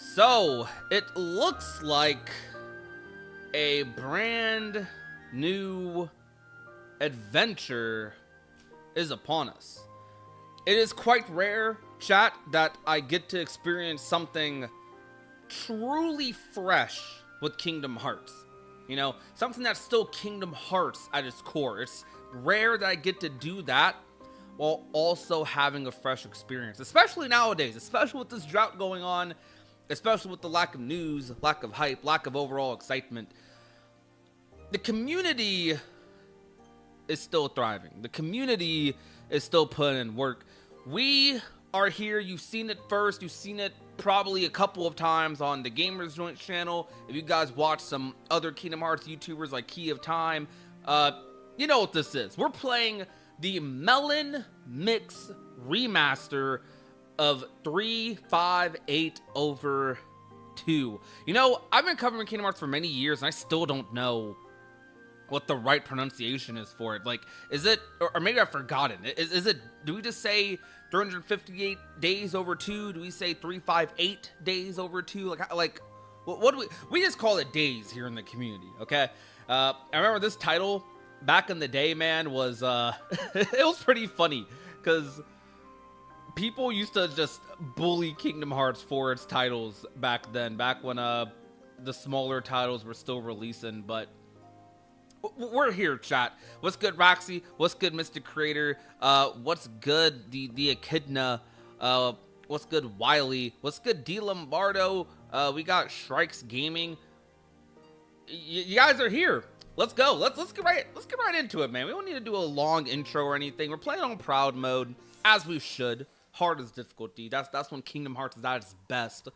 So, it looks like a brand new adventure is upon us. It is quite rare, chat, that I get to experience something truly fresh with Kingdom Hearts. You know, something that's still Kingdom Hearts at its core. It's rare that I get to do that while also having a fresh experience, especially nowadays, especially with this drought going on, especially with the lack of news, lack of hype, lack of overall excitement. The community is still thriving. The community is still putting in work. We are here. You've seen it first. You've seen it probably a couple of times on the Gamers Joint channel. If you guys watch some other Kingdom Hearts YouTubers like Key of Time, you know what this is. We're playing the MELON Mix Remaster of 358 over 2. You know, I've been covering Kingdom Hearts for many years, and I still don't know what the right pronunciation is for it. Like, is it, or maybe I've forgotten. Is it, do we just say 358 days over 2? Do we say 358 days over 2? Like, what do we just call it days here in the community, okay? I remember this title back in the day, man, was, it was pretty funny, because people used to just bully Kingdom Hearts for its titles back then, back when, the smaller titles were still releasing, but we're here, chat. What's good, Roxy? What's good, Mr. Creator? What's good, the Echidna? What's good, Wiley? What's good, D. Lombardo? We got Shrikes Gaming. You guys are here. Let's go. Let's get right into it, man. We don't need to do a long intro or anything. We're playing on proud mode, as we should. Hard is difficulty. That's when Kingdom Hearts is at its best.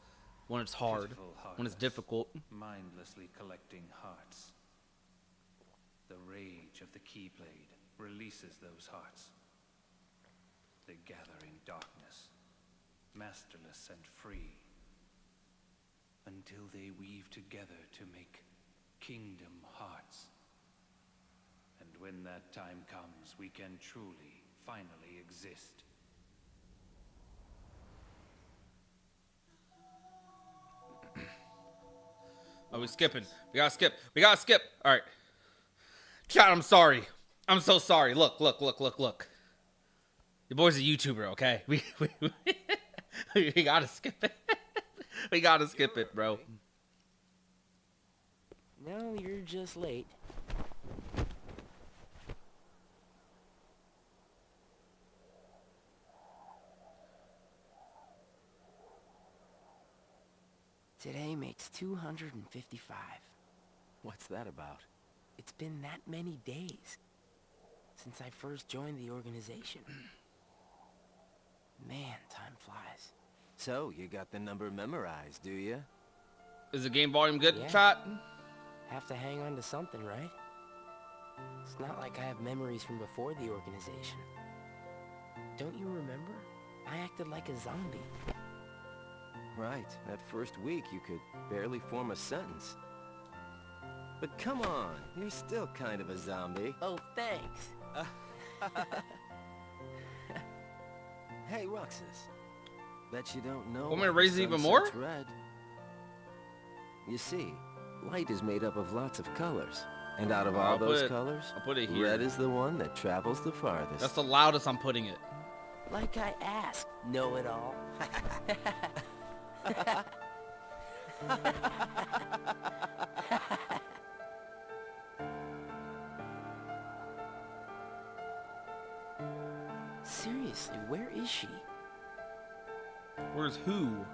When it's hard. When it's difficult. Mindlessly collecting hearts. The rage of the Keyblade releases those hearts. They gather in darkness, masterless and free, until they weave together to make Kingdom Hearts. And when that time comes, we can truly, finally exist. Oh, we skipping. We gotta skip. All right. Chat, I'm sorry. I'm so sorry. Look. Your boy's a YouTuber, okay? We gotta skip it. We gotta skip it, bro. No, you're just late. Today makes 255. What's that about? It's been that many days since I first joined the organization. Man, time flies. So, you got the number memorized, do you? Is the game volume good, Yeah. chat? Have to hang on to something, right? It's not like I have memories from before the organization. Don't you remember? I acted like a zombie. Right. That first week, you could barely form a sentence. But come on, you're still kind of a zombie. Oh, thanks. Hey, Roxas. Bet you don't know. Want me to raise it even more? Red. You see, light is made up of lots of colors. And out of all those colors, I'll put it here. red is the one that travels the farthest. That's the loudest I'm putting it. Like I asked, know-it-all. Seriously, where is she? Where's who?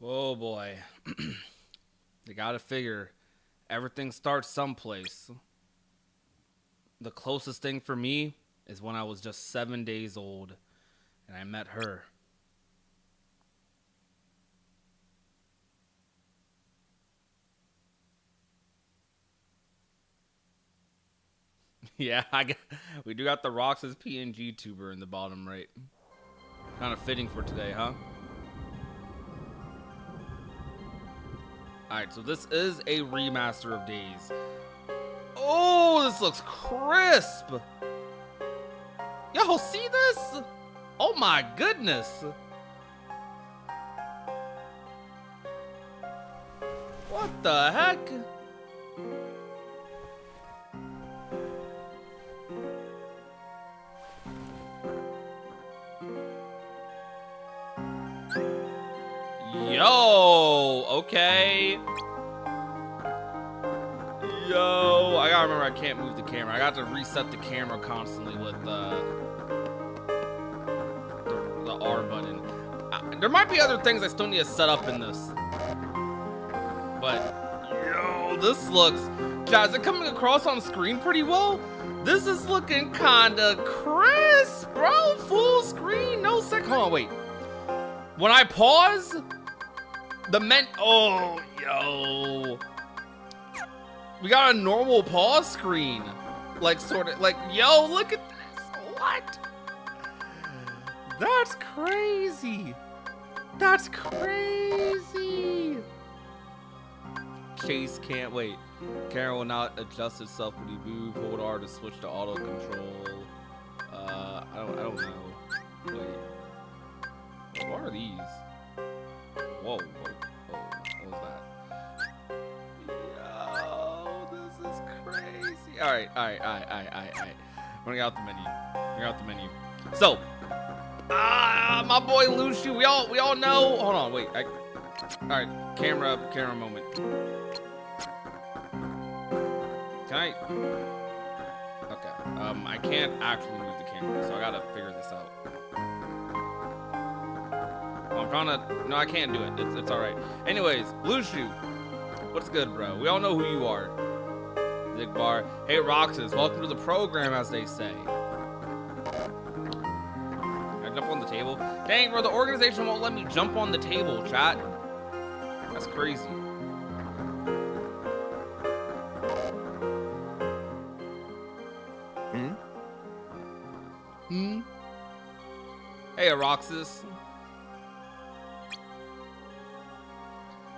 Oh boy. They gotta figure everything starts someplace. The closest thing for me is when I was just 7 days old and I met her. Yeah, we do got the Roxas PNG tuber in the bottom right. Kind of fitting for today, huh? Alright, so this is a remaster of Days. Oh, this looks crisp. Yo, see this? Oh my goodness. What the heck? Yo, okay. Yo, I gotta remember I can't move the camera. I got to reset the camera constantly with the R button. There might be other things I still need to set up in this. But, yo, this looks... Chat, is it coming across on screen pretty well? This is looking kinda crisp, bro. Full screen, no sec. Hold on, wait. When I pause, oh, yo. We got a normal pause screen. Like, sort of, like, yo, look at this. What? That's crazy. That's crazy. Chase can't wait. Camera will not adjust itself when you move. Hold R to switch to auto control. I don't know. Wait. What are these? Whoa. What was that? Yo, this is crazy. Alright. We're gonna get out the menu. So, my boy Lucio, we all know. Hold on, wait. Alright, camera moment. Can I? Okay. I can't actually move the camera, so I gotta figure this out. Well, I'm trying to. No, I can't do it. It's all right. Anyways, Lucio, what's good, bro? We all know who you are. Zigbar. Hey, Roxas, welcome to the program, as they say. Can I jump on the table? Dang, bro, the organization won't let me jump on the table, chat. That's crazy. Hey, Roxas.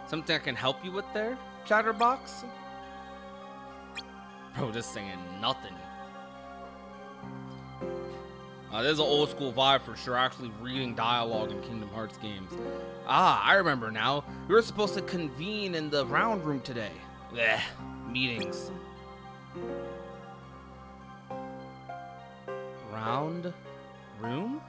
Something I can help you with there, Chatterbox? Bro, just saying nothing. There's an old school vibe for sure, actually reading dialogue in Kingdom Hearts games. I remember now. We were supposed to convene in the round room today. Blech, meetings. Round room?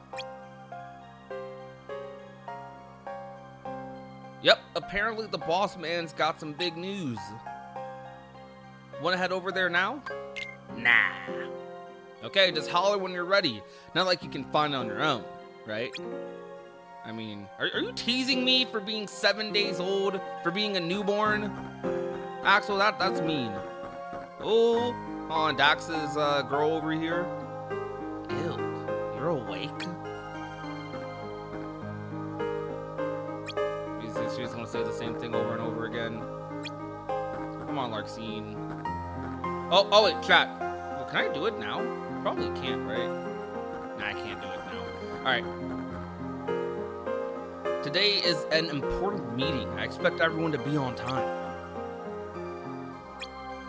Yep, apparently the boss man's got some big news. Wanna head over there now? Nah. Okay, just holler when you're ready. Not like you can find it on your own, right? I mean, are you teasing me for being 7 days old? For being a newborn? Axel, that's mean. Oh, on Dax's girl over here. Ew, you're awake? You just want to say the same thing over and over again. Come on, Larxene. Oh, wait, chat. Well, can I do it now? Probably can't, right? Nah, I can't do it now. Alright. Today is an important meeting. I expect everyone to be on time.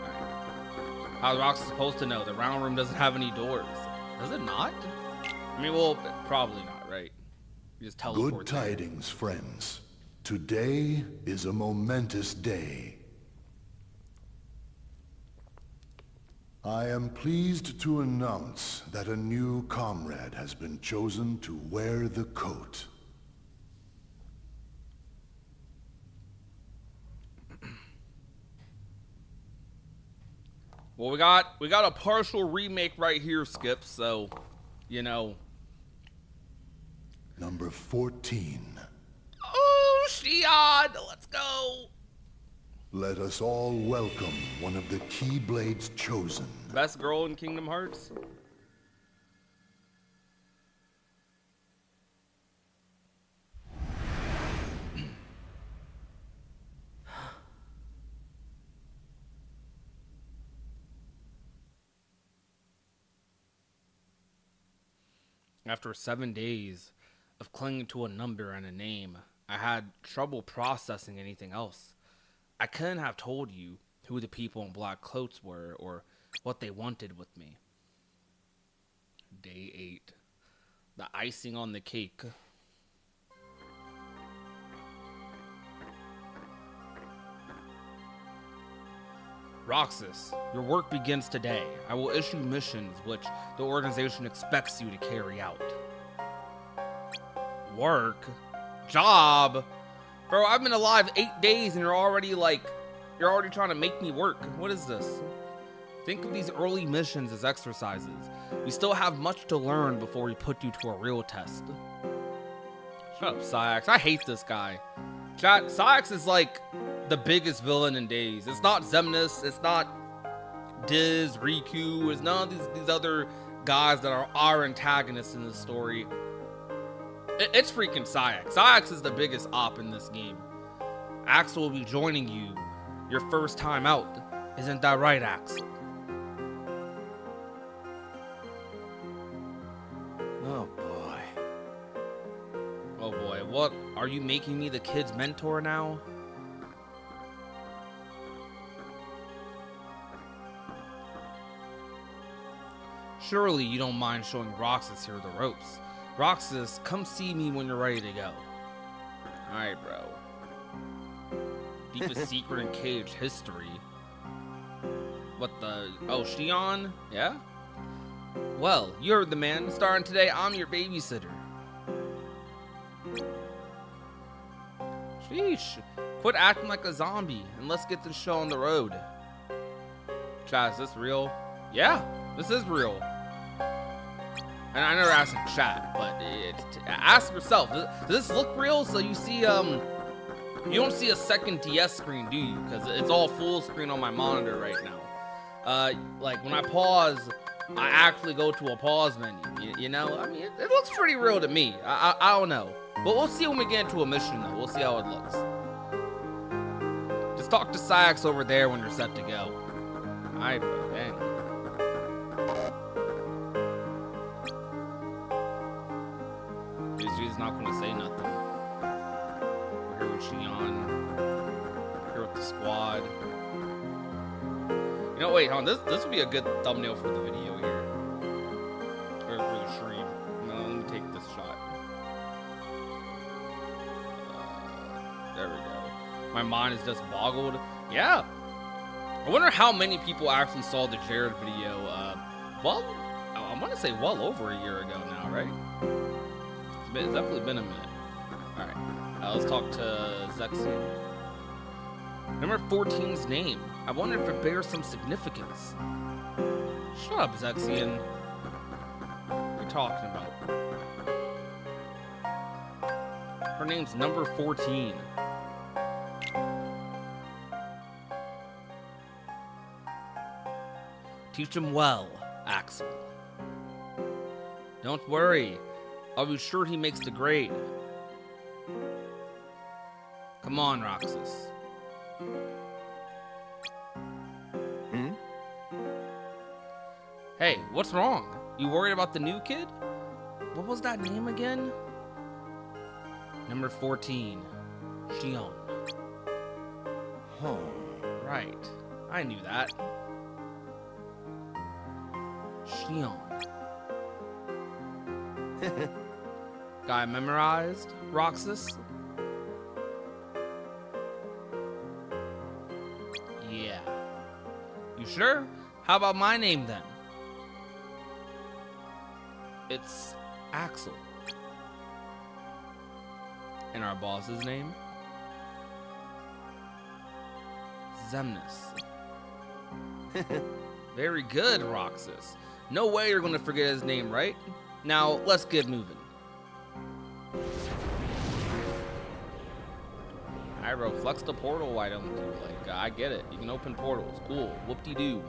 Alright. How the Rox is supposed to know? The round room doesn't have any doors. Does it not? I mean, well, probably not, right? You just teleport. Good tidings, friends. Today is a momentous day. I am pleased to announce that a new comrade has been chosen to wear the coat. Well, we got a partial remake right here, Skip, so, you know. Number 14. Oh, Shion, let's go. Let us all welcome one of the Keyblade's chosen. Best girl in Kingdom Hearts. After 7 days of clinging to a number and a name, I had trouble processing anything else. I couldn't have told you who the people in black coats were or what they wanted with me. Day 8. The icing on the cake. Roxas, your work begins today. I will issue missions which the organization expects you to carry out. Work? Job? Bro, I've been alive 8 days and you're already trying to make me work. What is this? Think of these early missions as exercises. We still have much to learn before we put you to a real test. Shut up, Sayax. I hate this guy. Chat, Sayax is like the biggest villain in Days. It's not Xemnas, it's not Diz, Riku, it's none of these other guys that are our antagonists in this story. It's freaking Sayax. Sayax is the biggest op in this game. Axel will be joining you your first time out. Isn't that right, Axel? Oh boy. Oh boy, what? Are you making me the kid's mentor now? Surely you don't mind showing Roxas here the ropes. Roxas, come see me when you're ready to go. Alright, bro. Deepest secret in Cage history. What the... Oh, Shion? Yeah? Well, you heard the man. Starting today, I'm your babysitter. Sheesh. Quit acting like a zombie and let's get this show on the road. Chat, is this real? Yeah, this is real. And I never asked in chat, but ask yourself, does this look real? So you see, you don't see a second DS screen, do you? Because it's all full screen on my monitor right now. Like when I pause, I actually go to a pause menu, you know? I mean, it looks pretty real to me. I don't know. But we'll see when we get into a mission, though. We'll see how it looks. Just talk to Sayax over there when you're set to go. Alright, bro, dang. He's not gonna say nothing. We're here with Shion. We're here with the squad. You know, wait, hold on. This would be a good thumbnail for the video here. Or for the stream. No, let me take this shot. There we go. My mind is just boggled. Yeah. I wonder how many people actually saw the Jared video. Well, I want to say well over a year ago now, right? It's definitely been a minute. Alright, let's talk to Zexian. Number 14's name. I wonder if it bears some significance. Shut up, Zexian. What are you talking about? Her name's number 14. Teach him well, Axel. Don't worry. I'll be sure he makes the grade. Come on, Roxas. Hmm? Hey, what's wrong? You worried about the new kid? What was that name again? Number 14. Shion. Huh. Right. I knew that. Shion. Guy memorized, Roxas? Yeah. You sure? How about my name then? It's Axel. And our boss's name? Xemnas. Very good, Roxas. No way you're gonna forget his name, right? Now, let's get moving. Alright, bro, flex the portal, why don't you? Like, I get it. You can open portals. Cool. Whoop-de-doo.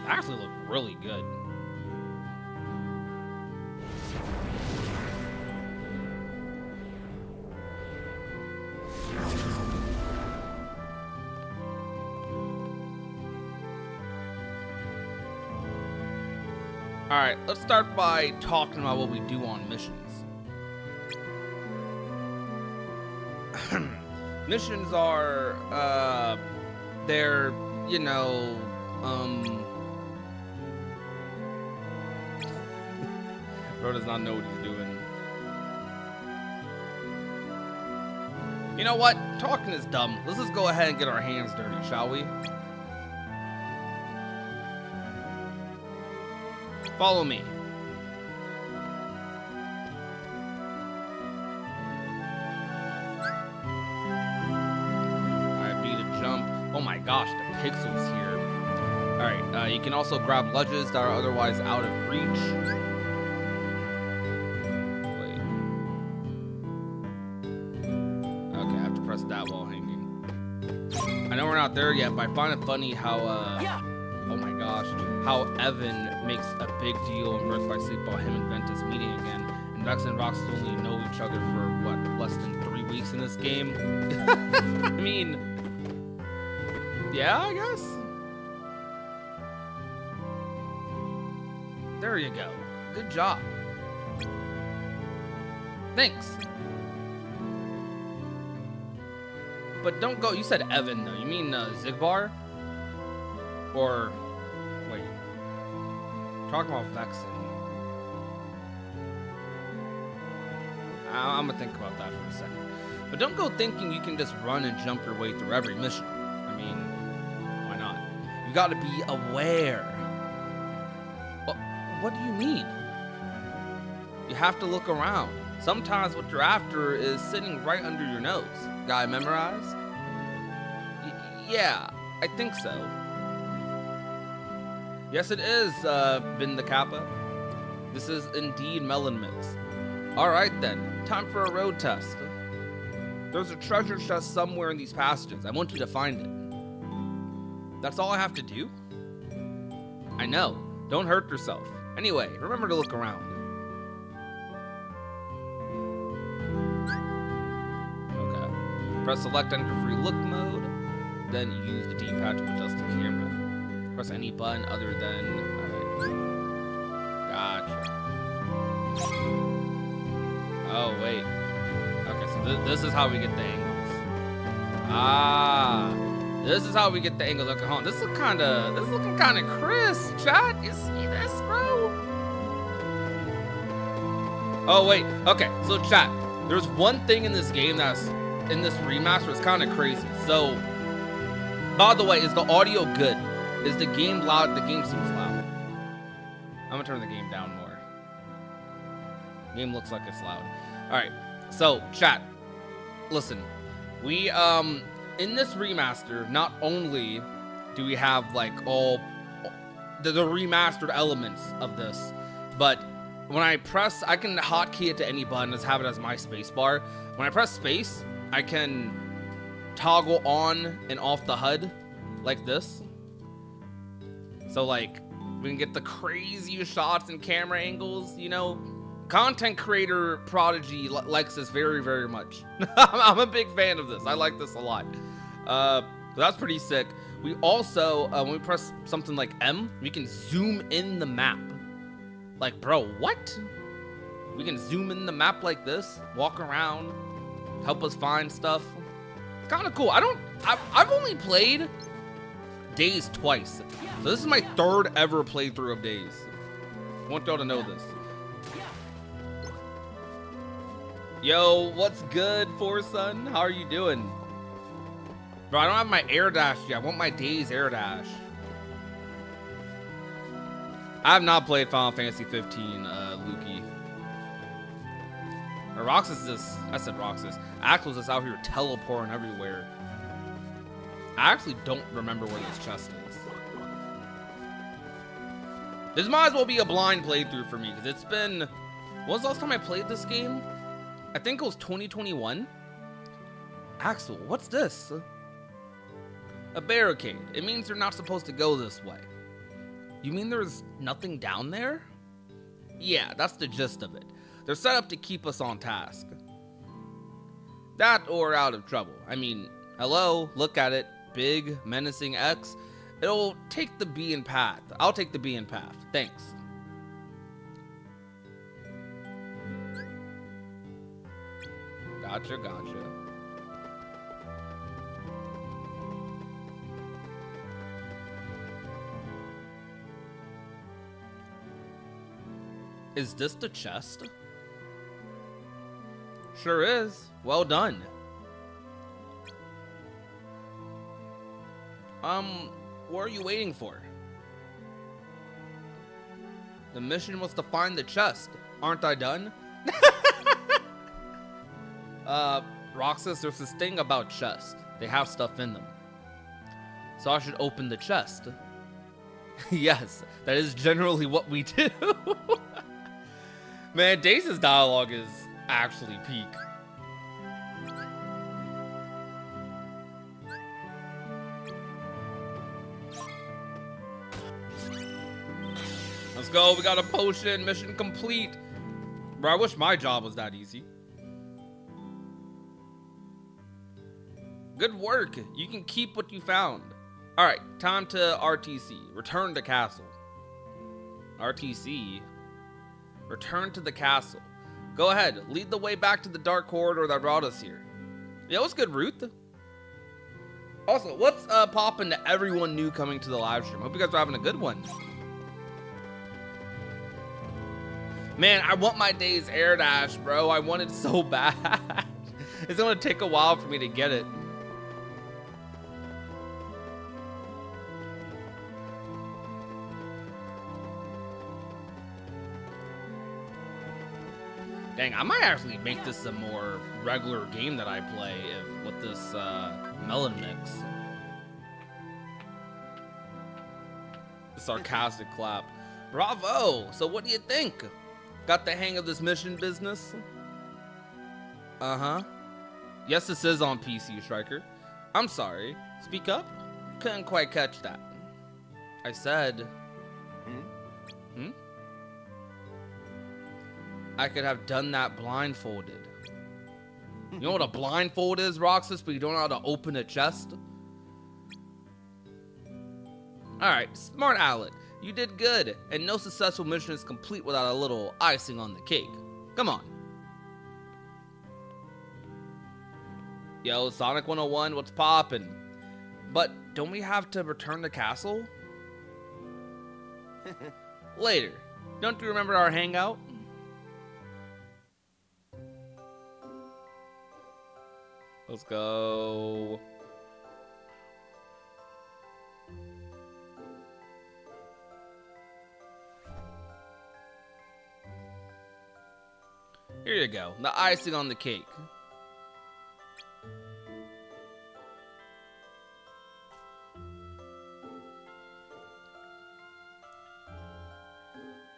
Actually look really good. Alright, let's start by talking about what we do on missions. Missions are, they're, you know, Bro does not know what he's doing. You know what? Talking is dumb. Let's just go ahead and get our hands dirty, shall we? Follow me. Alright, B to jump. Oh my gosh, the pixels here. Alright, you can also grab ledges that are otherwise out of reach. That while hanging. I know we're not there yet, but I find it funny how, oh my gosh, how Evan makes a big deal in Birth by Sleep about him and Ventus meeting again, and Vex and Rox only know each other for, what, less than 3 weeks in this game? I mean, yeah, I guess. There you go. Good job. Thanks. But don't go, you said Evan though, you mean Zigbar? Or, wait, talking about Vexen. I'm gonna think about that for a second. But don't go thinking you can just run and jump your way through every mission. I mean, why not? You gotta be aware. What do you mean? You have to look around. Sometimes what you're after is sitting right under your nose. Got it memorized? Yeah, I think so. Yes, it is, Bin the Kappa. This is indeed Melon Mix. Alright then, time for a road test. There's a treasure chest somewhere in these passages. I want you to find it. That's all I have to do? I know. Don't hurt yourself. Anyway, remember to look around. Press select enter free look mode, then use the D-pad to adjust the camera. Press any button other than, alright. Gotcha. Oh, wait. Okay, so this is how we get the angles. Ah, this is how we get the angles. Okay, hold on. This looking kinda crisp, chat. You see this, bro? Oh, wait. Okay, so chat, there's one thing in this game that's in this remaster is kind of crazy. So, by the way, is the audio good? Is the game loud? The game seems loud. I'm gonna turn the game down more. The game looks like it's loud. All right, so chat, listen. We in this remaster, not only do we have like all the remastered elements of this, but when I press, I can hotkey it to any button, just have it as my space bar. When I press space, I can toggle on and off the HUD like this. So like we can get the craziest shots and camera angles, you know. Content creator prodigy likes this very, very much. I'm a big fan of this. I like this a lot. So that's pretty sick. We also, when we press something like M, we can zoom in the map. Like, bro, what? We can zoom in the map like this, walk around, help us find stuff. It's kind of cool. I've only played Days twice. So this is my third ever playthrough of Days. I want y'all to know this. Yo, what's good, Son? How are you doing? Bro, I don't have my air dash yet. I want my Days air dash. I have not played Final Fantasy 15, Lukey. Roxas is, I said Roxas. Axel's just out here teleporting everywhere. I actually don't remember where this chest is. This might as well be a blind playthrough for me, because it's been... When was the last time I played this game? I think it was 2021. Axel, what's this? A barricade. It means you're not supposed to go this way. You mean there's nothing down there? Yeah, that's the gist of it. They're set up to keep us on task. That or out of trouble. I mean, hello, look at it. Big, menacing X. It'll take the beaten path. I'll take the beaten path. Thanks. Gotcha, gotcha. Is this the chest? Sure is. Well done. What are you waiting for? The mission was to find the chest. Aren't I done? Roxas, there's this thing about chests. They have stuff in them. So I should open the chest. Yes, that is generally what we do. Man, Days' dialogue is actually peak. Let's go, we got a potion, mission complete. Bro, I wish my job was that easy. Good work, you can keep what you found. Alright, time to RTC, return to castle. RTC, return to the castle. Go ahead, lead the way back to the dark corridor that brought us here. Yeah, what's good, Ruth? Also, what's poppin' to everyone new coming to the live stream? Hope you guys are having a good one. Man, I want my Days Air Dash, bro. I want it so bad. It's gonna take a while for me to get it. Dang, I might actually make this a more regular game that I play with this melon mix. The sarcastic clap. Bravo! So what do you think? Got the hang of this mission business? Uh-huh. Yes, this is on PC, Striker. I'm sorry. Speak up? Couldn't quite catch that. I said... Hmm? I could have done that blindfolded. You know what a blindfold is, Roxas, but you don't know how to open a chest? Alright, smart Alec. You did good, and no successful mission is complete without a little icing on the cake. Come on. Yo, Sonic 101, what's poppin'? But don't we have to return the castle? Later. Don't you remember our hangout? Let's go. Here you go, the icing on the cake.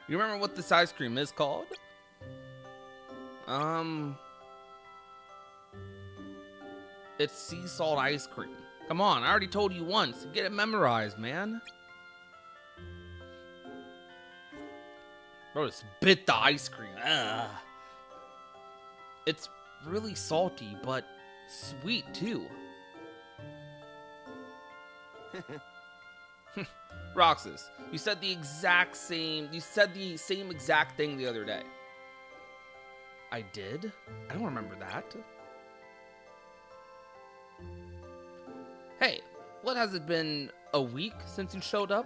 You remember what this ice cream is called? It's sea salt ice cream. Come on, I already told you once. Get it memorized, man. Bro, just bit the ice cream. Ugh. It's really salty, but sweet too. Roxas, you said the same exact thing the other day. I did? I don't remember that. Hey, what has it been, a week since you showed up?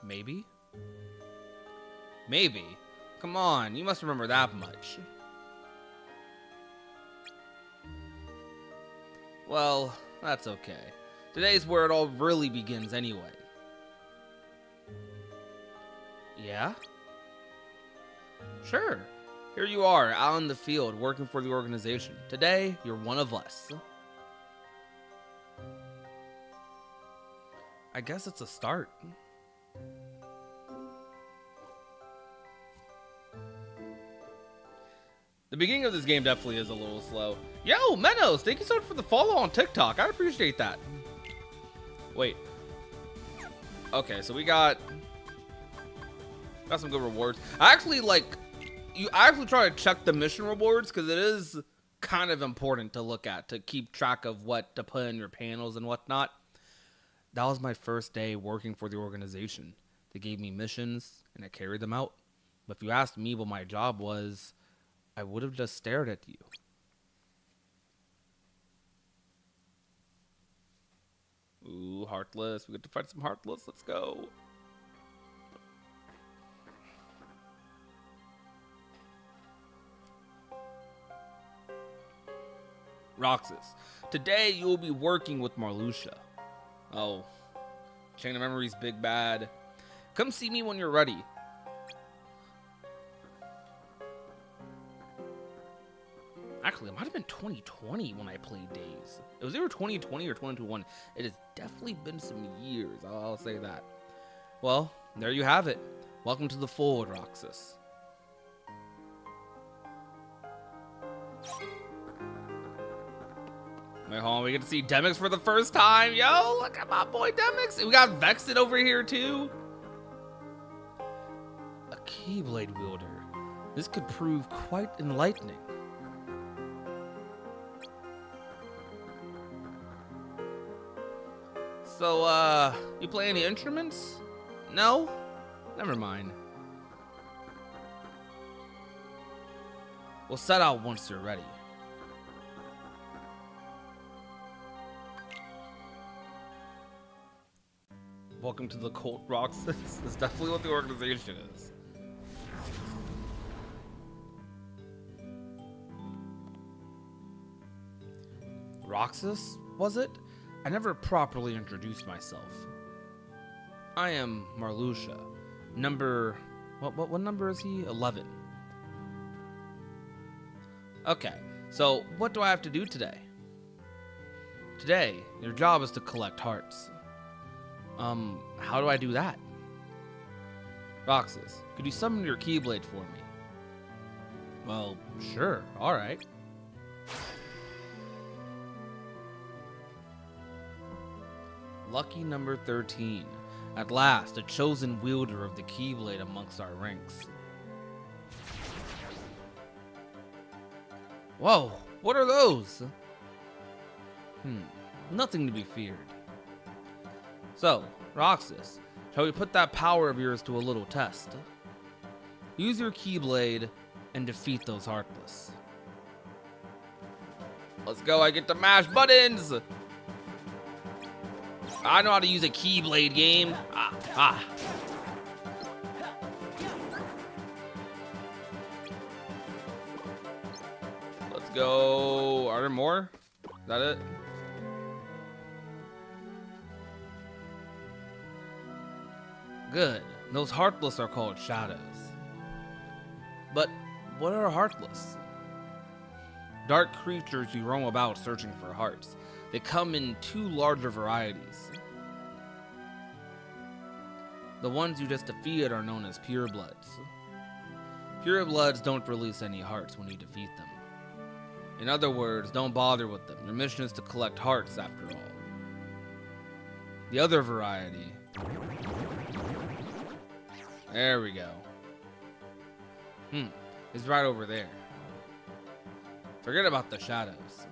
Maybe? Maybe. Come on, you must remember that much. Well, that's okay. Today's where it all really begins anyway. Yeah? Sure. Here you are, out in the field, working for the organization. Today, you're one of us. I guess it's a start. The beginning of this game definitely is a little slow. Yo, Menos, thank you so much for the follow on TikTok. I appreciate that. Wait. Okay, so we got some good rewards. I actually try to check the mission rewards because it is kind of important to look at, to keep track of what to put in your panels and whatnot. That was my first day working for the organization. They gave me missions and I carried them out. But if you asked me what my job was, I would have just stared at you. Ooh, Heartless. We get to fight some Heartless. Let's go. Roxas, today you will be working with Marluxia. Oh, Chain of Memories, big bad. Come see me when you're ready. Actually, it might have been 2020 when I played Days. It was either 2020 or 2021. It has definitely been some years, I'll say that. Well, there you have it. Welcome to the fold, Roxas. Wait, hold on, we get to see Demix for the first time. Yo, look at my boy Demix. We got Vexed over here too. A Keyblade wielder. This could prove quite enlightening. So, you play any instruments? No? Never mind. We'll set out once you're ready. Welcome to the cult, Roxas. That's definitely what the organization is. Roxas, was it? I never properly introduced myself. I am Marluxia. Number... What number is he? 11. Okay, so what do I have to do today? Today, your job is to collect hearts. How do I do that? Roxas, could you summon your Keyblade for me? Well, sure, alright. Lucky number 13. At last, a chosen wielder of the Keyblade amongst our ranks. Whoa, what are those? Nothing to be feared. So, Roxas, shall we put that power of yours to a little test? Use your Keyblade and defeat those Heartless. Let's go, I get to mash buttons! I know how to use a Keyblade game. Let's go. Are there more? Is that it? Good. Those Heartless are called Shadows. But what are Heartless? Dark creatures who roam about searching for hearts. They come in two larger varieties. The ones you just defeated are known as purebloods. Purebloods don't release any hearts when you defeat them. In other words, don't bother with them. Your mission is to collect hearts after all. The other variety... There we go. Is right over there. Forget about the shadows.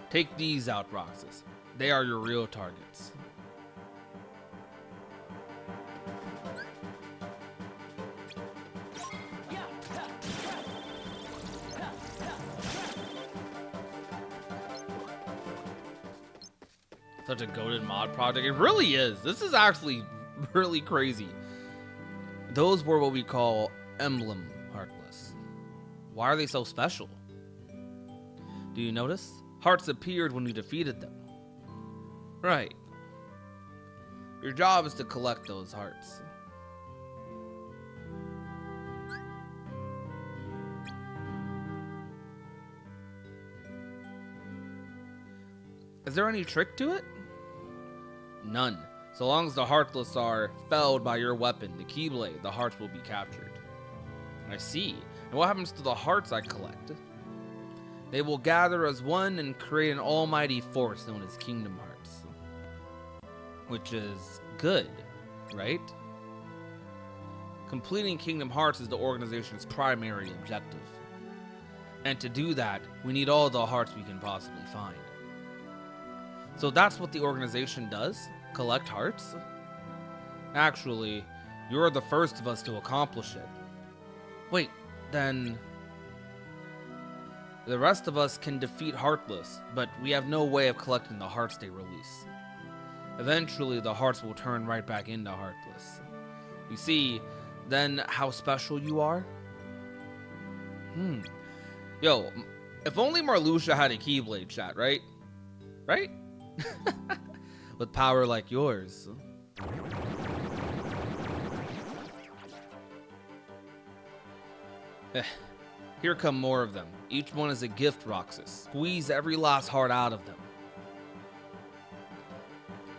Take these out, Roxas. They are your real targets. Such a goated mod project. It really is. This is actually really crazy. Those were what we call emblem Heartless. Why are they so special? Do you notice? Hearts appeared when you defeated them. Right. Your job is to collect those hearts. Is there any trick to it? None. So long as the Heartless are felled by your weapon, the Keyblade, the hearts will be captured. I see. And what happens to the hearts I collect? They will gather as one and create an almighty force known as Kingdom Hearts. Which is good, right? Completing Kingdom Hearts is the organization's primary objective. And to do that, we need all the hearts we can possibly find. So that's what the organization does? Collect hearts? Actually, you're the first of us to accomplish it. Wait, then... The rest of us can defeat Heartless, but we have no way of collecting the hearts they release. Eventually, the hearts will turn right back into Heartless. You see, then how special you are? Yo, if only Marluxia had a Keyblade, chat, right? Right? With power like yours. Here come more of them. Each one is a gift, Roxas. Squeeze every last heart out of them.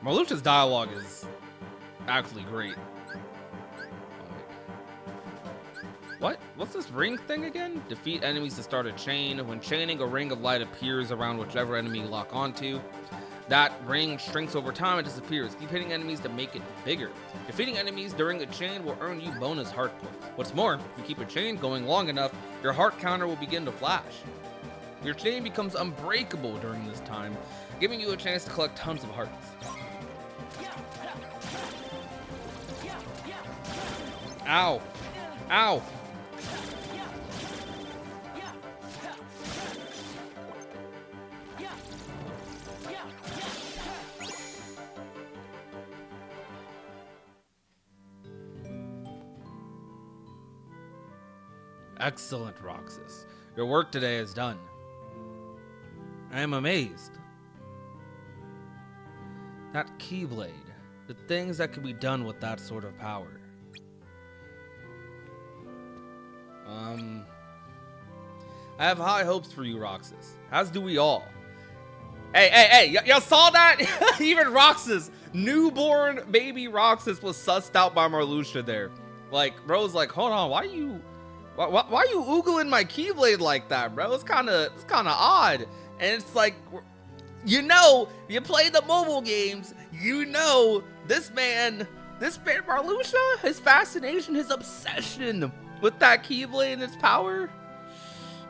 Marluxia's dialogue is actually great. What? What's this ring thing again? Defeat enemies to start a chain. When chaining, a ring of light appears around whichever enemy you lock onto. That ring shrinks over time and disappears. Keep hitting enemies to make it bigger. Defeating enemies during a chain will earn you bonus heart points. What's more, if you keep a chain going long enough, your heart counter will begin to flash. Your chain becomes unbreakable during this time, giving you a chance to collect tons of hearts. Ow! Ow! Excellent, Roxas. Your work today is done. I am amazed. That Keyblade, the things that could be done with that sort of power. I have high hopes for you, Roxas. As do we all. Hey, y'all saw that? Even Roxas, newborn baby Roxas was sussed out by Marluxia there. Like, bro's like, hold on, why you oogling my Keyblade like that, bro? It's kind of odd. And it's like, you know, you play the mobile games, you know, this man Marluxia, his fascination, his obsession with that Keyblade and its power,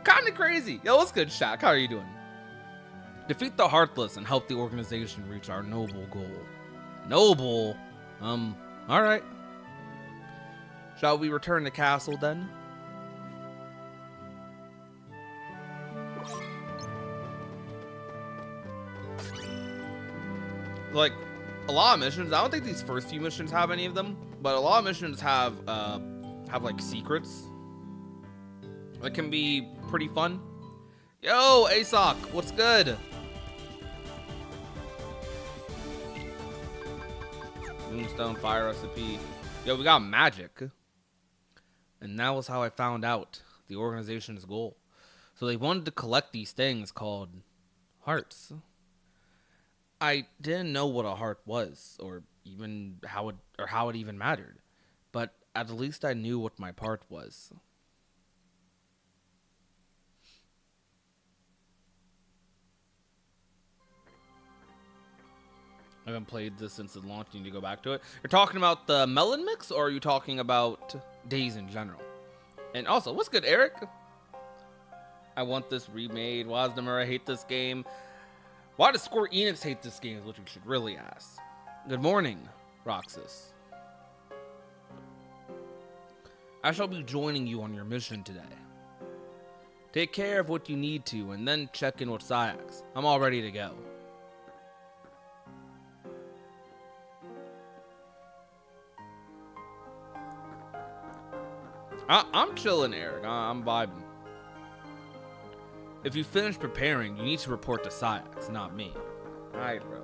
kind of crazy. Yo, what's good, Shaq? How are you doing? Defeat the Heartless and help the organization reach our noble goal. Noble? Alright. Shall we return to castle then? Like, a lot of missions, I don't think these first few missions have any of them, but a lot of missions have like secrets that can be pretty fun. Yo, ASOC, what's good? Moonstone fire recipe. Yo, we got magic. And that was how I found out the organization's goal. So they wanted to collect these things called hearts. I didn't know what a heart was, or even how it even mattered. But at least I knew what my part was. I haven't played this since the launch. Need to go back to it. You're talking about the Melon mix, or are you talking about Days in general? And also, what's good, Eric? I want this remade. Why does Nomura hate this game? Why does Square Enix hate this game is what you should really ask. Good morning, Roxas. I shall be joining you on your mission today. Take care of what you need to, and then check in with Syax. I'm all ready to go. I'm chilling, Eric. I'm vibing. If you finish preparing, you need to report to Syax, not me. Alright, bro.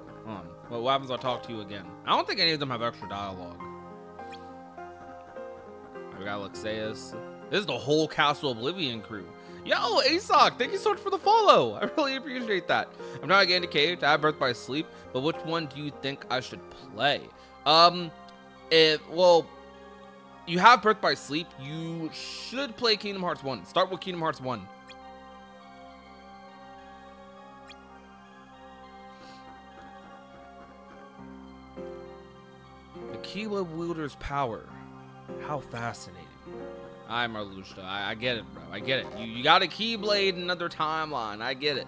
Well, what happens if I talk to you again? I don't think any of them have extra dialogue. We got Luxeus. This is the whole Castle Oblivion crew. Yo, ASOC, thank you so much for the follow. I really appreciate that. I'm trying to get into Cave to have Birth by Sleep, but which one do you think I should play? Well, you have Birth by Sleep. You should play Kingdom Hearts 1. Start with Kingdom Hearts 1. The Keyblade wielder's power. How fascinating. I'm Marluxia. I get it, bro. I get it. You got a Keyblade in another timeline. I get it.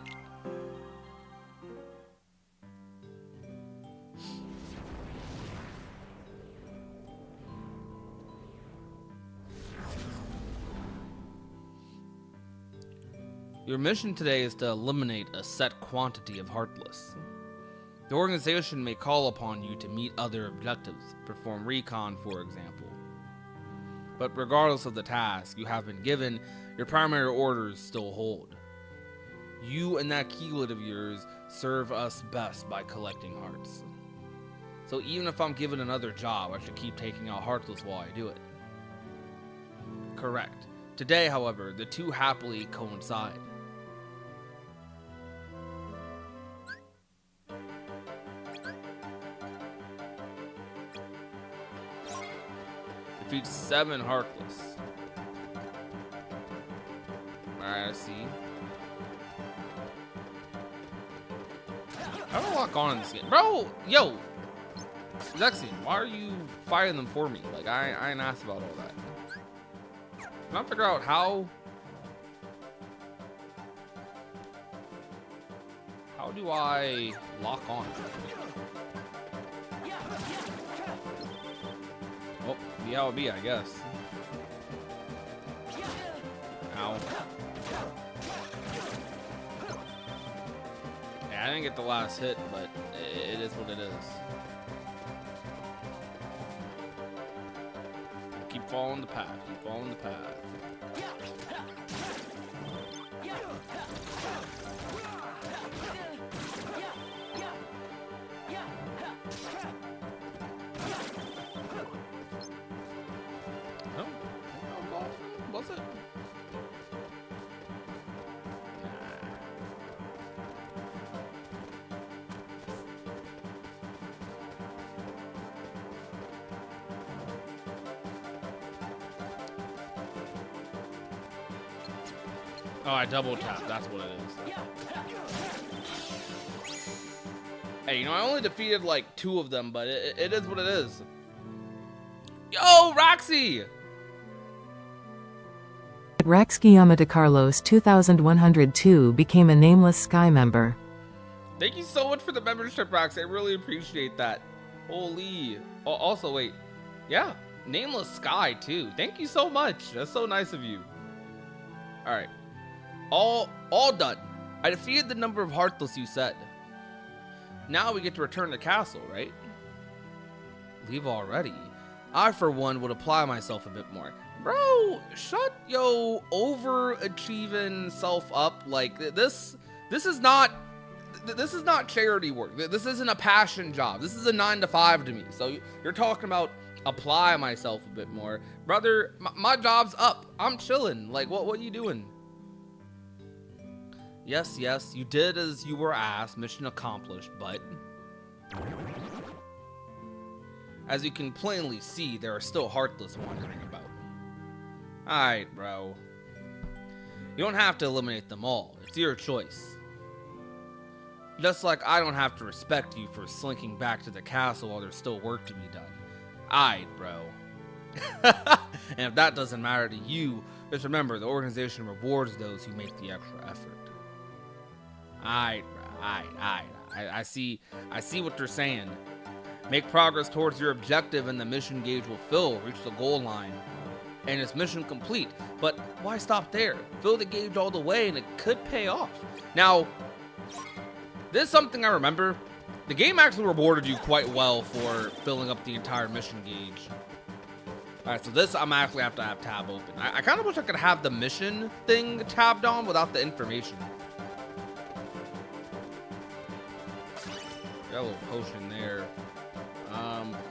Your mission today is to eliminate a set quantity of Heartless. The organization may call upon you to meet other objectives, perform recon, for example. But regardless of the task you have been given, your primary orders still hold. You and that keylid of yours serve us best by collecting hearts. So even if I'm given another job, I should keep taking out Heartless while I do it. Correct. Today, however, the two happily coincide. Defeat 7 Heartless. Alright, I see. How do I lock on in this game? Bro, yo! Larxene, why are you fighting them for me? Like, I ain't asked about all that. Can I figure out how do I lock on? Well, be how it be, I guess. Ow. Yeah, I didn't get the last hit, but it is what it is. Keep following the path. Keep following the path. No? Was it? Oh, I double tap. That's what it is. Hey, you know, I only defeated like 2 of them, but it is what it is. Yo, Roxy! Raxki Amada Carlos 2102 became a nameless Sky member. Thank you so much for the membership, Roxy. I really appreciate that. Holy. Oh, also, wait. Yeah, nameless Sky, too. Thank you so much. That's so nice of you. All right. All done. I defeated the number of Heartless you said. Now we get to return to the castle, right? Leave already? I, for one, would apply myself a bit more. Bro, shut yo overachieving self up. Like, this is not charity work. This isn't a passion job. This is a 9-to-5 to me. So you're talking about apply myself a bit more. Brother, my job's up. I'm chilling. Like, what are you doing? Yes, you did as you were asked. Mission accomplished, but as you can plainly see, there are still Heartless wandering about. Alright, bro. You don't have to eliminate them all. It's your choice. Just like I don't have to respect you for slinking back to the castle while there's still work to be done. Alright, bro. And if that doesn't matter to you, just remember the organization rewards those who make the extra effort. Alright, I see what they're saying. Make progress towards your objective and the mission gauge will fill, reach the goal line, and it's mission complete. But why stop there? Fill the gauge all the way and it could pay off. Now, this is something I remember. The game actually rewarded you quite well for filling up the entire mission gauge. Alright, so this I'm actually have to have tab open. I kind of wish I could have the mission thing tabbed on without the information. Got a little potion there.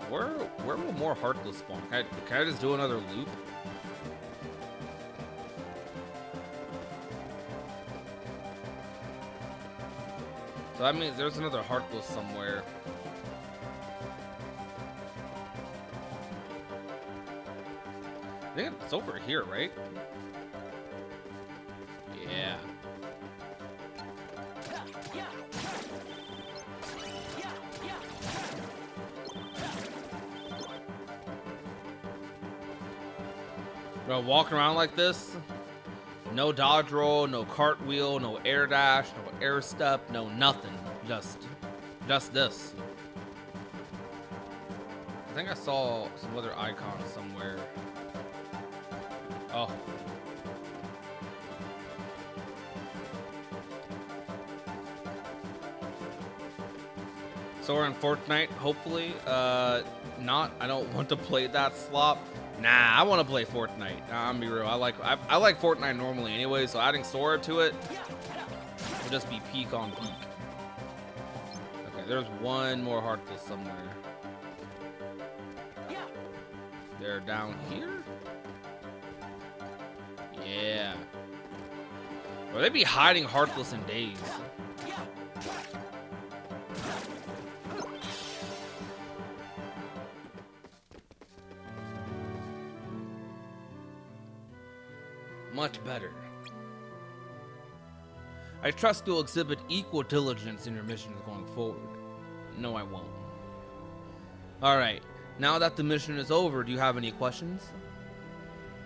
Where will more Heartless spawn? Can I just do another loop? So that means there's another Heartless somewhere. I think it's over here, right? Yeah. Bro, walking around like this, no dodge roll, no cartwheel, no air dash, no air step, no nothing. Just this. I think I saw some other icons somewhere. Oh. So we're in Fortnite, hopefully. Not. I don't want to play that slop. Nah, I want to play Fortnite. Nah, I'm be real. I like Fortnite normally anyway, so adding Sora to it will just be peak on peak. Okay, there's one more Heartless somewhere. They're down here? Yeah. Or they be hiding Heartless in Days. Much better. I trust you'll exhibit equal diligence in your missions going forward. No, I won't. Alright, now that the mission is over, do you have any questions?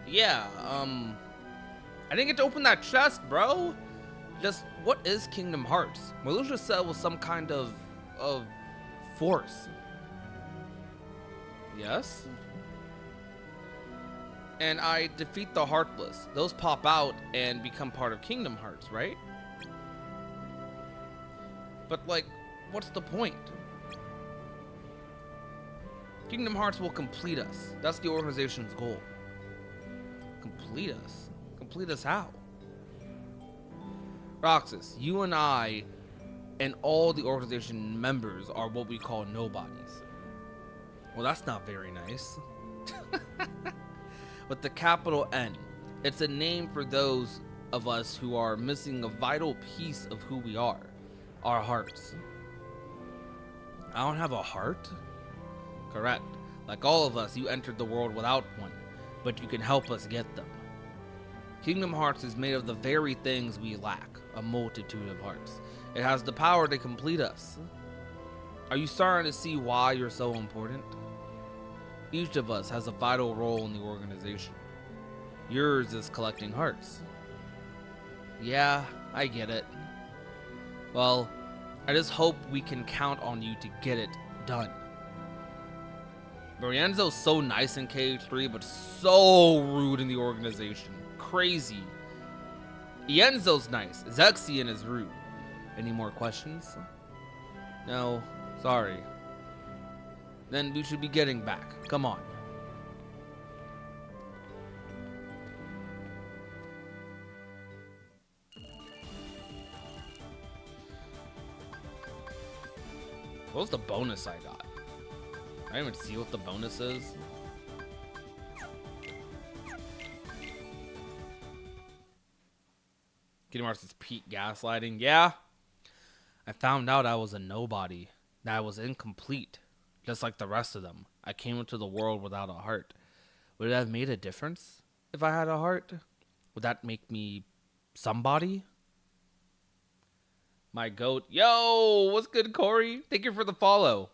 Yeah, I didn't get to open that chest, bro. Just, what is Kingdom Hearts? Marluxia said it was some kind of force. Yes? And I defeat the Heartless. Those pop out and become part of Kingdom Hearts, right? But, like, what's the point? Kingdom Hearts will complete us. That's the organization's goal. Complete us? Complete us how? Roxas, you and I and all the organization members are what we call Nobodies. Well, that's not very nice. With the capital N. It's a name for those of us who are missing a vital piece of who we are. Our hearts. I don't have a heart? Correct. Like all of us, you entered the world without one, but you can help us get them. Kingdom Hearts is made of the very things we lack, a multitude of hearts. It has the power to complete us. Are you starting to see why you're so important? Each of us has a vital role in the organization. Yours is collecting hearts. Yeah, I get it. Well, I just hope we can count on you to get it done. Brienzo's so nice in KH3, but so rude in the organization. Crazy. Ienzo's nice. Zexion is rude. Any more questions? No, sorry. Then we should be getting back. Come on. What was the bonus I got? I didn't even see what the bonus is. Kingdom Hearts is peak gaslighting. Yeah. I found out I was a nobody. That I was incomplete. Just like the rest of them. I came into the world without a heart. Would it have made a difference if I had a heart? Would that make me somebody? My goat. Yo, what's good, Corey? Thank you for the follow.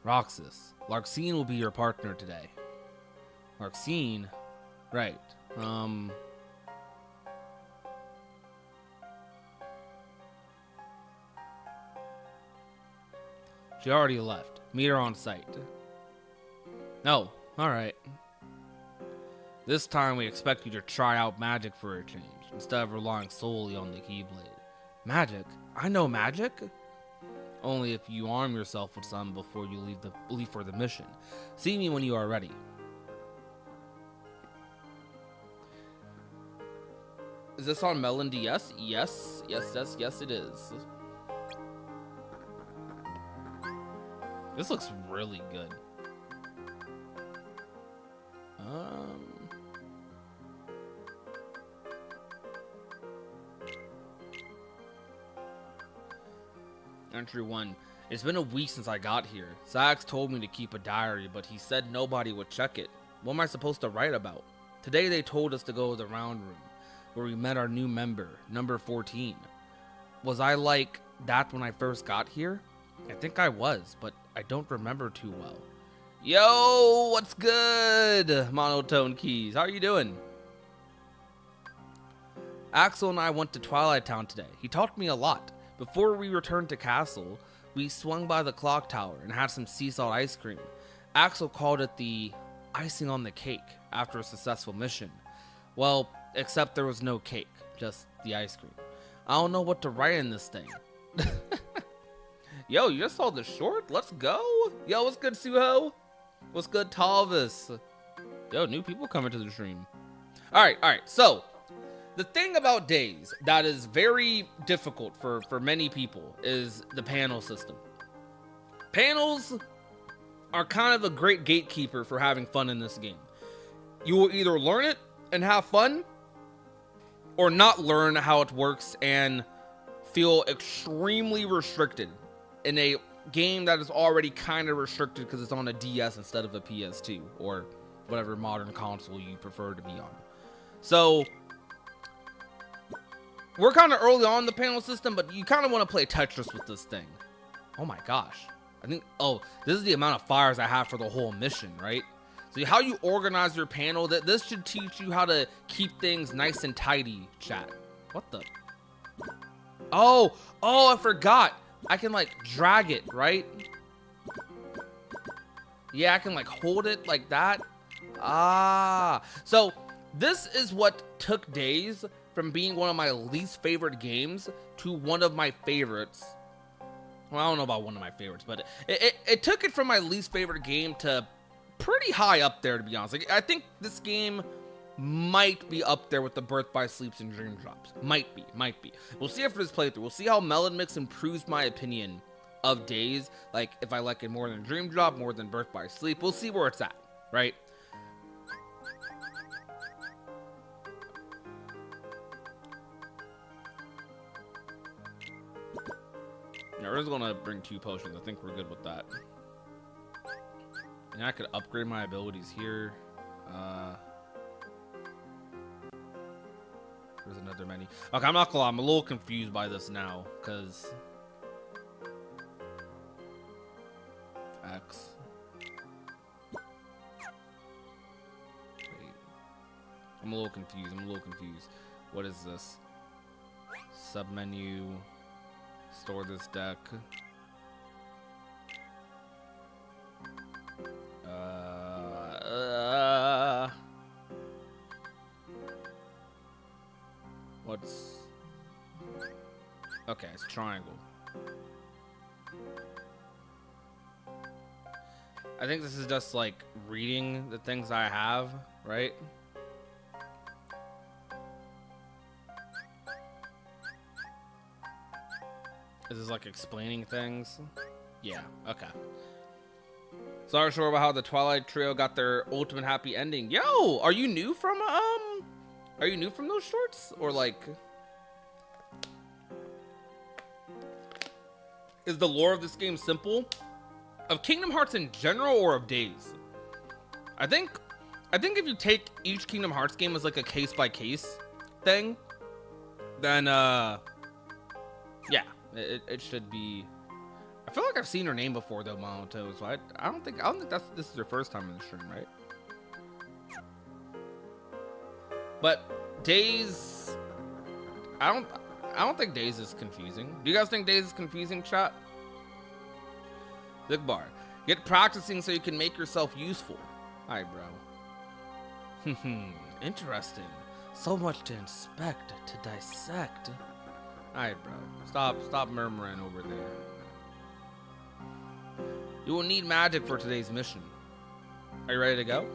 Roxas. Larxene will be your partner today. Larxene? Right. She already left. Meet her on site. No. Alright. This time we expect you to try out magic for a change, instead of relying solely on the Keyblade. Magic? I know magic? Only if you arm yourself with some before you leave for the mission. See me when you are ready. Is this on Melon DS? Yes, it is. This looks really good. Entry 1. It's been a week since I got here. Zax told me to keep a diary, but he said nobody would check it. What am I supposed to write about? Today they told us to go to the round room, where we met our new member, number 14. Was I like that when I first got here? I think I was, but I don't remember too well. Yo, what's good? Monotone Keys, how are you doing? Axel and I went to Twilight Town today. He taught me a lot. Before we returned to Castle, we swung by the clock tower and had some sea salt ice cream. Axel called it the icing on the cake after a successful mission. Well, Except there was no cake, just the ice cream. I don't know what to write in this thing. Yo, you just saw the short? Let's go. Yo, what's good, Suho? What's good, Talvis? Yo, new people coming to the stream. All right. So, the thing about Days that is very difficult for many people is the panel system. Panels are kind of a great gatekeeper for having fun in this game. You will either learn it and have fun, or not learn how it works and feel extremely restricted in a game that is already kind of restricted because it's on a DS instead of a PS2 or whatever modern console you prefer to be on. So we're kind of early on in the panel system, but you kind of want to play Tetris with this thing. Oh my gosh. I think, oh, this is the amount of fires I have for the whole mission, right? So how you organize your panel, this should teach you how to keep things nice and tidy, chat. What the? Oh, I forgot. I can like drag it, right? Yeah, I can like hold it like that. So this is what took Days from being one of my least favorite games to one of my favorites. Well, I don't know about one of my favorites, but it took it from my least favorite game to pretty high up there, to be honest. Like, I think this game might be up there with the Birth by Sleeps and Dream Drops. Might be. We'll see after this playthrough. We'll see how Melon Mix improves my opinion of Days. Like, if I like it more than Dream Drop, more than Birth by Sleep. We'll see where it's at, right? Yeah, we're just gonna bring 2 potions. I think we're good with that. And I could upgrade my abilities here. There's another menu. Okay, I'm not gonna lie, I'm a little confused by this now, because X. Wait. I'm a little confused. What is this? Submenu. Store this deck. What's... Okay, it's triangle. I think this is just like reading the things I have, right? This is like explaining things. Yeah, okay. So I'm sure about how the Twilight Trio got their ultimate happy ending. Yo, are you new from those shorts? Or like, is the lore of this game simple? Of Kingdom Hearts in general, or of Days? I think if you take each Kingdom Hearts game as like a case by case thing, then yeah, it should be. I feel like I've seen her name before though, Monoto, so I don't think this is her first time in the stream, right? But Days, I don't think Days is confusing. Do you guys think Days is confusing, chat? Big Bar, get practicing so you can make yourself useful. Hi, bro. Interesting. So much to inspect, to dissect. Alright, bro. Stop murmuring over there. You will need magic for today's mission. Are you ready to go?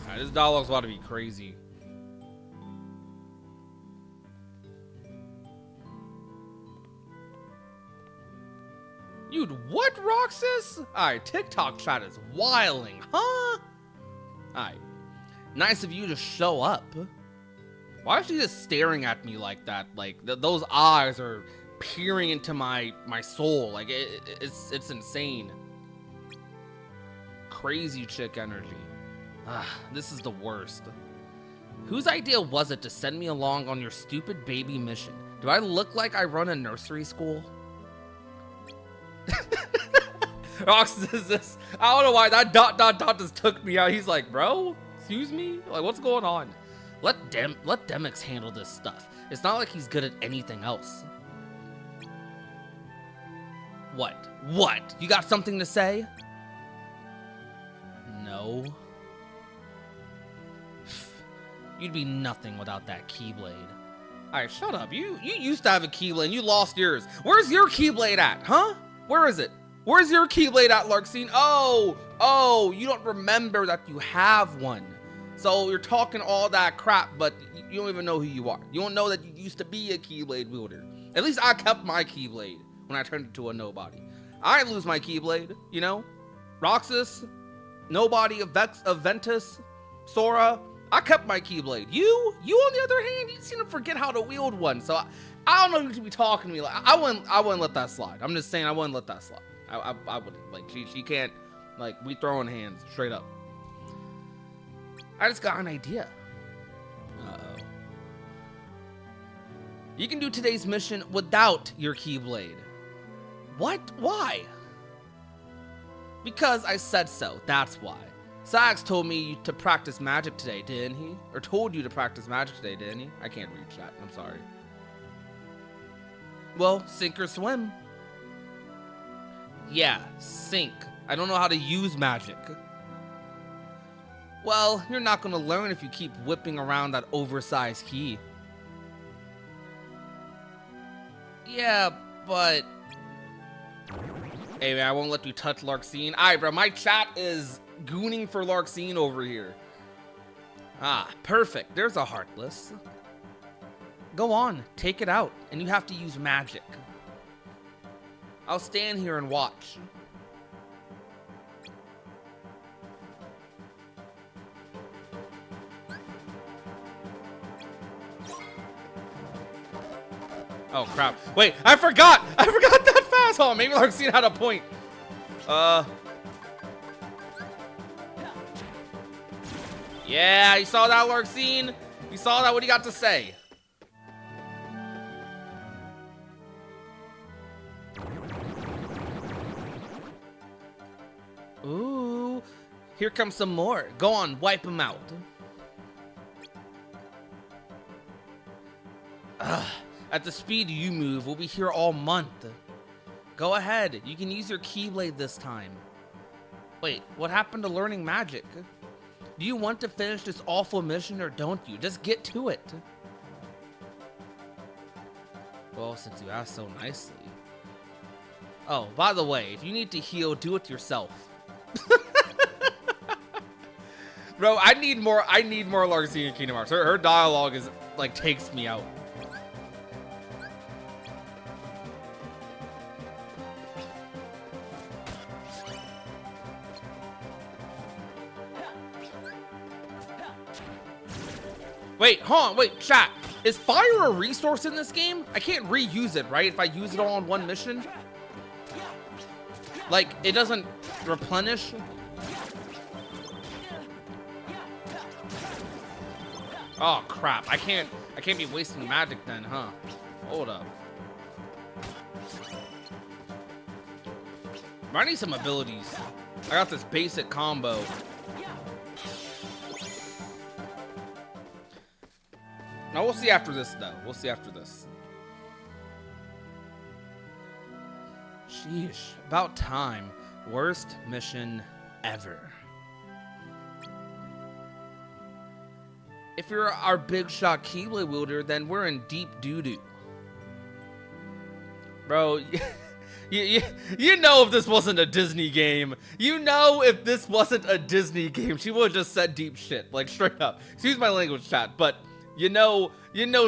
Alright, this dialogue's about to be crazy. Dude, what, Roxas? Alright, TikTok chat is wilding, huh? Alright. Nice of you to show up. Why is she just staring at me like that? Like, those eyes are peering into my soul. Like, it's insane. Crazy chick energy. This is the worst. Whose idea was it to send me along on your stupid baby mission? Do I look like I run a nursery school? Roxas is this. I don't know why that ... just took me out. He's like, bro, excuse me? Like, what's going on? Let Demix handle this stuff. It's not like he's good at anything else. What? What? You got something to say? No. You'd be nothing without that Keyblade. Alright, shut up. You used to have a Keyblade and you lost yours. Where's your Keyblade at, huh? Where is it? Where's your Keyblade at, Larxene? Oh, you don't remember that you have one. So you're talking all that crap, but you don't even know who you are. You don't know that you used to be a Keyblade wielder. At least I kept my Keyblade when I turned into a Nobody. I didn't lose my Keyblade, you know? Roxas, Nobody, Ventus, Sora, I kept my Keyblade. You on the other hand, you seem to forget how to wield one. So I don't know who should be talking to me. Like, I wouldn't let that slide. I'm just saying I wouldn't let that slide. I wouldn't. Like, she can't, like, we throwing hands straight up. I just got an idea. Uh-oh. You can do today's mission without your Keyblade. What? Why? Because I said so, that's why. Sax told me to practice magic today, didn't he? Or told you to practice magic today, didn't he? I can't read chat, I'm sorry. Well, sink or swim. Yeah, sink. I don't know how to use magic. Well, you're not gonna learn if you keep whipping around that oversized key. Yeah, but... Hey man, I won't let you touch Larxene. Alright bro, my chat is gooning for Larxene over here. Ah, perfect. There's a Heartless. Go on, take it out, and you have to use magic. I'll stand here and watch. Oh crap. Wait, I forgot that fast. Oh, maybe Larxene had a point. Yeah, you saw that, Larxene? You saw that? What do you got to say? Ooh, here comes some more. Go on, wipe them out. At the speed you move, we'll be here all month. Go ahead, you can use your Keyblade this time. Wait, what happened to learning magic? Do you want to finish this awful mission or don't you? Just get to it. Well, since you asked so nicely. Oh, by the way, if you need to heal, do it yourself. Bro, I need more Larxene in Kingdom Hearts. Her dialogue is like takes me out. Wait, hold on, wait, chat. Is fire a resource in this game? I can't reuse it, right? If I use it all on one mission? Like, it doesn't replenish? Oh, crap. I can't be wasting magic then, huh? Hold up. I need some abilities. I got this basic combo. Now, we'll see after this, though. We'll see after this. Sheesh. About time. Worst mission ever. If you're our big shot Keyblade wielder, then we're in deep doo-doo. Bro, you know if this wasn't a Disney game. You know if this wasn't a Disney game. She would have just said deep shit. Like, straight up. Excuse my language, chat, but... You know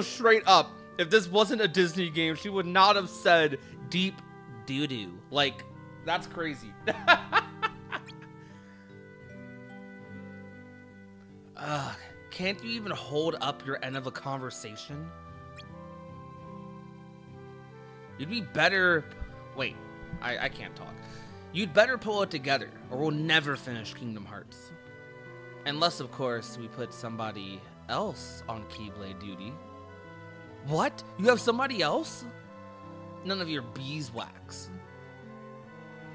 straight up, if this wasn't a Disney game, she would not have said deep doo-doo. Like, that's crazy. Can't you even hold up your end of a conversation? You'd be better... Wait, I can't talk. You'd better pull it together, or we'll never finish Kingdom Hearts. Unless, of course, we put somebody... else on Keyblade duty. What? You have somebody else? None of your beeswax.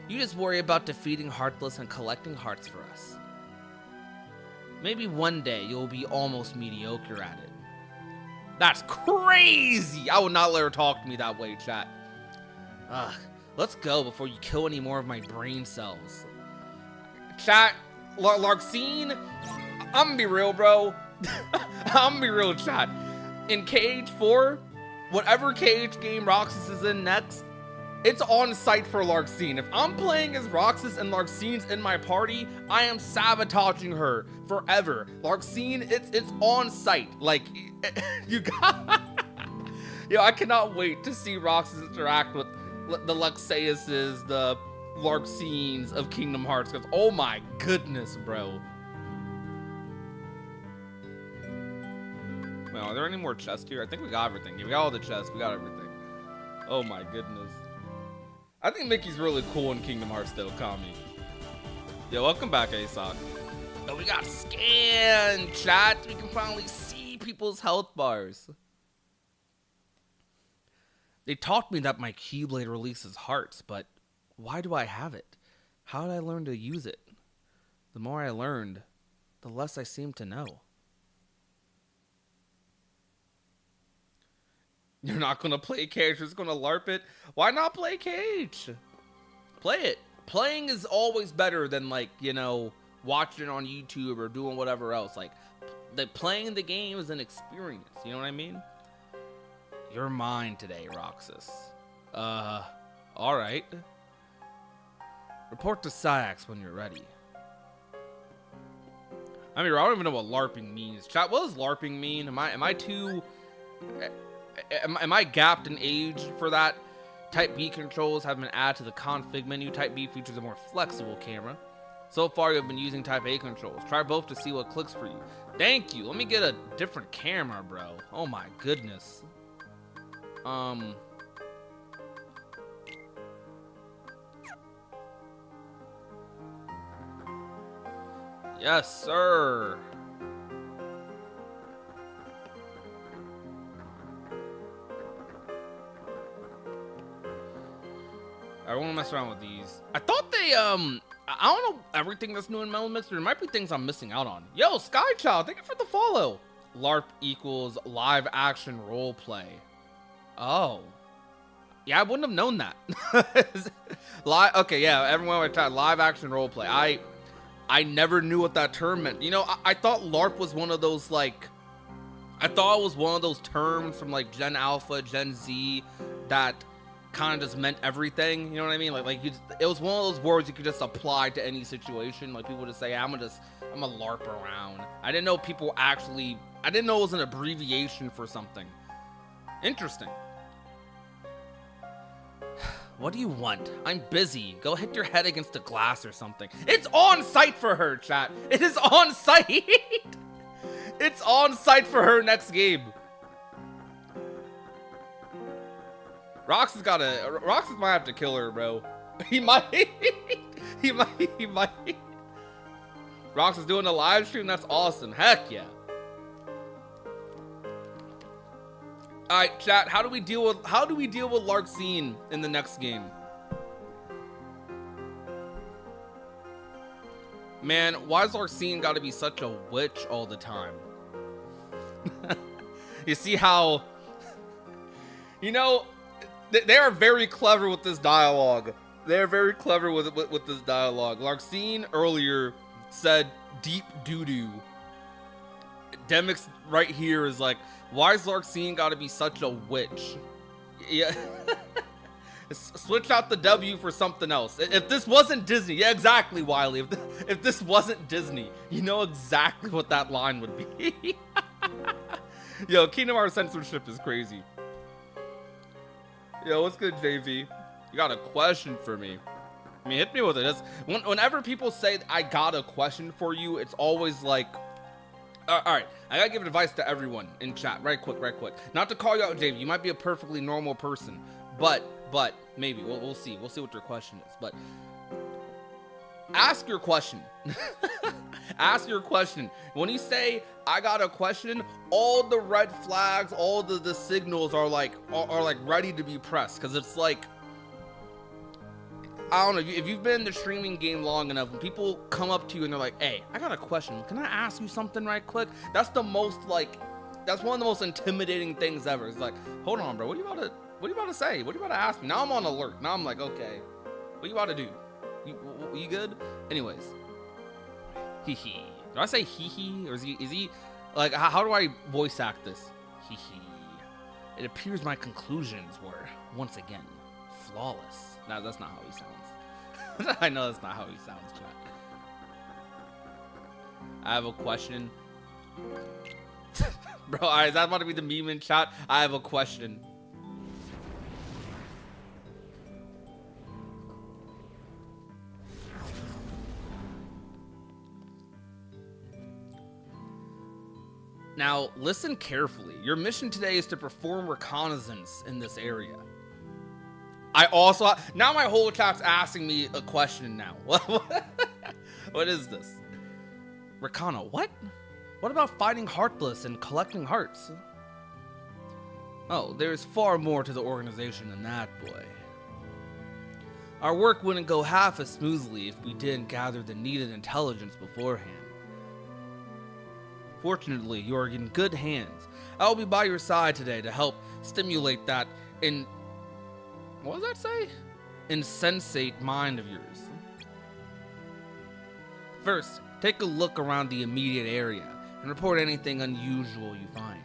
You just worry about defeating Heartless and collecting hearts for us. Maybe one day you'll be almost mediocre at it. That's crazy! I would not let her talk to me that way, chat. Ugh. Let's go before you kill any more of my brain cells. Chat, Larxene, I'm gonna be real, bro. I'm gonna be real, chat. In KH4, whatever KH game Roxas is in next, it's on site for Larxene. If I'm playing as Roxas and Larxene's in my party, I am sabotaging her forever. Larxene, it's on site. Like, you got... Yo, I cannot wait to see Roxas interact with the Luxeuses, the Larxenes of Kingdom Hearts. Because, oh my goodness, bro. Well, are there any more chests here? I think we got everything. Yeah, we got all the chests. We got everything. Oh my goodness. I think Mickey's really cool in Kingdom Hearts though, Kami. Yo, welcome back, ASOC. Oh, we got scan, chat. We can finally see people's health bars. They taught me that my Keyblade releases hearts, but why do I have it? How did I learn to use it? The more I learned, the less I seem to know. You're not going to play KH, you're just going to LARP it? Why not play KH? Play it. Playing is always better than, like, you know, watching it on YouTube or doing whatever else. Like, playing the game is an experience, you know what I mean? You're mine today, Roxas. Alright. Report to Syax when you're ready. I mean, I don't even know what LARPing means. Chat, what does LARPing mean? Am I too... Am I gapped in age for that? Type B controls have been added to the config menu. Type B features a more flexible camera. So far, you've been using Type A controls. Try both to see what clicks for you. Thank you. Let me get a different camera, bro. Oh my goodness. Yes, sir. I won't mess around with these. I thought they, I don't know everything that's new in Melon Mixer. There might be things I'm missing out on. Yo, Skychild, thank you for the follow. LARP equals live action role play. Oh. Yeah, I wouldn't have known that. Okay, yeah, everyone would try live action role play. I never knew what that term meant. You know, I thought LARP was one of those, like, I thought it was one of those terms from, like, Gen Alpha, Gen Z that kind of just meant everything, you know what I mean? Like it was one of those words you could just apply to any situation. Like people would just say, I'm a LARP around. I didn't know people actually, I didn't know it was an abbreviation for something. Interesting. What do you want? I'm busy. Go hit your head against a glass or something. It's on site for her, chat. It is on site. It's on site for her next game. Roxas might have to kill her, bro. He might. He might. Roxas doing a live stream? That's awesome. Heck yeah. Alright, chat, how do we deal with Larxene in the next game? Man, why is Larxene gotta be such a witch all the time? You see how, you know, they are very clever with this dialogue. They're very clever with this dialogue. Larxene earlier said deep doo-doo. Demix right here is like, why is Larxene gotta be such a witch? Yeah. Switch out the W for something else. If this wasn't Disney, yeah, exactly, Wiley. If this wasn't Disney, you know exactly what that line would be. Yo, Kingdom Hearts censorship is crazy. Yo, what's good, JV? You got a question for me? I mean, hit me with it. Whenever people say I got a question for you, it's always like, all right, I gotta give advice to everyone in chat, right quick. Not to call you out, JV. You might be a perfectly normal person, but maybe we'll see. We'll see what your question is. But ask your question. Ask your question. When you say I got a question, all the red flags, all the signals are like ready to be pressed, because it's like, I don't know, if you've been in the streaming game long enough, when people come up to you and they're like, hey, I got a question, can I ask you something right quick? That's the most, like, that's one of the most intimidating things ever. It's like, hold on, bro, what are you about to What are you about to say? What are you about to ask me? Now I'm on alert. Now I'm like, okay, what you about to do? You good? Anyways, hee hee. Do I say hee hee, or is he like, how do I voice act this? Hee hee. It appears my conclusions were once again flawless. No, that's not how he sounds. I know that's not how he sounds, chat. I have a question. Bro, is that about to be the meme in chat? I have a question. Now, listen carefully. Your mission today is to perform reconnaissance in this area. I also... Now my whole chat's asking me a question now. What is this? Reconna, what? What about fighting Heartless and collecting hearts? Oh, there's far more to the organization than that, boy. Our work wouldn't go half as smoothly if we didn't gather the needed intelligence beforehand. Fortunately, you are in good hands. I will be by your side today to help stimulate that what does that say? Insensate mind of yours. First, take a look around the immediate area and report anything unusual you find.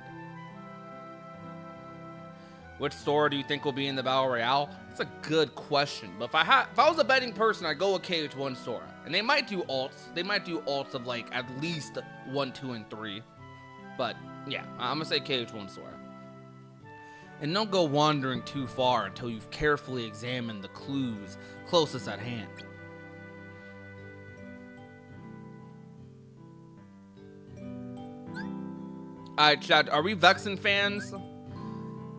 Which Sora do you think will be in the Battle Royale? That's a good question. But if I was a betting person, I'd go with KH1 Sora. And they might do alts. They might do alts of like at least 1, 2, and 3. But yeah, I'm gonna say KH1 Sora. And don't go wandering too far until you've carefully examined the clues closest at hand. Alright, chat, are we Vexen fans?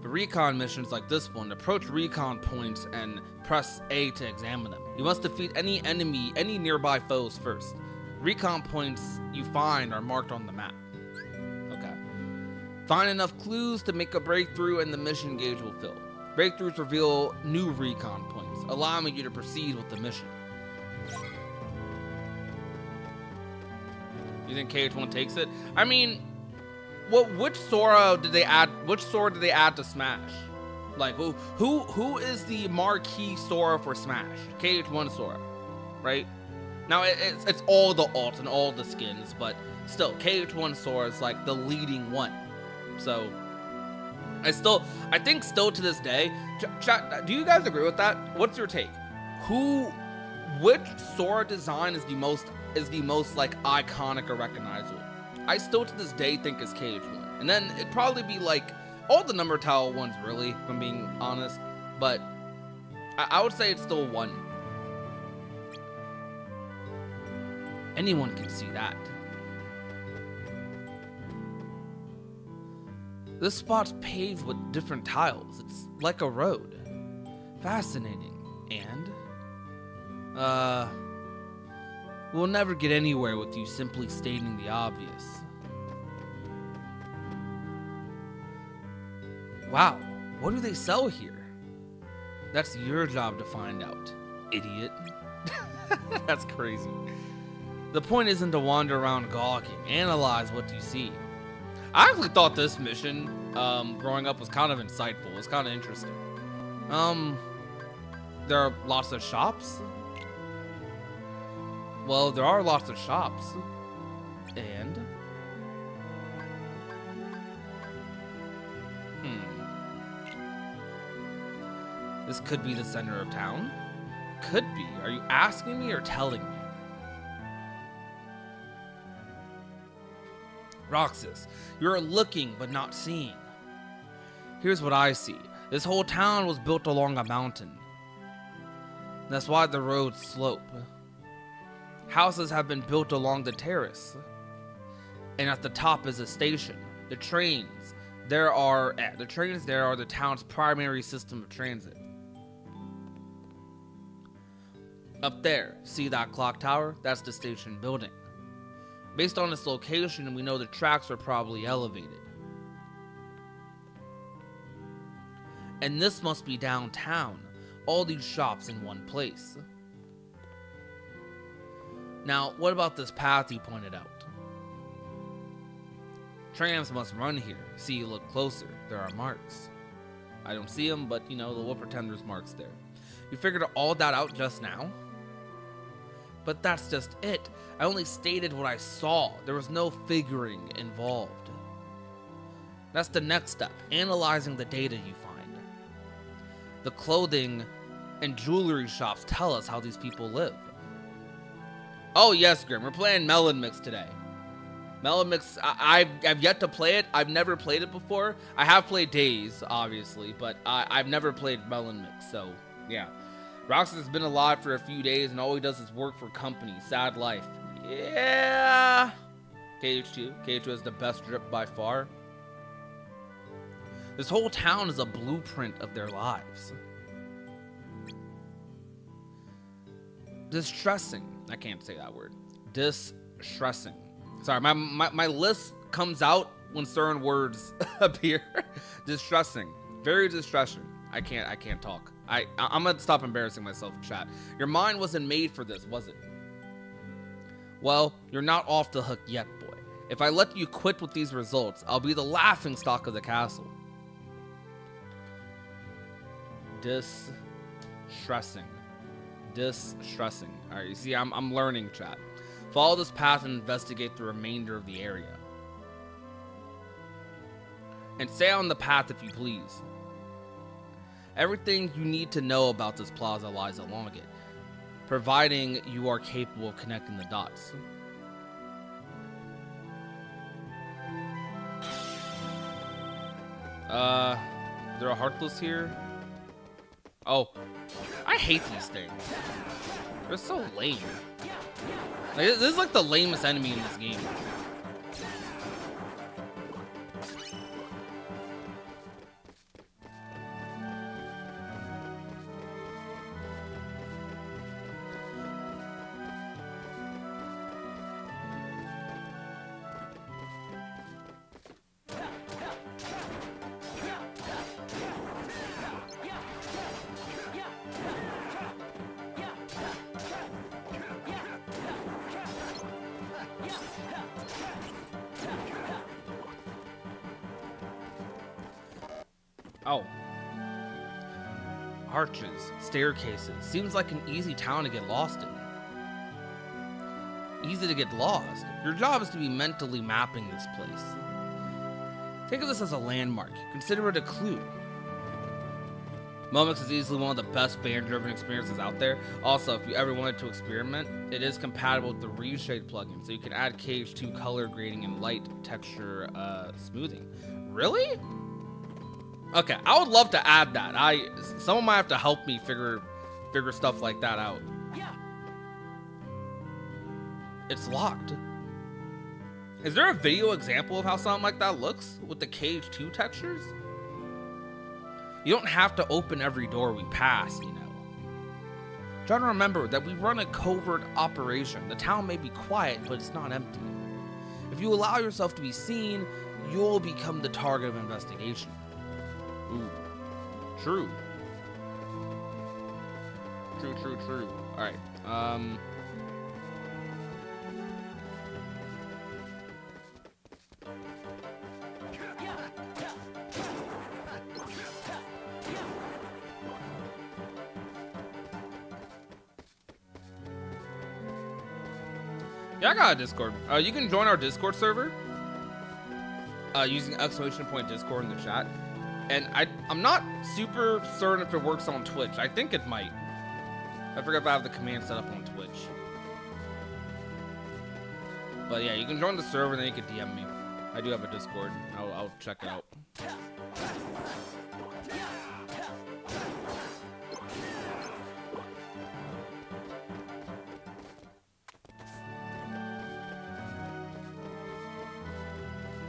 For recon missions like this one, approach recon points and press A to examine them. You must defeat any nearby foes first. Recon points you find are marked on the map. Okay. Find enough clues to make a breakthrough and the mission gauge will fill. Breakthroughs reveal new recon points, allowing you to proceed with the mission. You think KH1 takes it? I mean, which Sora did they add? Which Sora did they add to Smash? Like who is the marquee Sora for Smash? KH1 Sora, right? Now it's all the alts and all the skins, but still KH1 Sora is like the leading one. So I think still to this day, chat, do you guys agree with that? What's your take? Which Sora design is the most like iconic or recognizable? I still to this day think it's KH1. And then it'd probably be like all the Number Tower ones, really, if I'm being honest. But I would say it's still 1. Anyone can see that. This spot's paved with different tiles. It's like a road. Fascinating. And we'll never get anywhere with you simply stating the obvious. Wow, what do they sell here? That's your job to find out, idiot. That's crazy. The point isn't to wander around gawking. Analyze what you see. I actually thought this mission, growing up, was kind of insightful. It was kind of interesting. There are lots of shops. Well, there are lots of shops. And? This could be the center of town. Could be. Are you asking me or telling me? Roxas, you're looking but not seeing. Here's what I see. This whole town was built along a mountain. That's why the roads slope. Houses have been built along the terrace. And at the top is a station. The trains there are the town's primary system of transit. Up there, see that clock tower? That's the station building. Based on its location, we know the tracks are probably elevated. And this must be downtown. All these shops in one place. Now, what about this path you pointed out? Trams must run here. See, look closer. There are marks. I don't see him, but you know, we'll pretend there's marks there. You figured all that out just now? But that's just it. I only stated what I saw. There was no figuring involved. That's the next step, analyzing the data you find. The clothing and jewelry shops tell us how these people live. Oh yes, Grim, we're playing Melon Mix today. Melon Mix, I've yet to play it. I've never played it before. I have played Days, obviously, but I've never played Melon Mix, so yeah. Roxas has been alive for a few days and all he does is work for company. Sad life. Yeah. KH2. KH2 has the best drip by far. This whole town is a blueprint of their lives. Distressing. I can't say that word. Distressing. Sorry, my list comes out when certain words appear. Distressing. Very distressing. I can't talk. I'm gonna stop embarrassing myself in chat. Your mind wasn't made for this, was it? Well, you're not off the hook yet, boy. If I let you quit with these results, I'll be the laughingstock of the castle. Distressing. Distressing. Alright, you see, I'm learning, chat. Follow this path and investigate the remainder of the area. And stay on the path if you please. Everything you need to know about this plaza lies along it, providing you are capable of connecting the dots. Is there a Heartless here? Oh, I hate these things. They're so lame. Like, this is like the lamest enemy in this game. Oh. Arches, staircases. Seems like an easy town to get lost in. Easy to get lost. Your job is to be mentally mapping this place. Think of this as a landmark. Consider it a clue. Momix is easily one of the best fan-driven experiences out there. Also, if you ever wanted to experiment, it is compatible with the Reshade plugin, so you can add KH2 color grading and light texture smoothing. Really? Okay, I would love to add that. Someone might have to help me figure stuff like that out. Yeah. It's locked. Is there a video example of how something like that looks with the KH2 textures? You don't have to open every door we pass, you know. Try to remember that we run a covert operation. The town may be quiet, but it's not empty. If you allow yourself to be seen, you'll become the target of investigation. Ooh. True. True. Alright. Yeah, I got a Discord. You can join our Discord server using !Discord in the chat. And I'm not super certain if it works on Twitch. I think it might. I forgot if I have the command set up on Twitch. But yeah, you can join the server and then you can DM me. I do have a Discord. I'll check it out.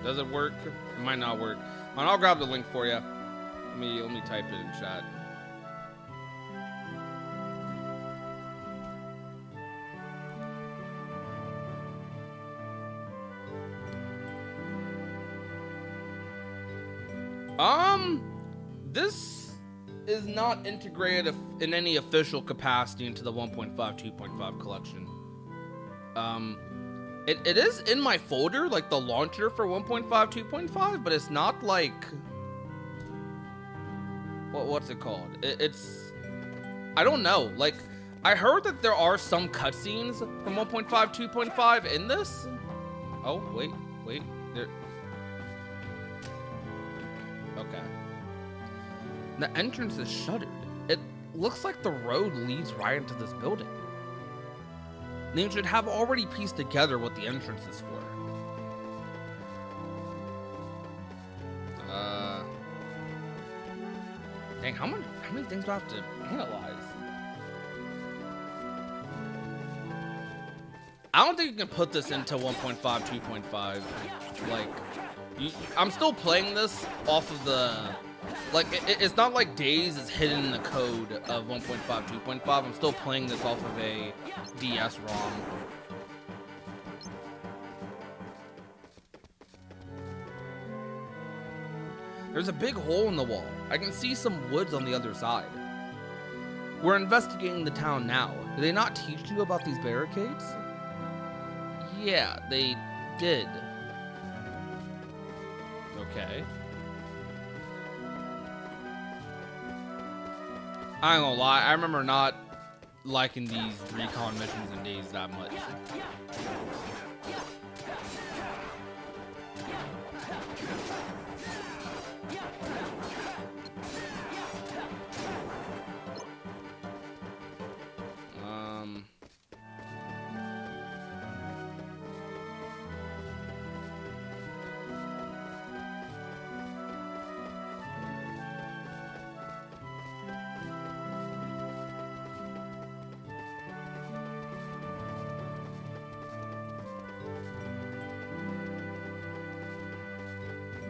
Does it work? It might not work. I'll grab the link for you. Let me type it in chat. This is not integrated in any official capacity into the 1.5 2.5 collection. It is in my folder, like the launcher for 1.5 2.5, but it's not like what's it called? It's I don't know. Like, I heard that there are some cutscenes from 1.5, 2.5 in this. Oh, wait. There. Okay. The entrance is shuttered. It looks like the road leads right into this building. They should have already pieced together what the entrance is for. Dang, how many things do I have to analyze? I don't think you can put this into 1.5, 2.5. Like, I'm still playing this off of the... Like, it's not like Days is hidden in the code of 1.5, 2.5. I'm still playing this off of a DS ROM. There's a big hole in the wall. I can see some woods on the other side. We're investigating the town now. Did they not teach you about these barricades? Yeah, they did. Okay. I ain't gonna lie, I remember not liking these recon missions in Days that much.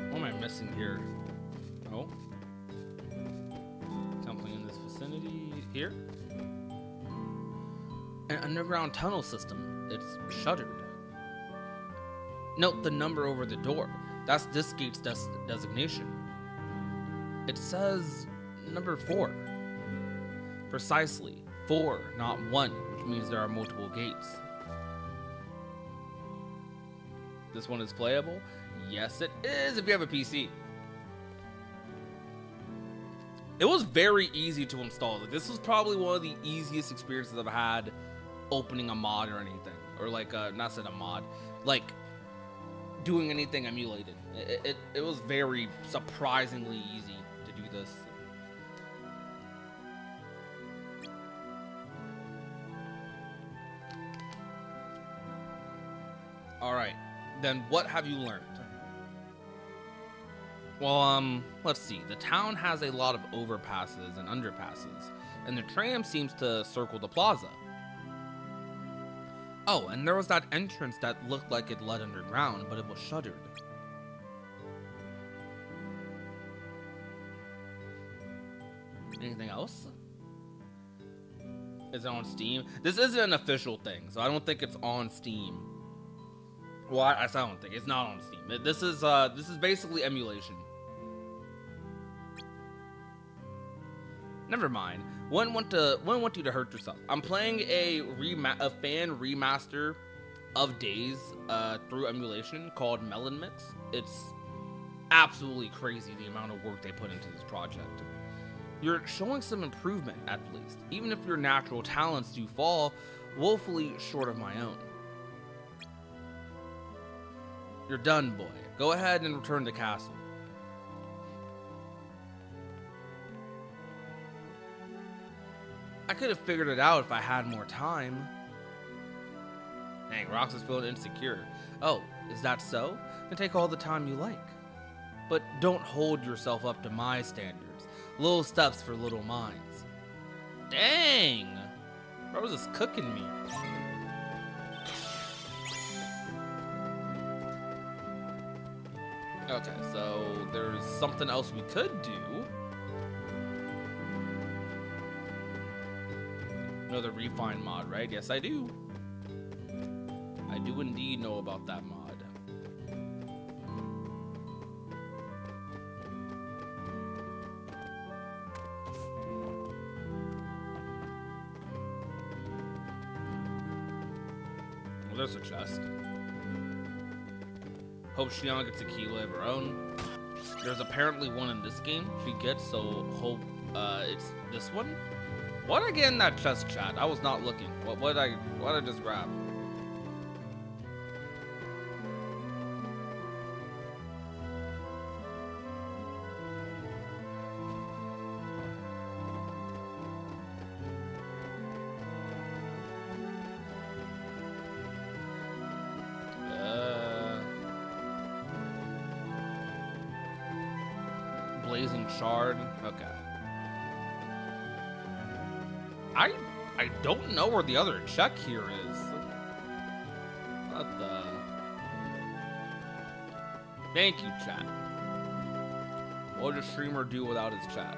What am I missing here? Oh. Something in this vicinity here. An underground tunnel system. It's shuttered. Note the number over the door. That's this gate's designation. It says number 4. Precisely. 4, not 1, which means there are multiple gates. This one is playable? Yes, it is if you have a PC. It was very easy to install. This was probably one of the easiest experiences I've had opening a mod or anything. Or like, not said a mod, like doing anything emulated. It was very surprisingly easy to do this. All right, then what have you learned? Well, let's see. The town has a lot of overpasses and underpasses, and the tram seems to circle the plaza. Oh, and there was that entrance that looked like it led underground, but it was shuttered. Anything else? Is it on Steam? This isn't an official thing, so I don't think it's on Steam. Well, I don't think it's not on Steam. This is basically emulation. Never mind. Wouldn't want you to hurt yourself. I'm playing a fan remaster of Days through emulation called MELON Mix. It's absolutely crazy the amount of work they put into this project. You're showing some improvement at least, even if your natural talents do fall woefully short of my own. You're done, boy. Go ahead and return to castle. I could have figured it out if I had more time. Dang, Rox is feeling insecure. Oh, is that so? Then take all the time you like. But don't hold yourself up to my standards. Little steps for little minds. Dang! Rose is cooking me. Okay, so there's something else we could do. Another refine mod, right? Yes, I do. I do indeed know about that mod. Well, there's a chest. Hope Shiana gets a key of her own. There's apparently one in this game she gets, so hope It's this one? What I get in that chest, chat? I was not looking. What did I just grab? Blazing shard. Okay. I don't know where the other check here is. What the? Thank you, chat. What would a streamer do without his chat?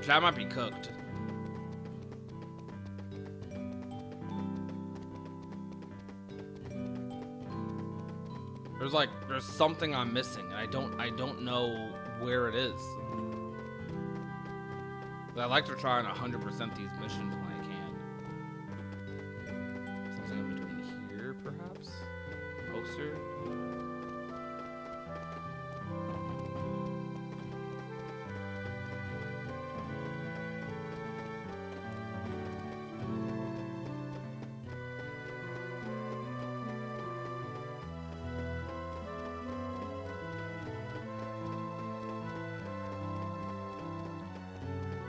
Chat might be cooked. There's something I'm missing, and I don't know where it is. But I like to try and 100% these missions when I can. Something in between here, perhaps? Poster?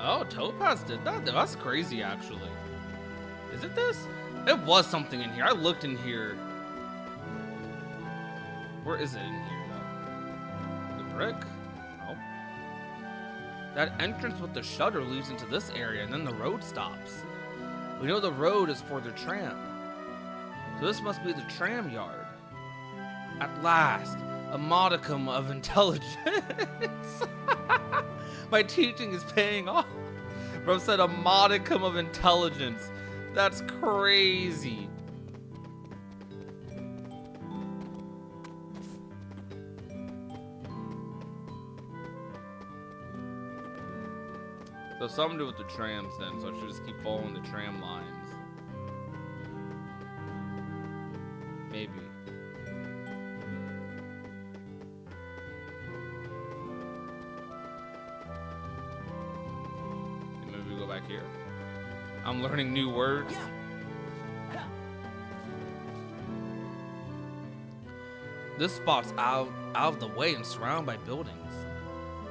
Oh, Topaz did that? That's crazy, actually. Is it this? It was something in here. I looked in here. Where is it in here, though? The brick? Oh. That entrance with the shutter leads into this area, and then the road stops. We know the road is for the tram. So this must be the tram yard. At last, a modicum of intelligence. My teaching is paying off. Bro said a modicum of intelligence. That's crazy. So something to do with the trams then, so I should just keep following the tram lines. Maybe. Maybe we go back here. I'm learning new words. This spot's out of the way and surrounded by buildings.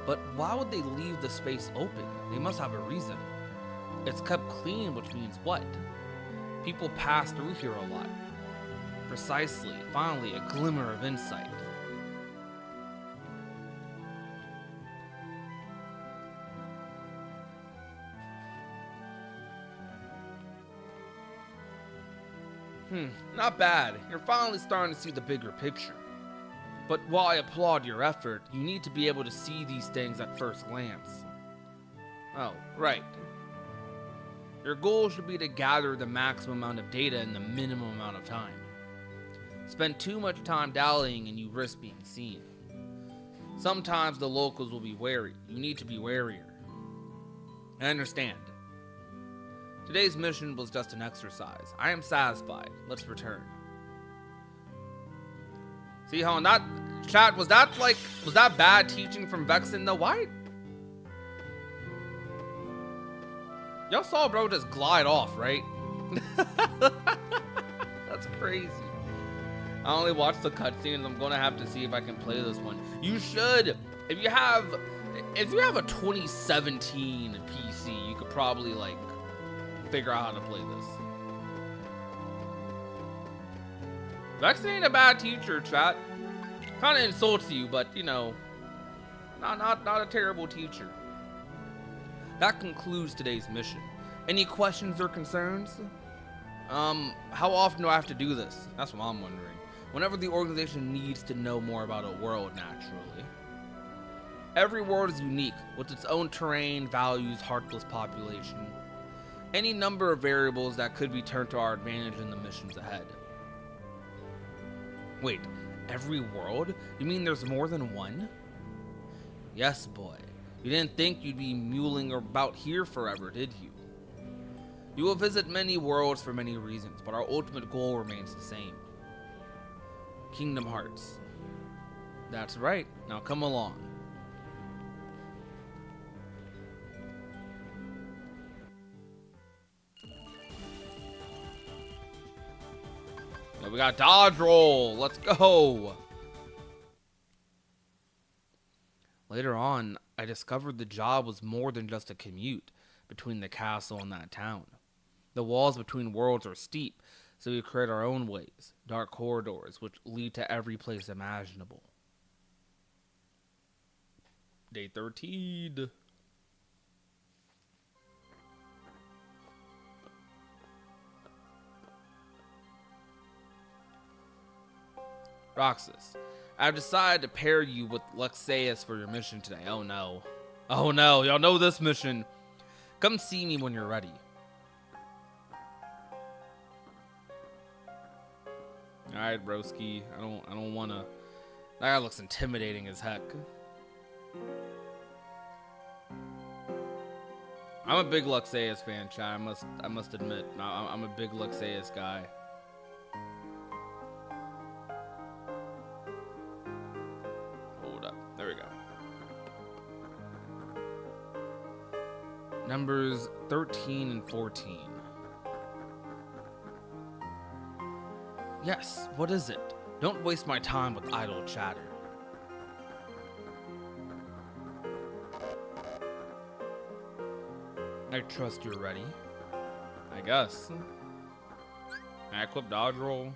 But why would they leave the space open? They must have a reason. It's kept clean, which means what? People pass through here a lot. Precisely. Finally, a glimmer of insight. Not bad. You're finally starting to see the bigger picture. But while I applaud your effort, you need to be able to see these things at first glance. Oh, right. Your goal should be to gather the maximum amount of data in the minimum amount of time. Spend too much time dallying and you risk being seen. Sometimes the locals will be wary. You need to be warier. I understand. Today's mission was just an exercise. I am satisfied. Let's return. See how in that chat, was that bad teaching from Vexen though? Why? Y'all saw bro just glide off, right? That's crazy. I only watched the cutscenes. I'm gonna have to see if I can play this one. You should. If you have a 2017 PC, you could probably like figure out how to play this. Vexen ain't a bad teacher, chat. Kind of insults you, but you know, not a terrible teacher. That concludes today's mission. Any questions or concerns? How often do I have to do this? That's what I'm wondering. Whenever the organization needs to know more about a world, naturally. Every world is unique, with its own terrain, values, heartless population. Any number of variables that could be turned to our advantage in the missions ahead. Wait, every world? You mean there's more than one? Yes, boy. You didn't think you'd be muling about here forever, did you? You will visit many worlds for many reasons, but our ultimate goal remains the same. Kingdom Hearts. That's right. Now come along. Now we got dodge roll. Let's go. Later on, I discovered the job was more than just a commute between the castle and that town. The walls between worlds are steep, so we create our own ways, dark corridors which lead to every place imaginable. Day 13. Roxas, I've decided to pair you with Larxene for your mission today. Oh no. Oh no, y'all know this mission. Come see me when you're ready. Alright, broski. I don't wanna. That guy looks intimidating as heck. I'm a big Larxene fan, chat. I must admit. I'm a big Larxene guy. Hold up. There we go. Numbers 13 and 14. Yes, what is it? Don't waste my time with idle chatter. I trust you're ready. I guess. I equip dodge roll.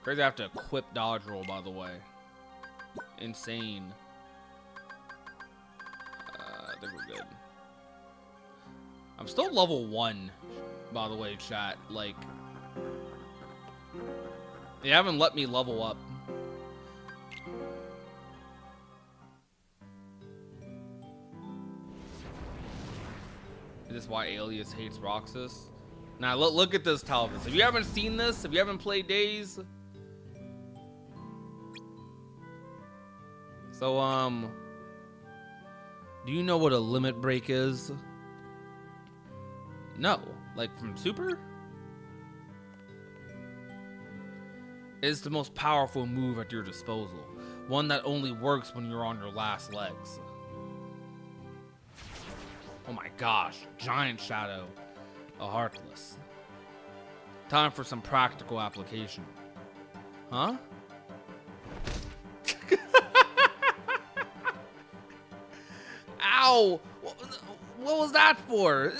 Crazy I have to equip dodge roll, by the way. Insane. I think we're good. I'm still level 1, by the way, chat. Like, they haven't let me level up. Is this why Alias hates Roxas? Now look at this, Talvis. If you haven't seen this, if you haven't played Days, so do you know what a limit break is? No, like from Super? It's the most powerful move at your disposal, one that only works when you're on your last legs. Oh my gosh, giant shadow, a heartless. Time for some practical application. Huh? Ow! What was that for?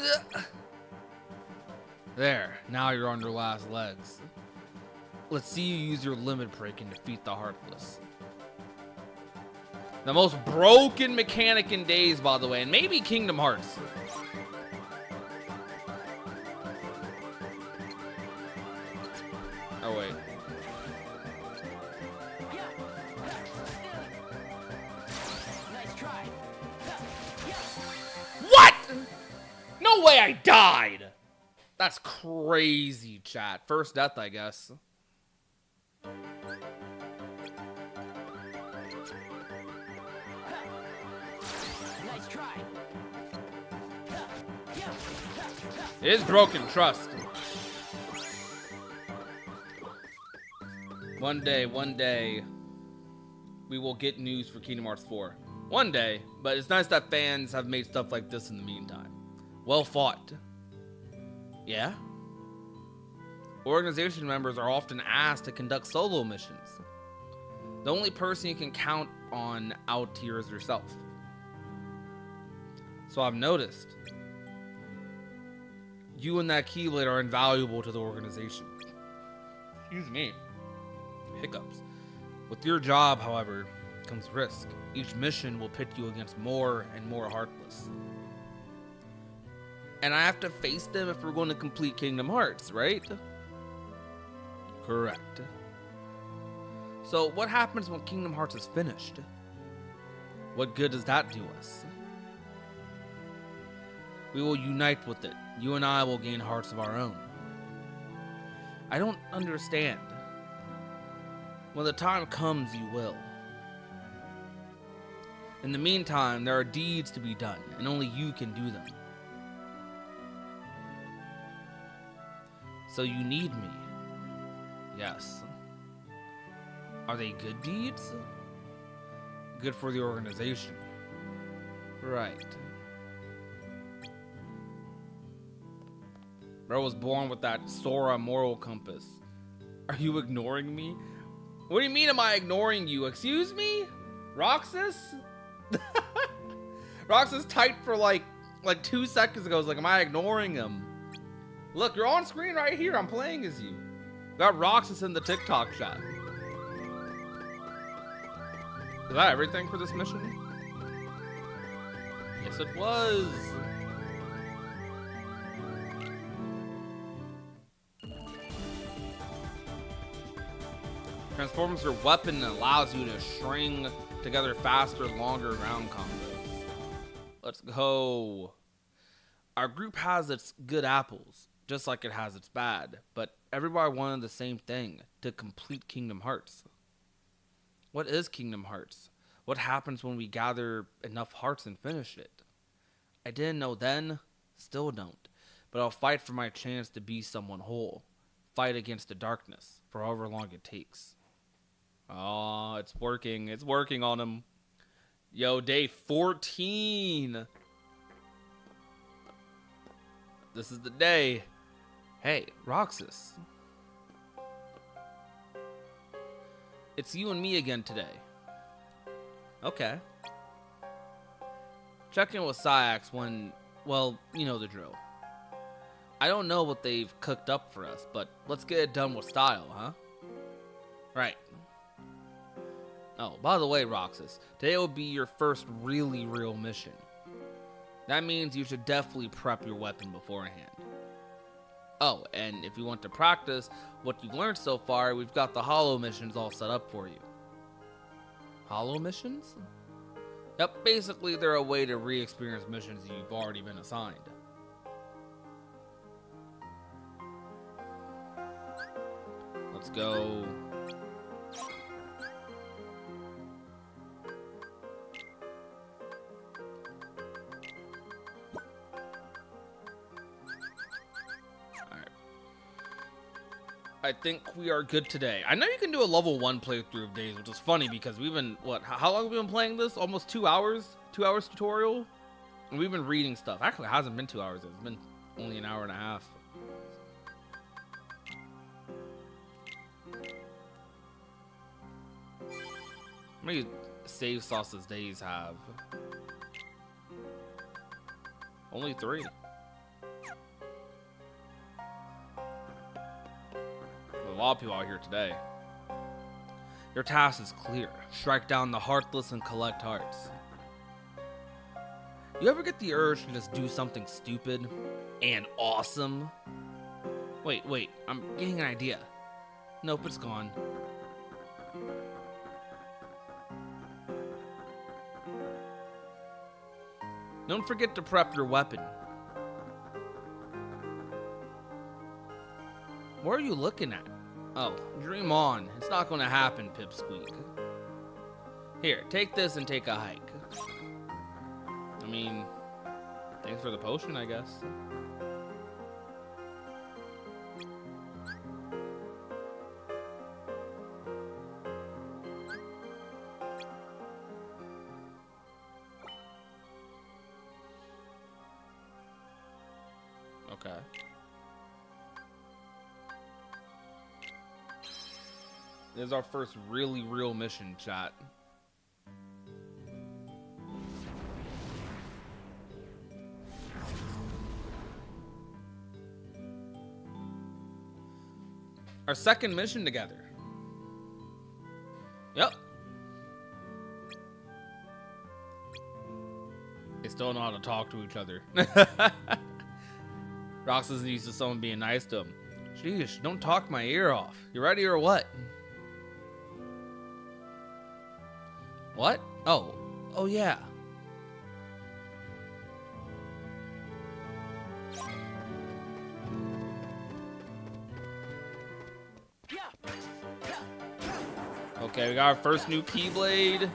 There, now you're on your last legs. Let's see you use your limit break and defeat the Heartless. The most broken mechanic in Days, by the way, and maybe Kingdom Hearts. Oh, wait. Nice try. What? No way I died. That's crazy, chat. First death, I guess. Nice try. It is broken trust. One day, we will get news for Kingdom Hearts 4. One day, but it's nice that fans have made stuff like this in the meantime. Well fought. Yeah? Organization members are often asked to conduct solo missions. The only person you can count on out here is yourself. So I've noticed, you and that Keyblade are invaluable to the organization. Excuse me. Hiccups. With your job, however, comes risk. Each mission will pit you against more and more Heartless. And I have to face them if we're going to complete Kingdom Hearts, right? Correct. So what happens when Kingdom Hearts is finished? What good does that do us? We will unite with it. You and I will gain hearts of our own. I don't understand. When the time comes, you will. In the meantime, there are deeds to be done, and only you can do them. So you need me. Yes. Are they good deeds? Good for the organization. Right. Bro was born with that Sora moral compass. Are you ignoring me? What do you mean am I ignoring you? Excuse me? Roxas? Roxas typed for like 2 seconds ago. I was like, am I ignoring him? Look, you're on screen right here. I'm playing as you. Got Roxas in the TikTok chat. Is that everything for this mission? Yes, it was. Transforms your weapon and allows you to string together faster, longer round combos. Let's go. Our group has its good apples, just like it has its bad, but everybody wanted the same thing, to complete Kingdom Hearts. What is Kingdom Hearts? What happens when we gather enough hearts and finish it? I didn't know then, still don't, but I'll fight for my chance to be someone whole. Fight against the darkness, for however long it takes. Oh, it's working. It's working on him. Yo, day 14. This is the day. Hey, Roxas. It's you and me again today. Okay. Check in with Syax when, well, you know the drill. I don't know what they've cooked up for us, but let's get it done with style, huh? Right. Oh, by the way, Roxas, today will be your first really real mission. That means you should definitely prep your weapon beforehand. Oh, and if you want to practice what you've learned so far, we've got the holo missions all set up for you. Holo missions? Yep, basically they're a way to re-experience missions you've already been assigned. Let's go. I think we are good today. I know you can do a level 1 playthrough of Days, which is funny because we've been, what, how long have we been playing this? Almost 2 hours? 2 hours tutorial? And we've been reading stuff. Actually, it hasn't been 2 hours. It's been only an hour and a half. How many save sauces Days have? Only 3. A lot of people out here today. Your task is clear. Strike down the heartless and collect hearts. You ever get the urge to just do something stupid and awesome? Wait, I'm getting an idea. Nope, it's gone. Don't forget to prep your weapon. What are you looking at? Oh, dream on. It's not going to happen, Pipsqueak. Here, take this and take a hike. I mean, thanks for the potion, I guess. Okay. This is our first really real mission, chat. Our second mission together. Yep. They still know how to talk to each other. Rox isn't used to someone being nice to him. Sheesh, don't talk my ear off. You ready or what? What? Oh yeah. Okay, we got our first new Keyblade.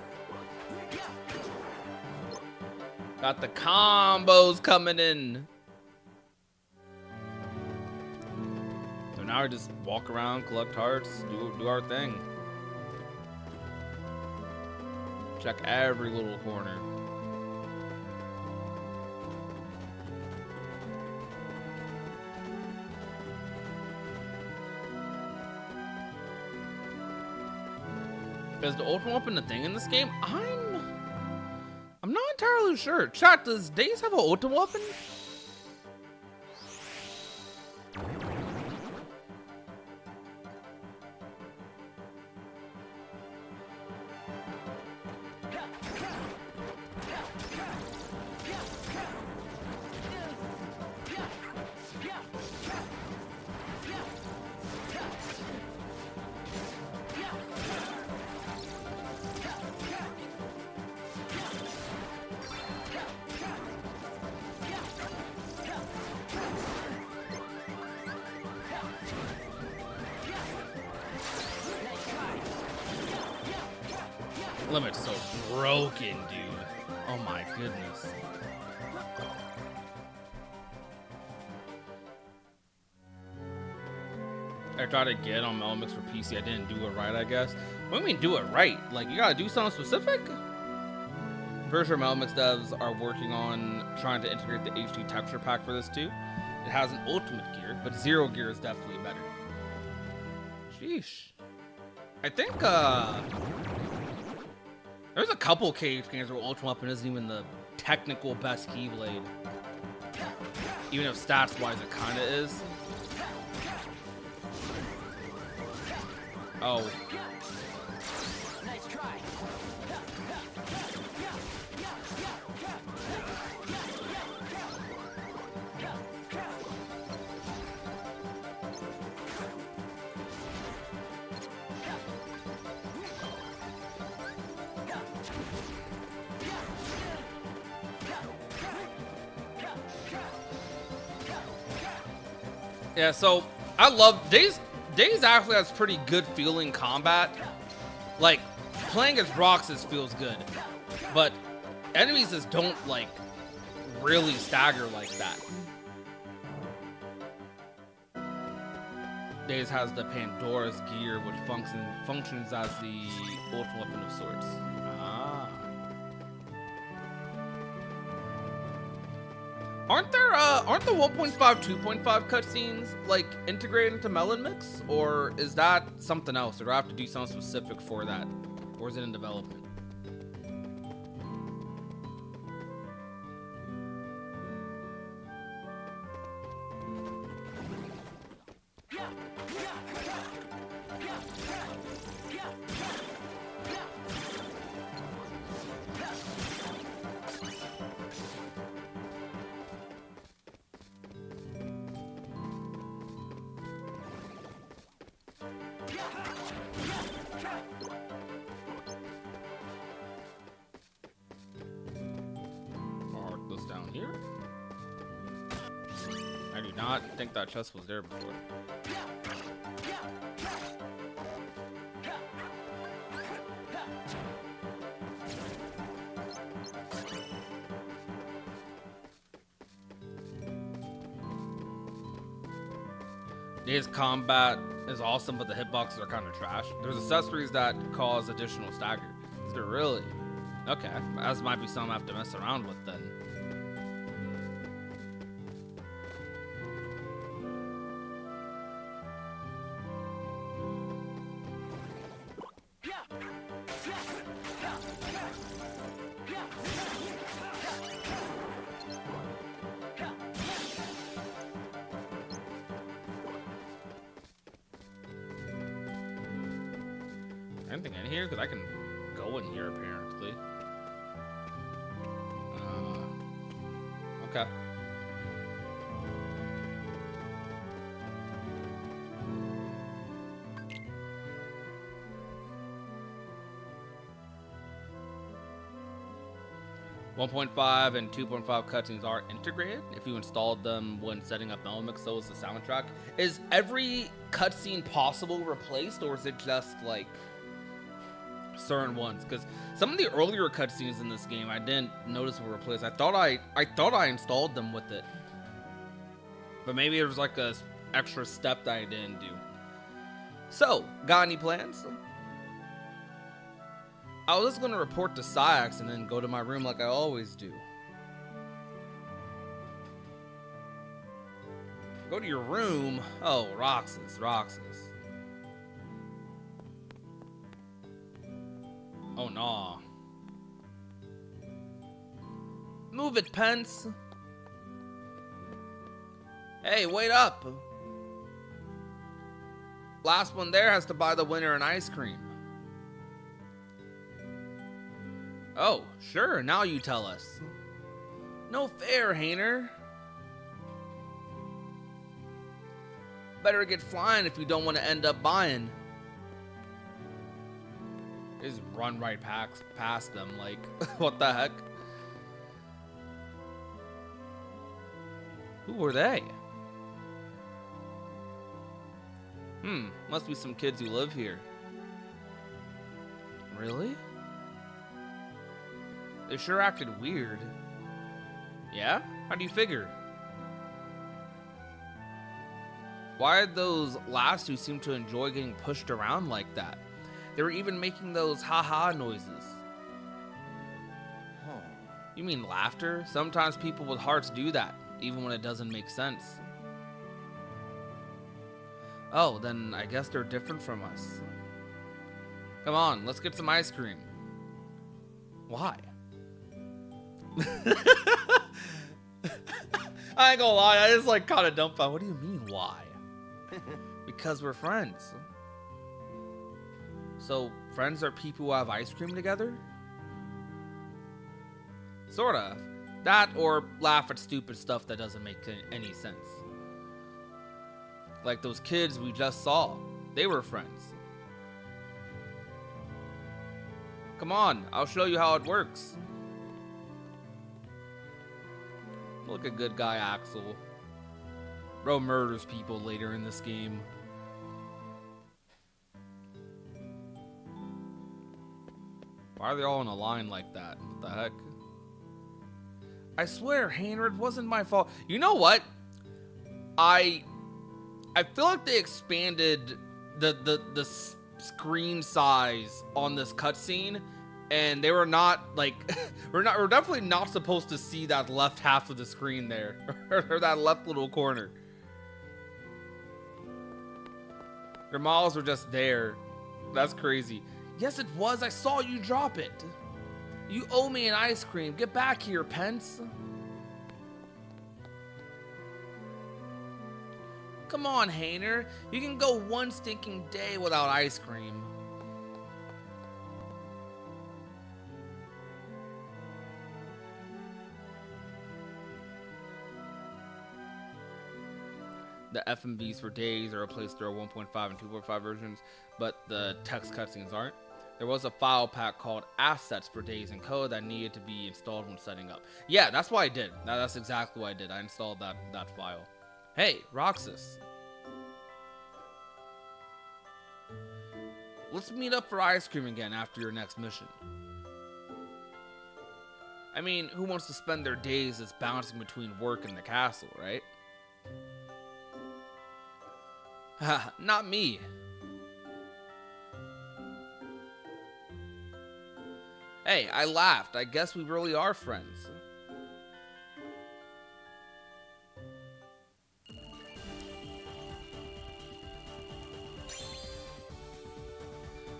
Got the combos coming in. So now we just walk around, collect hearts, do our thing. Check every little corner. Is the ultimate weapon a thing in this game? I'm not entirely sure. Chat, does Days have an ultimate weapon? Limit's so broken, dude. Oh my goodness. I tried to get on Melon Mix for PC. I didn't do it right, I guess. What do you mean do it right? Like, you gotta do something specific? I'm pretty sure Melon Mix devs are working on trying to integrate the HD texture pack for this too. It has an ultimate gear, but zero gear is definitely better. Sheesh. I think, there's a couple cage games where Ultimate Weapon isn't even the technical best Keyblade. Even if stats-wise it kinda is. Oh. Nice try. Yeah, so I love Days actually has pretty good feeling combat. Like, playing as Roxas feels good, but enemies just don't like really stagger like that. Days has the Pandora's gear, which functions as the ultimate weapon of sorts. Ah. Aren't the 1.5, 2.5 cutscenes like integrated into Melon Mix, or is that something else? Or do I have to do something specific for that, or is it in development? I think that chest was there before. Days combat is awesome, but the hitboxes are kind of trash. There's accessories that cause additional stagger. Is there really? Okay, that might be something I have to mess around with then. Anything in here? Because I can go in here apparently. Okay. .5 and 2.5 cutscenes are integrated if you installed them when setting up Melon Mix. So is the soundtrack. Is every cutscene possible replaced, or is it just like certain ones? Because some of the earlier cutscenes in this game I didn't notice were replaced. I thought I installed them with it, but maybe it was like a extra step that I didn't do. So, got any plans? I was just gonna report to Syax and then go to my room like I always do. Go to your room? Oh, Roxas. Oh, no. Move it, Pence. Hey, wait up. Last one there has to buy the winner an ice cream. Oh, sure, now you tell us. No fair, Hainer. Better get flying if you don't want to end up buying. Just run right past them, like, what the heck? Who were they? Must be some kids who live here. Really? They sure acted weird. Yeah? How do you figure? Why did those last two seem to enjoy getting pushed around like that? They were even making those ha-ha noises. Huh. You mean laughter? Sometimes people with hearts do that, even when it doesn't make sense. Oh, then I guess they're different from us. Come on, let's get some ice cream. Why? I ain't gonna lie, I just like kind of dumbfounded. What do you mean, why? Because we're friends. So, friends are people who have ice cream together? Sort of. That or laugh at stupid stuff that doesn't make any sense. Like those kids we just saw. They were friends. Come on, I'll show you how it works. Look at good guy Axel. Bro murders people later in this game. Why are they all in a line like that? What the heck? I swear, Hainer, it wasn't my fault. You know what? I feel like they expanded the screen size on this cutscene, and they were not like we're definitely not supposed to see that left half of the screen there or that left little corner. Their models were just there. That's crazy. Yes, it was. I saw you drop it. You owe me an ice cream. Get back here, Pence. Come on, Hainer. You can go one stinking day without ice cream. The FMVs for Days are replaced through 1.5 and 2.5 versions, but the text cutscenes aren't. There was a file pack called Assets for Days and Code that needed to be installed when setting up. Yeah, that's what I did. That's exactly what I did. I installed that file. Hey, Roxas. Let's meet up for ice cream again after your next mission. I mean, who wants to spend their days just bouncing between work and the castle, right? Haha, not me. Hey, I laughed. I guess we really are friends.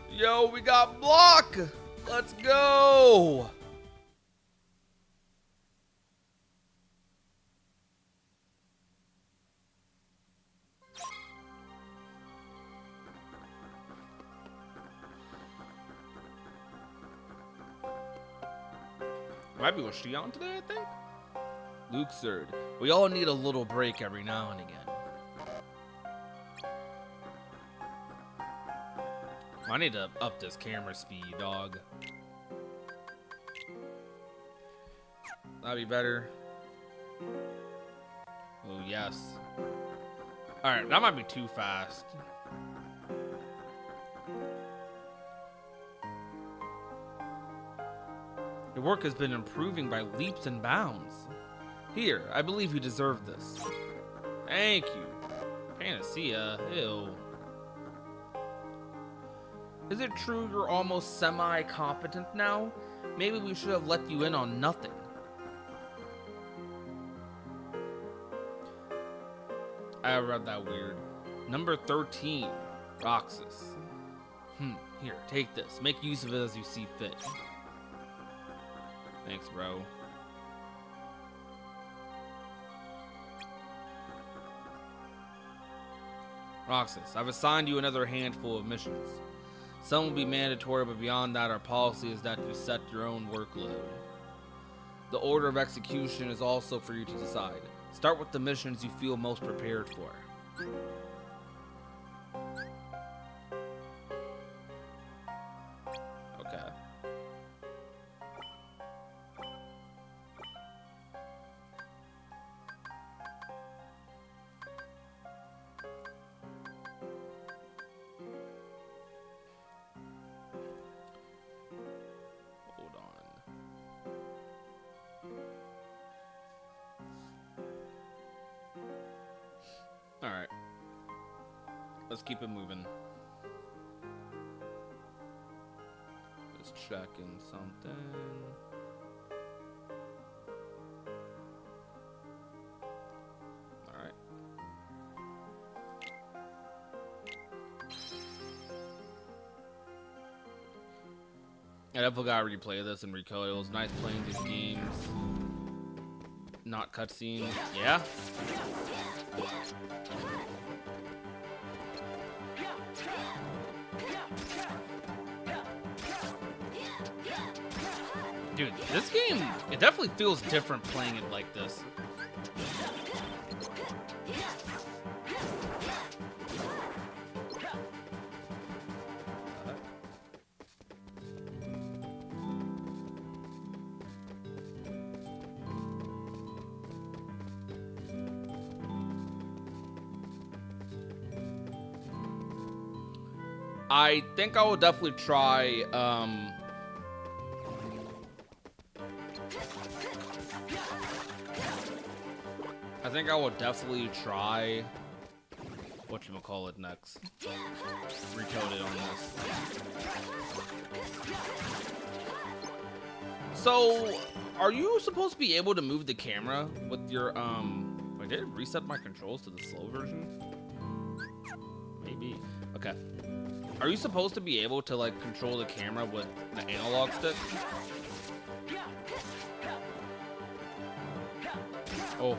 Yo, we got block! Let's go! Might be with Shion today, I think? Luxord. We all need a little break every now and again. I need to up this camera speed, dog. That'd be better. Oh, yes. Alright, that might be too fast. Your work has been improving by leaps and bounds. Here, I believe you deserve this. Thank you. Panacea, ew. Is it true you're almost semi-competent now? Maybe we should have let you in on nothing. I read that weird. Number 13, Roxas. Here, take this. Make use of it as you see fit. Thanks, bro. Roxas, I've assigned you another handful of missions. Some will be mandatory, but beyond that, our policy is that you set your own workload. The order of execution is also for you to decide. Start with the missions you feel most prepared for. Okay. Hold on. All right. Let's keep it moving. Just checking something. All right. I definitely gotta replay this and recode. It was nice playing these games. Not cutscenes. Yeah. Dude, this game, it definitely feels different playing it like this. I think I will definitely try, I think I will definitely try whatchamacallit next. Recode it on this. So, are you supposed to be able to move the camera with your, wait, did it reset my controls to the slow version? Maybe. Okay. Are you supposed to be able to, like, control the camera with the analog stick? Oh.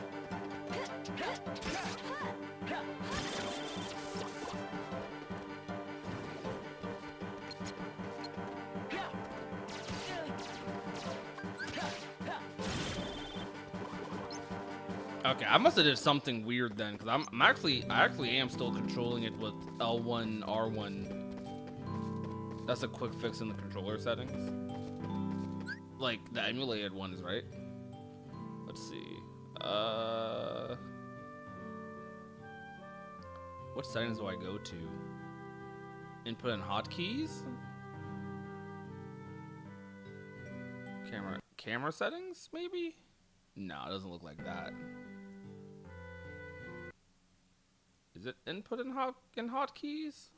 Okay, I must have did something weird then, because I actually am still controlling it with L1, R1. That's a quick fix in the controller settings. Like, the emulated ones, right? Let's see. What settings do I go to? Input and hotkeys? Camera settings, maybe? No, it doesn't look like that. Is it input and hotkeys?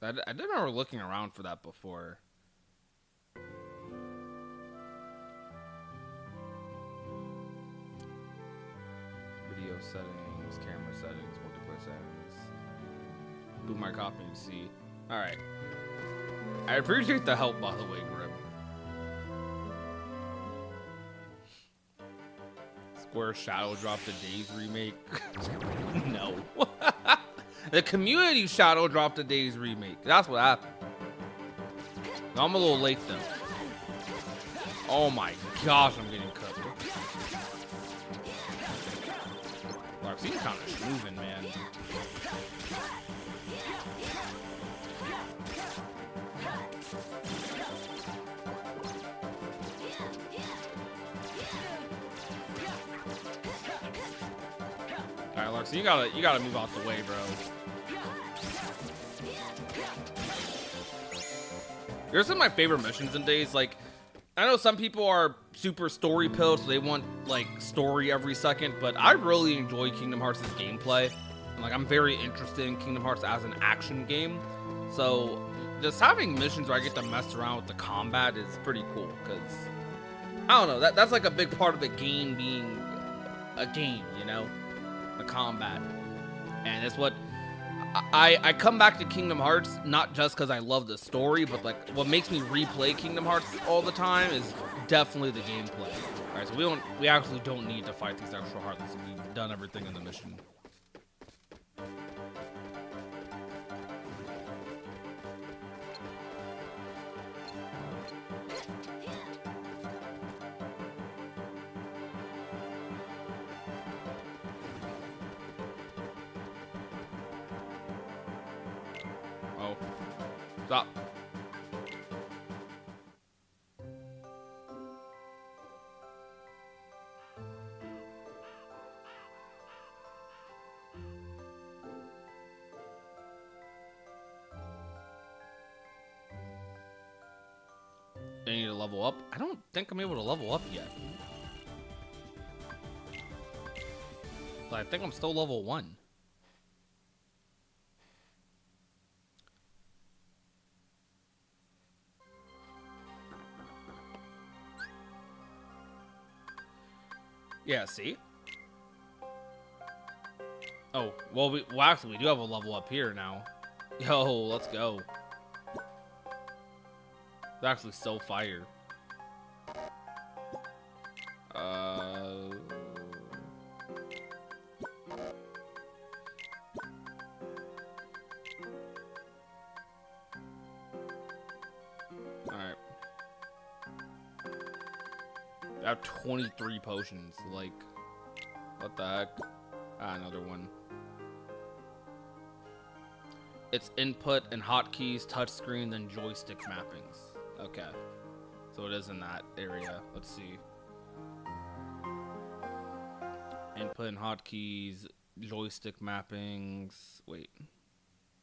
I did remember looking around for that before. Video settings, camera settings, multiplayer settings. Boot my copy and see. Alright. I appreciate the help, by the way, Grim. Square Shadow dropped the Days remake. No. The community Shadow dropped the Days remake. That's what happened. I'm a little late though. Oh my gosh, I'm getting cooked. Larxene kind of moving, man. Alright, Larxene, you gotta move out the way, bro. Here's some of my favorite missions in Days. Like, I know some people are super story pilled, so they want like story every second, but I really enjoy Kingdom Hearts' gameplay. Like, I'm very interested in Kingdom Hearts as an action game. So, just having missions where I get to mess around with the combat is pretty cool. Because, I don't know, that's like a big part of the game being a game, you know? The combat. And it's what... I come back to Kingdom Hearts not just because I love the story, but like what makes me replay Kingdom Hearts all the time is definitely the gameplay. All right, so we actually don't need to fight these extra heartless. We've done everything in the mission. Oh, stop. I need to level up. I don't think I'm able to level up yet. But I think I'm still level 1. Yeah, see? Oh, well, actually, we do have a level up here now. Yo, let's go. It's actually so fire. Alright. I have 23 potions. Like, what the heck? Ah, another one. It's input and hotkeys, touchscreen, then joystick mappings. Okay. So it is in that area. Let's see. Input and hotkeys, joystick mappings. Wait.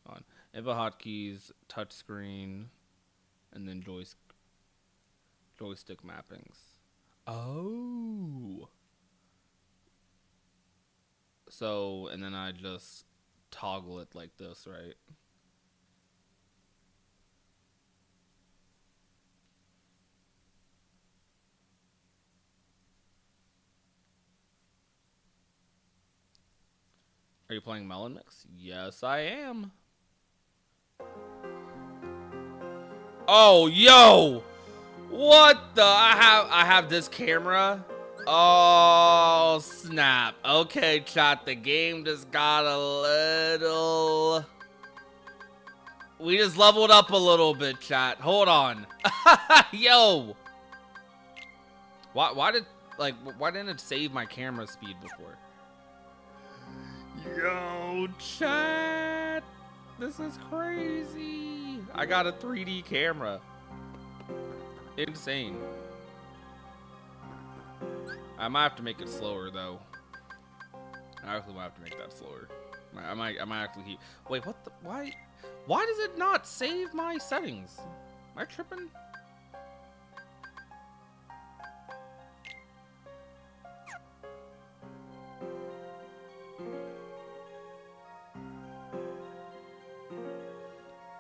Hold on. Input hotkeys, touchscreen, and then joystick mappings. Oh. So, and then I just toggle it like this, right? Are you playing Melon Mix? Yes, I am. Oh, yo! What the? I have this camera. Oh, snap. Okay, chat, the game just got a little... We just leveled up a little bit, chat. Hold on. Yo! Why didn't it save my camera speed before? Yo, chat! This is crazy. I got a 3D camera. Insane. I might have to make it slower though. I actually might have to make that slower. I might actually wait, what the why does it not save my settings? Am I tripping?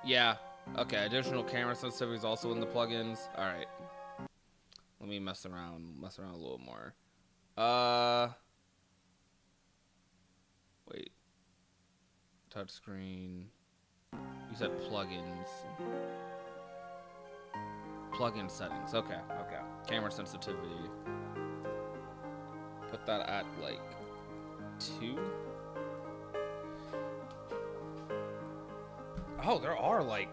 Yeah. Okay, additional camera sensitivity is also in the plugins. Alright. Let me mess around a little more. Wait. Touchscreen. You said plugins. Plugin settings. Okay, okay. Camera sensitivity. Put that at like 2. Oh, there are like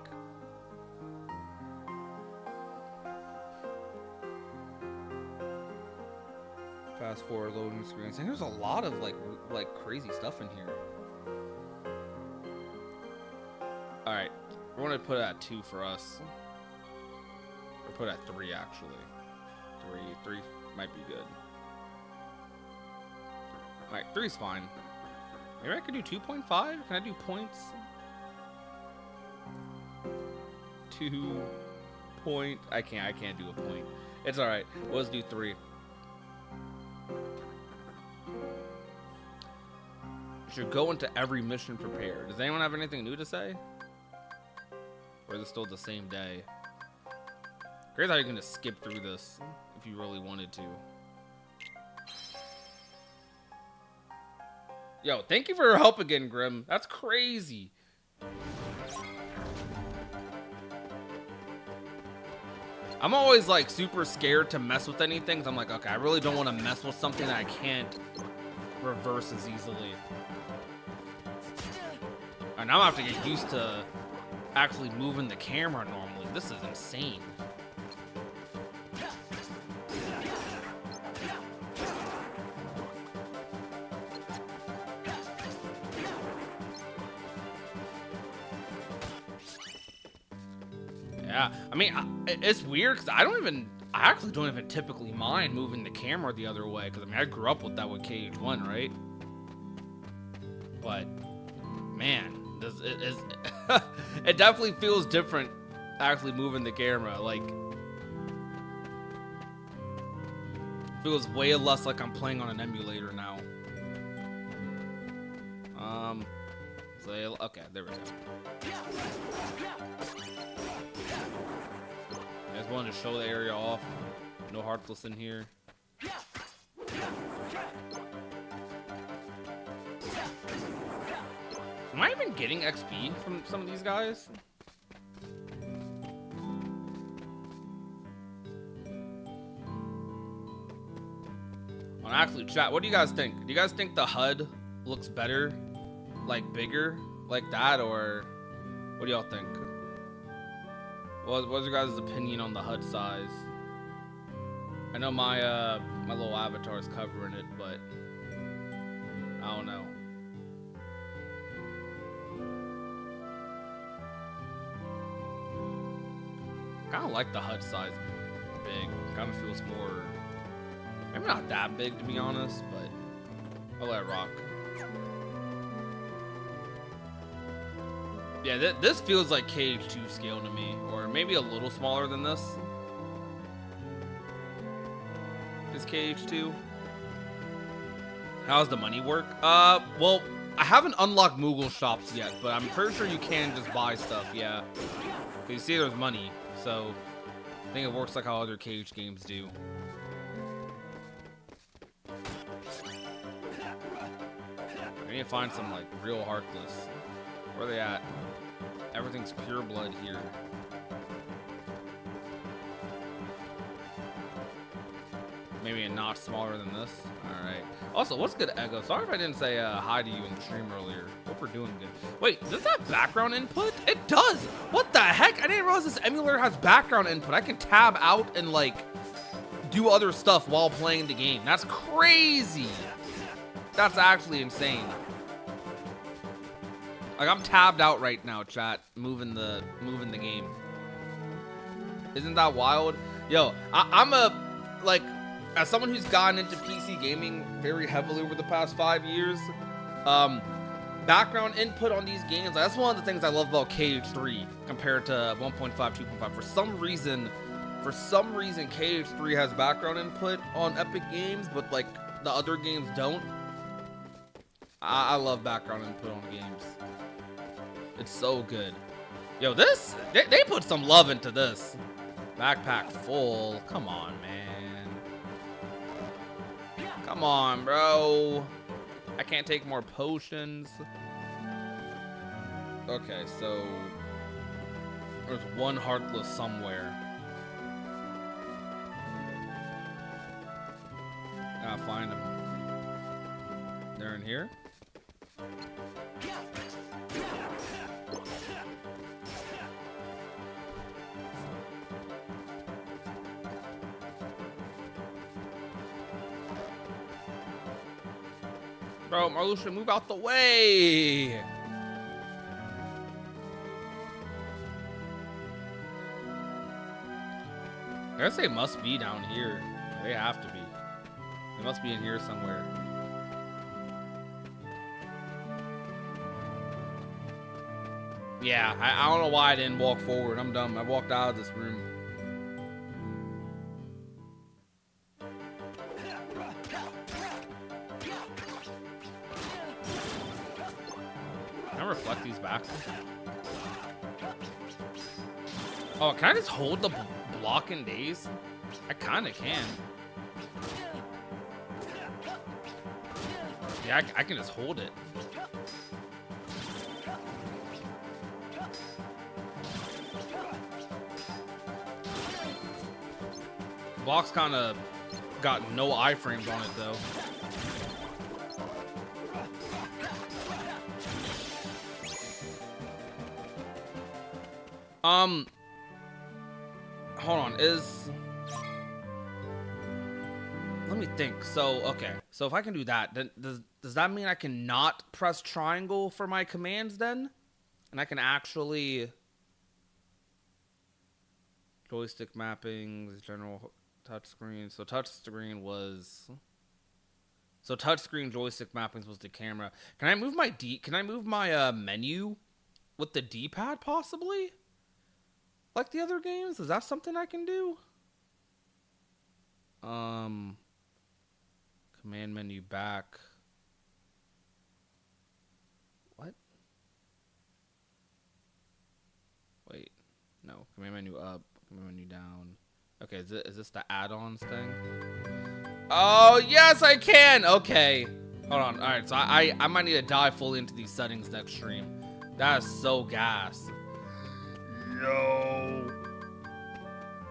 fast forward loading screens. And there's a lot of like crazy stuff in here. All right, we're gonna put it at 2 for us. Or put it at 3 actually. 3 might be good. All right, 3's fine. Maybe I could do 2.5. Can I do points? 2 point. I can't do a point. It's all right. Let's do 3. should go into every mission prepared. Does anyone have anything new to say? Or is it still the same day? Crazy how you're gonna skip through this if you really wanted to. Yo, thank you for your help again, Grim. That's crazy. I'm always like super scared to mess with anything. So I'm like, okay, I really don't want to mess with something that I can't reverse as easily. And now I have to get used to actually moving the camera normally. This is insane. Yeah, I mean, it's weird because I actually don't even typically mind moving the camera the other way, because I mean, I grew up with that with KH1, right? But man, it definitely feels different actually moving the camera. Like, it feels way less like I'm playing on an emulator now. So okay, there we go. I just wanted to show the area off. No Heartless in here. Am I even getting XP from some of these guys? Well, actually, chat, what do you guys think? Do you guys think the HUD looks better? Like bigger? Like that? Or what do y'all think? What's your guys' opinion on the HUD size? I know my my little avatar is covering it, but I don't know. Kind of like the HUD size big. Kind of feels more, maybe not that big to be honest, but I'll let it rock. Yeah, this feels like KH2 scale to me, or maybe a little smaller than this. Is KH2? How's the money work? Well, I haven't unlocked Moogle shops yet, but I'm pretty sure you can just buy stuff, yeah. You see there's money, so I think it works like how other KH games do. I need to find some, like, real Heartless. Where are they at? Everything's pure blood here. Maybe a notch smaller than this. Alright. Also, what's good, Ego? Sorry if I didn't say hi to you in the stream earlier. Hope we're doing good. Wait, does that have background input? It does! What the heck? I didn't realize this emulator has background input. I can tab out and, like, do other stuff while playing the game. That's crazy! That's actually insane. Like, I'm tabbed out right now, chat, moving the game. Isn't that wild? Yo, I'm like, as someone who's gotten into PC gaming very heavily over the past 5 years, background input on these games, that's one of the things I love about KH3 compared to 1.5, 2.5. For some reason, KH3 has background input on Epic games, but like the other games don't. I love background input on games. It's so good. Yo, this, they put some love into this. Backpack full. Come on, man. Come on, bro. I can't take more potions. Okay, so there's one Heartless somewhere. Gotta find them. They're in here? Bro, Marluxia, move out the way! I guess they must be down here. They have to be. They must be in here somewhere. Yeah, I don't know why I didn't walk forward. I'm dumb. I walked out of this room. I reflect these back? Oh, can I just hold the block in Days? I kinda can. Yeah, I can just hold it. Block's kinda got no iframes on it though. Hold on, let me think. So, okay. So if I can do that, then does that mean I can not press triangle for my commands then? And I can actually joystick mappings, general touchscreen. So touchscreen joystick mappings was the camera. Can I move my menu with the D-pad possibly? Like the other games? Is that something I can do? Command menu back. What? Wait. No. Command menu up. Command menu down. Okay, is this the add-ons thing? Oh, yes, I can! Okay. Hold on. Alright, so I might need to dive fully into these settings next stream. That is so gas. Yo.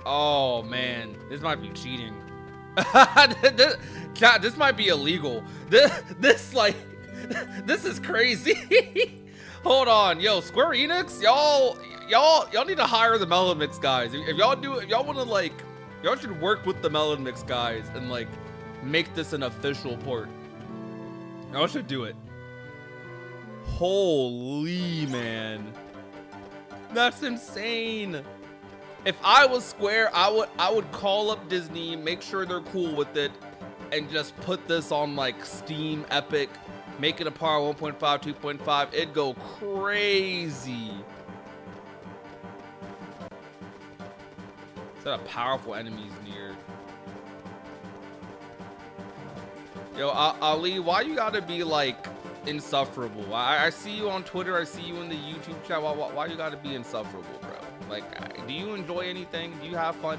Oh, man. This might be cheating. This might be illegal. This is crazy. Hold on, yo, Square Enix, y'all need to hire the Melon Mix guys. If y'all want to y'all should work with the Melon Mix guys and make this an official port. Y'all should do it. Holy man, that's insane. If I was Square, I would call up Disney, make sure they're cool with it, and just put this on Steam, Epic, make it a par 1.5, 2.5. It'd go crazy. Is that a powerful enemies near? Yo, Ali, why you gotta be insufferable? I see you on Twitter. I see you in the YouTube chat. Why you gotta be insufferable, bro? Do you enjoy anything? Do you have fun?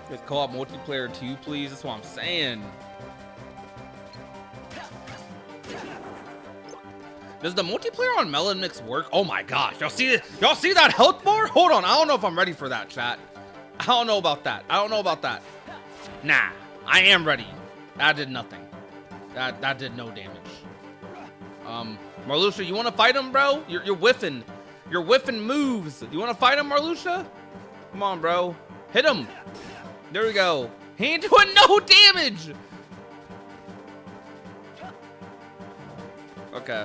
Let's co-op multiplayer too, please. That's what I'm saying. Does the multiplayer on Melon Mix work? Oh my gosh, y'all see that health bar? Hold on, I don't know if I'm ready for that, chat. I don't know about that. Nah, I am ready. That did nothing. That did no damage. Marluxia, you want to fight him, bro? You're whiffing. You're whiffing moves. You want to fight him, Marluxia? Come on, bro. Hit him. There we go. He ain't doing no damage. Okay.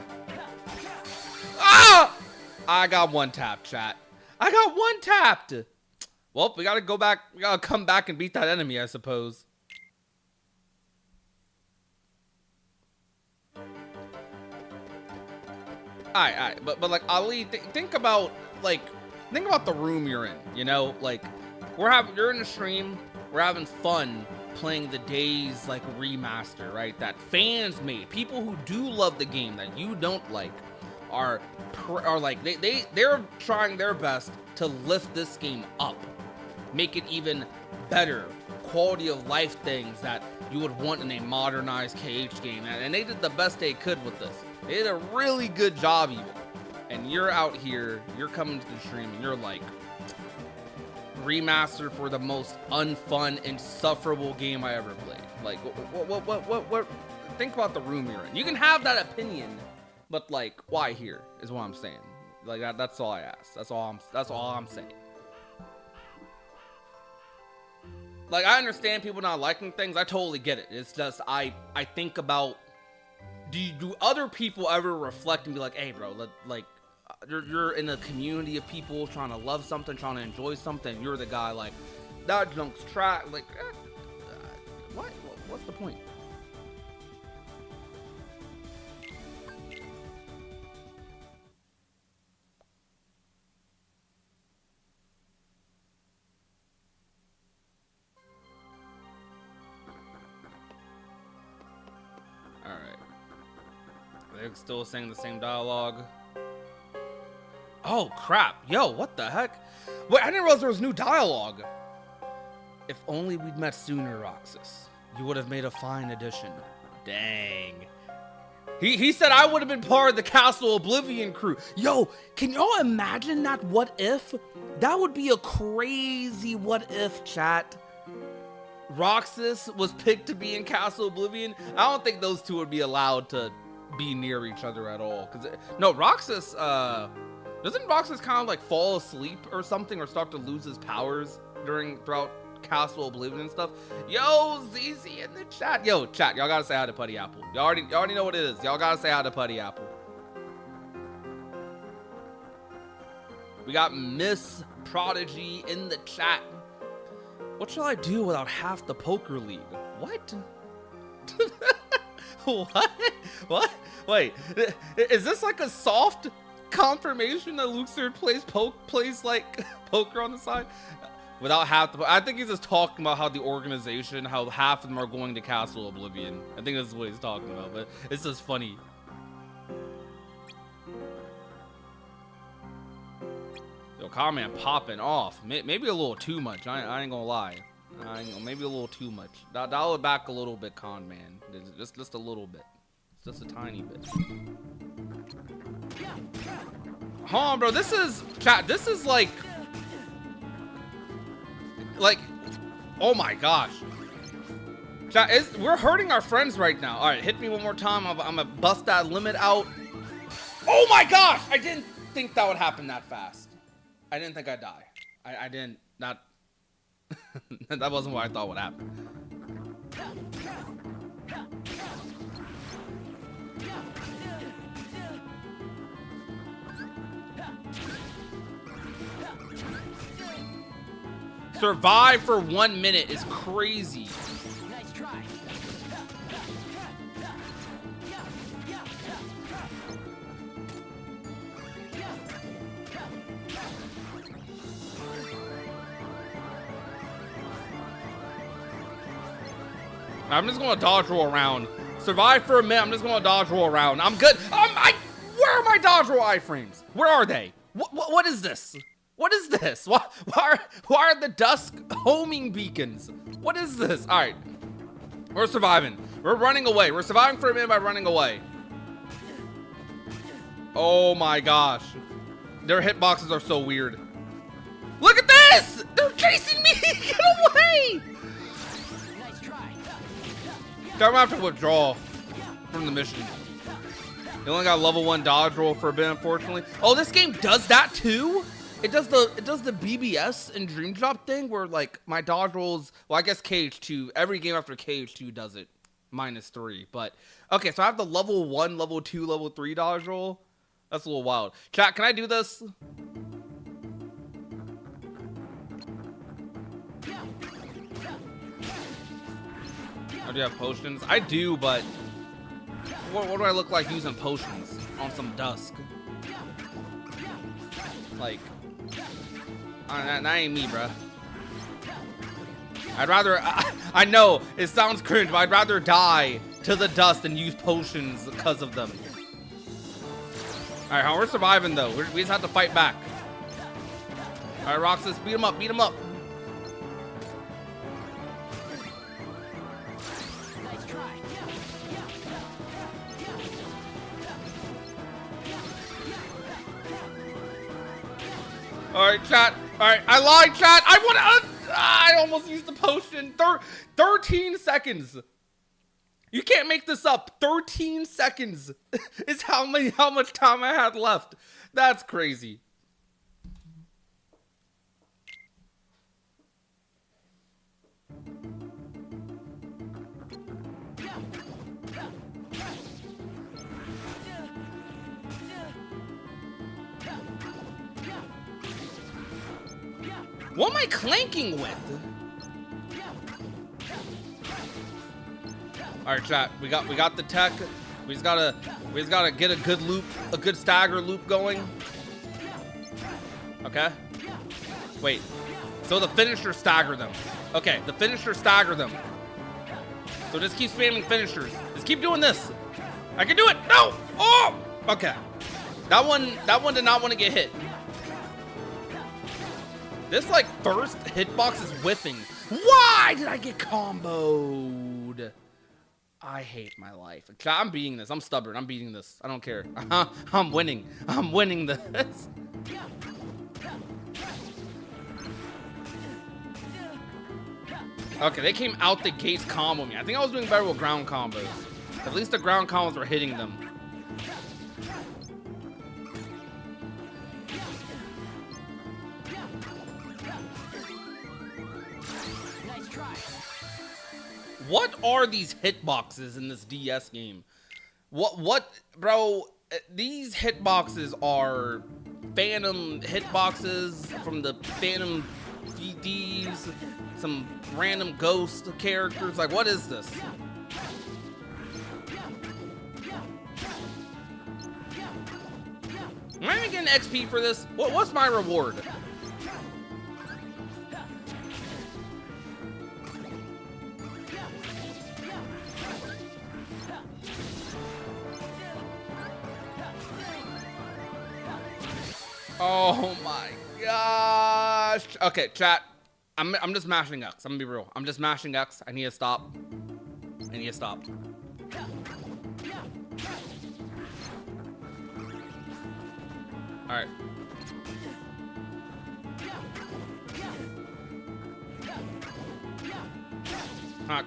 Ah! I got one tap, chat. I got one tapped. Well, we gotta go back. We gotta come back and beat that enemy, I suppose. Alright, but Ali, think about the room you're in. You know, you're in a stream. We're having fun playing the Days remaster, right? That fans made. People who do love the game that you don't like are they're trying their best to lift this game up, make it even better, quality of life things that you would want in a modernized KH game, and they did the best they could with this. They did a really good job even. And you're out here, you're coming to the stream and you're remastered for the most unfun, insufferable game I ever played. What? Think about the room you're in. You can have that opinion, but why here is what I'm saying. That's all I ask. That's all I'm saying. I understand people not liking things. I totally get it. It's just I think about, do other people ever reflect and be like, hey bro, you're in a community of people trying to love something, trying to enjoy something. You're the guy that junk's track. What's the point? They're still saying the same dialogue. Oh, crap. Yo, what the heck? Wait, I didn't realize there was new dialogue. If only we'd met sooner, Roxas. You would have made a fine addition. Dang. He said I would have been part of the Castle Oblivion crew. Yo, can y'all imagine that what if? That would be a crazy what if, chat. Roxas was picked to be in Castle Oblivion. I don't think those two would be allowed to be near each other at all. No, Roxas, doesn't Roxas kind of like fall asleep or something, or start to lose his powers throughout Castle Oblivion and stuff? Yo, ZZ in the chat. Yo, chat, y'all gotta say hi to Putty Apple. Y'all already know what it is. Y'all gotta say hi to Putty Apple. We got Miss Prodigy in the chat. What shall I do without half the poker league? What? What? Wait, is this like a soft confirmation that Luxord plays like poker on the side? Without half the... I think he's just talking about how the organization, how half of them are going to Castle Oblivion. I think that's what he's talking about, but it's just funny. Yo, comment popping off. Maybe a little too much. I ain't gonna lie. Maybe a little too much. Dial it back a little bit, con man. Just a little bit. Just a tiny bit. Hold on, bro. This is... Chat, this is like... oh my gosh. Chat, we're hurting our friends right now. All right, hit me one more time. I'm gonna bust that limit out. Oh my gosh! I didn't think that would happen that fast. I didn't think I'd die. I didn't. Not. That wasn't what I thought would happen. Survive for 1 minute is crazy. Nice try. I'm just gonna dodge roll around. Survive for a minute. I'm just gonna dodge roll around. I'm good. Where are my dodge roll iframes? Where are they? What is this? What is this? Why are the Dusk homing beacons? What is this? All right, we're surviving. We're running away. We're surviving for a minute by running away. Oh my gosh, their hitboxes are so weird. Look at this! They're chasing me! Get away! Nice try. I'm gonna have to withdraw from the mission. You only got level 1 dodge roll for a bit, unfortunately. Oh, this game does that too? It does the BBS and Dream Drop thing where like my dodge rolls. Well, I guess KH2. Every game after KH2 does it, -3. But okay, so I have the level 1, level 2, level 3 dodge roll. That's a little wild. Chat, can I do this? Oh, do you have potions? I do, but what do I look like using potions on some Dusk? Like, that ain't me, bruh. I'd rather, I know, it sounds cringe, but I'd rather die to the dust than use potions because of them. Alright, how we're surviving though. We just have to fight back. Alright, Roxas, beat him up, beat him up. Alright, chat. Alright, I lied, chat. I almost used the potion. 13 seconds. You can't make this up. 13 seconds is how much time I had left. That's crazy. What am I clanking with? All right, chat. We got the tech. We just gotta get a good loop, a good stagger loop going. Okay. Wait. So the finishers stagger them. Okay, the finishers stagger them. So just keep spamming finishers. Just keep doing this. I can do it. No. Oh! Okay. That one did not want to get hit. This, like, first hitbox is whiffing. Why did I get comboed? I hate my life. I'm beating this. I'm stubborn. I'm beating this. I don't care. I'm winning. I'm winning this. Okay, they came out the gates combo me. I think I was doing better with ground combos. At least the ground combos were hitting them. What are these hitboxes in this DS game? Bro, these hitboxes are phantom hitboxes from the Phantom DDs, some random ghost characters. Like, what is this? Am I even getting XP for this? What's my reward? Oh my gosh. Okay, chat. I'm just mashing X. I'm gonna be real. I'm just mashing X. I need to stop. I need to stop. Alright.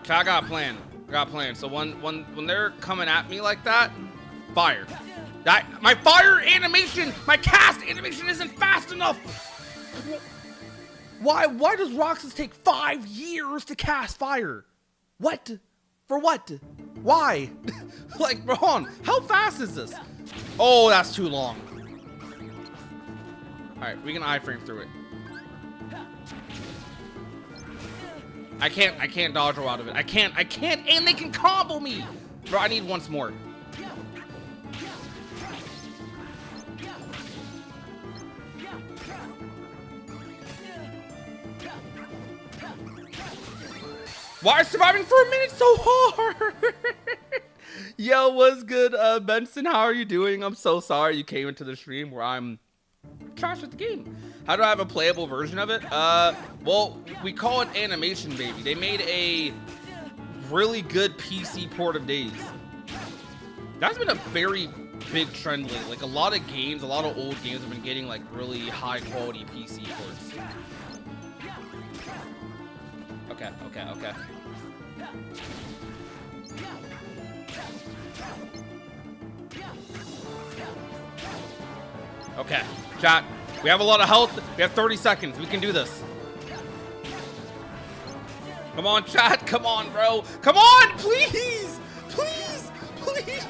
Chat, I got a plan. I got a plan. So when they're coming at me like that, fire. My fire animation, my cast animation isn't fast enough. Why does Roxas take 5 years to cast fire? What? For what? Why? Like, Ron, how fast is this? Oh, that's too long. All right, we can iframe through it. I can't dodge roll out of it. I can't, and they can combo me. Bro, I need once more. Why is surviving for a minute so hard? Yo, what's good, Benson? How are you doing? I'm so sorry you came into the stream where I'm trash with the game. How do I have a playable version of it? Well, we call it Animation Baby. They made a really good PC port of Days. That's been a very big trend lately. Like, a lot of games, a lot of old games have been getting like really high quality PC ports. Okay. Okay, chat. We have a lot of health. We have 30 seconds. We can do this. Come on, chat. Come on, bro. Come on, please. Please. Please.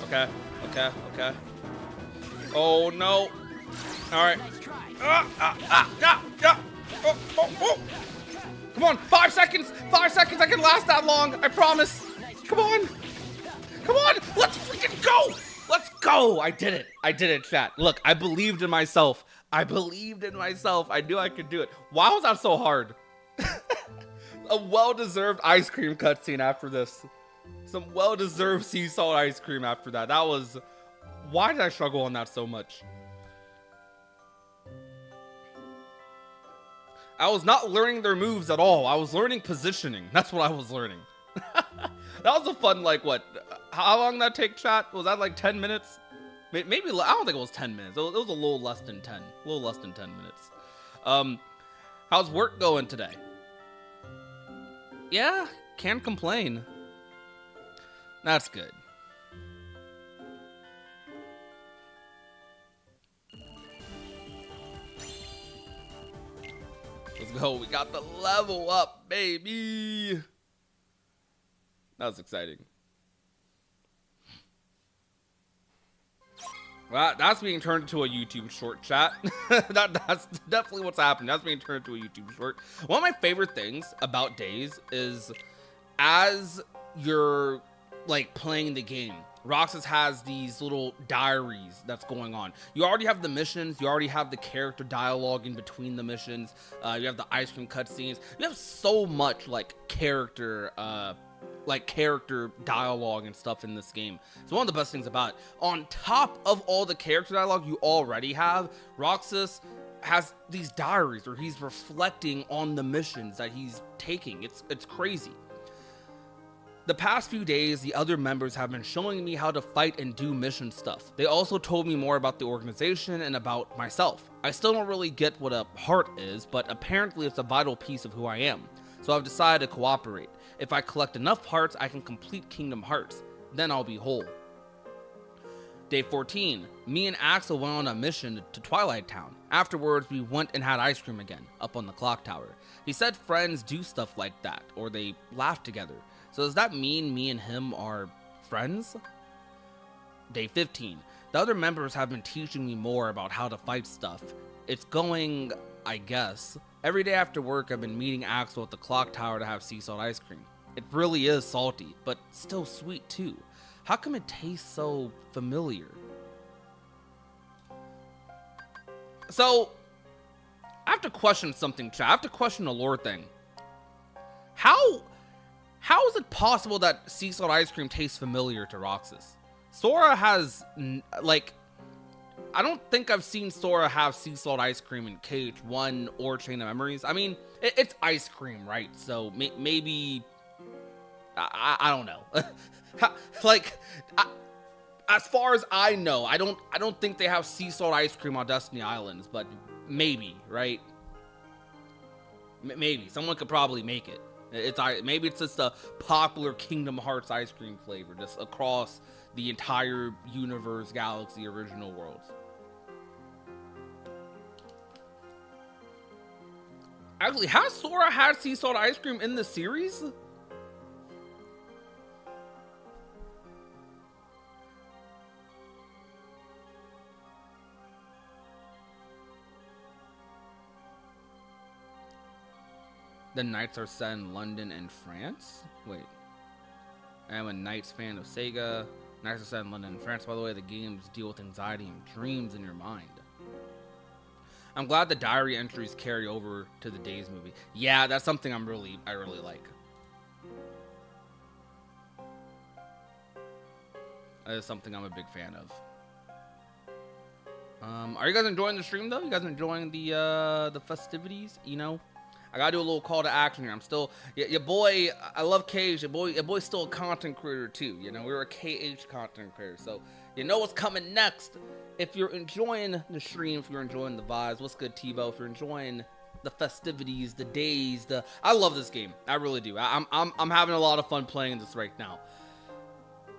Okay. Oh, no. All right. Oh. Come on, 5 seconds. 5 seconds. I can last that long. I promise. Come on. Let's freaking go. Let's go. I did it, chat. Look, I believed in myself. I knew I could do it. Why was that so hard? A well-deserved ice cream cutscene after this. Some well-deserved sea salt ice cream after that. That was... Why did I struggle on that so much? I was not learning their moves at all. I was learning positioning. That's what I was learning. That was a fun, like, what? How long did that take, chat? Was that like 10 minutes? Maybe, I don't think it was 10 minutes. It was a little less than 10. A little less than 10 minutes. How's work going today? Yeah, can't complain. That's good. Let's go. We got the level up, baby. That was exciting. Well, that's being turned into a YouTube short, chat. That's definitely what's happening. That's being turned into a YouTube short. One of my favorite things about Days is as you're like playing the game, Roxas has these little diaries that's going on. You already have the missions. You already have the character dialogue in between the missions. You have the ice cream cutscenes. You have so much like character dialogue and stuff in this game. It's one of the best things about it. On top of all the character dialogue you already have, Roxas has these diaries where he's reflecting on the missions that he's taking. It's crazy. The past few days, the other members have been showing me how to fight and do mission stuff. They also told me more about the organization and about myself. I still don't really get what a heart is, but apparently it's a vital piece of who I am. So I've decided to cooperate. If I collect enough hearts, I can complete Kingdom Hearts. Then I'll be whole. Day 14, me and Axel went on a mission to Twilight Town. Afterwards, we went and had ice cream again, up on the clock tower. He said friends do stuff like that, or they laugh together. So does that mean me and him are friends? Day 15. The other members have been teaching me more about how to fight stuff. It's going, I guess. Every day after work, I've been meeting Axel at the clock tower to have sea salt ice cream. It really is salty, but still sweet too. How come it tastes so familiar? So, I have to question something, chat. I have to question the lore thing. How is it possible that sea salt ice cream tastes familiar to Roxas? Sora has, like, I don't think I've seen Sora have sea salt ice cream in KH1 or Chain of Memories. I mean, it's ice cream, right? So maybe, I don't know. Like, as far as I know, I don't think they have sea salt ice cream on Destiny Islands, but maybe, right? Maybe someone could probably make it. Maybe it's just a popular Kingdom Hearts ice cream flavor just across the entire universe, galaxy, original worlds. Actually, has Sora had sea salt ice cream in the series? The Knights are set in London and France? Wait. I am a Knights fan of Sega. Knights are set in London and France. By the way, the games deal with anxiety and dreams in your mind. I'm glad the diary entries carry over to the Days movie. Yeah, that's something I really like. That is something I'm a big fan of. Are you guys enjoying the stream though? You guys enjoying the festivities? You know? I gotta do a little call to action here. I'm still, your boy, I love Cage. Your boy's still a content creator too. You know, we're a KH content creator. So, you know what's coming next. If you're enjoying the stream, if you're enjoying the vibes, what's good, Tebow? If you're enjoying the festivities, the days, I love this game. I really do. I'm having a lot of fun playing this right now.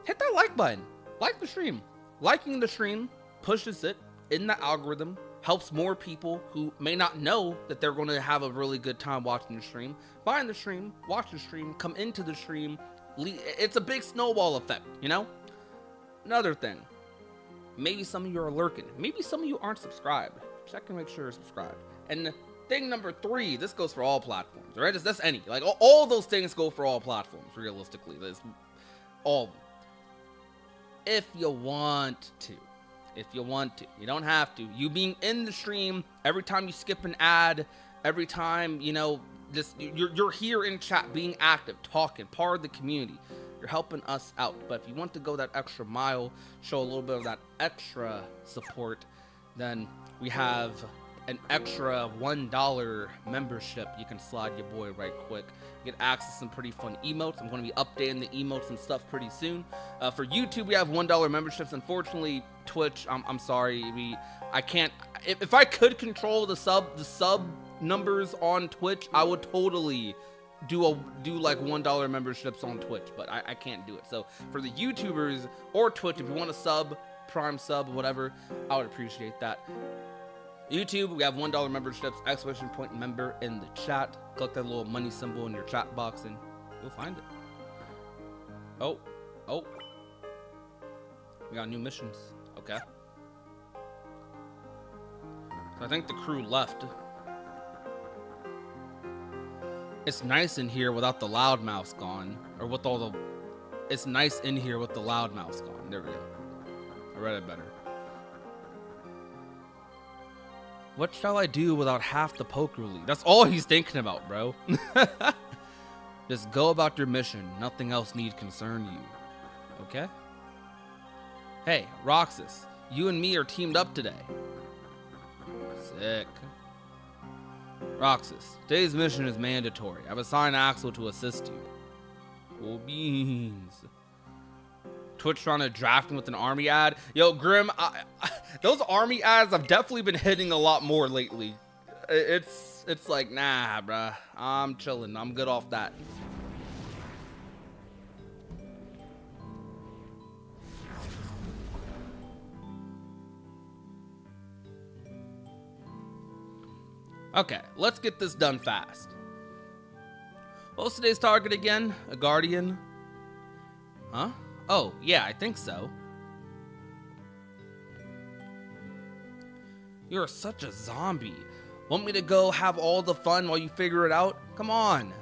Hit that like button. Like the stream. Liking the stream pushes it in the algorithm. Helps more people who may not know that they're going to have a really good time watching the stream. Find the stream, watch the stream, come into the stream. It's a big snowball effect, you know? Another thing. Maybe some of you are lurking. Maybe some of you aren't subscribed. Check and make sure you're subscribed. And thing number 3, this goes for all platforms, right? That's any. Like, all those things go for all platforms, realistically. There's all of them. If you want to. If you want to. You don't have to. You being in the stream, every time you skip an ad, every time, you know, just you're here in chat, being active, talking, part of the community. You're helping us out. But if you want to go that extra mile, show a little bit of that extra support, then we have an extra $1 membership. You can slide your boy right quick. Get access to some pretty fun emotes. I'm going to be updating the emotes and stuff pretty soon. For YouTube, we have $1 memberships. Unfortunately, Twitch, I'm sorry, I can't. If I could control the sub numbers on Twitch, I would totally do like $1 memberships on Twitch, but I can't do it. So for the YouTubers or Twitch, if you want to sub, Prime sub, whatever, I would appreciate that. YouTube, we have $1 memberships, exclamation point member in the chat. Click that little money symbol in your chat box and you'll find it. Oh. We got new missions. Okay. So I think the crew left. It's nice in here without the loudmouths gone. Or with all the It's nice in here with the loudmouth gone. There we go. I read it better. What shall I do without half the poker league? That's all he's thinking about, bro. Just go about your mission. Nothing else need concern you. Okay? Hey, Roxas, you and me are teamed up today. Sick. Roxas, today's mission is mandatory. I've assigned Axel to assist you. Cool beans. Twitch trying to draft him with an army ad. Yo, Grim, those army ads have definitely been hitting a lot more lately. It's like, nah, bruh. I'm chilling. I'm good off that. Okay, let's get this done fast. What's today's target again? A guardian? Huh? Oh, yeah, I think so. You're such a zombie. Want me to go have all the fun while you figure it out? Come on.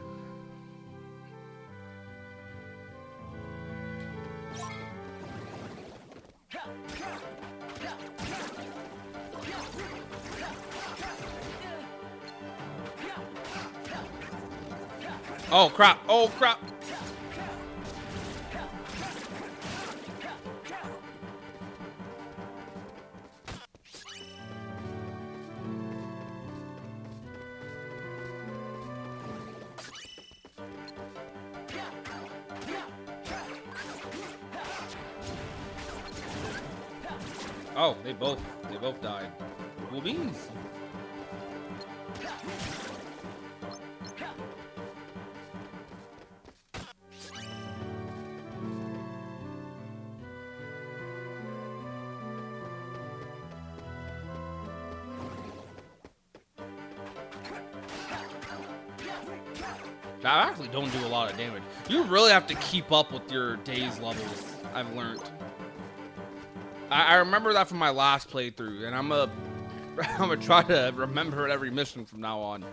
Oh, crap. Oh, crap. Oh, they both died. Cool beans. I actually don't do a lot of damage. You really have to keep up with your days levels, I've learned. I remember that from my last playthrough, and I'm gonna try to remember it every mission from now on.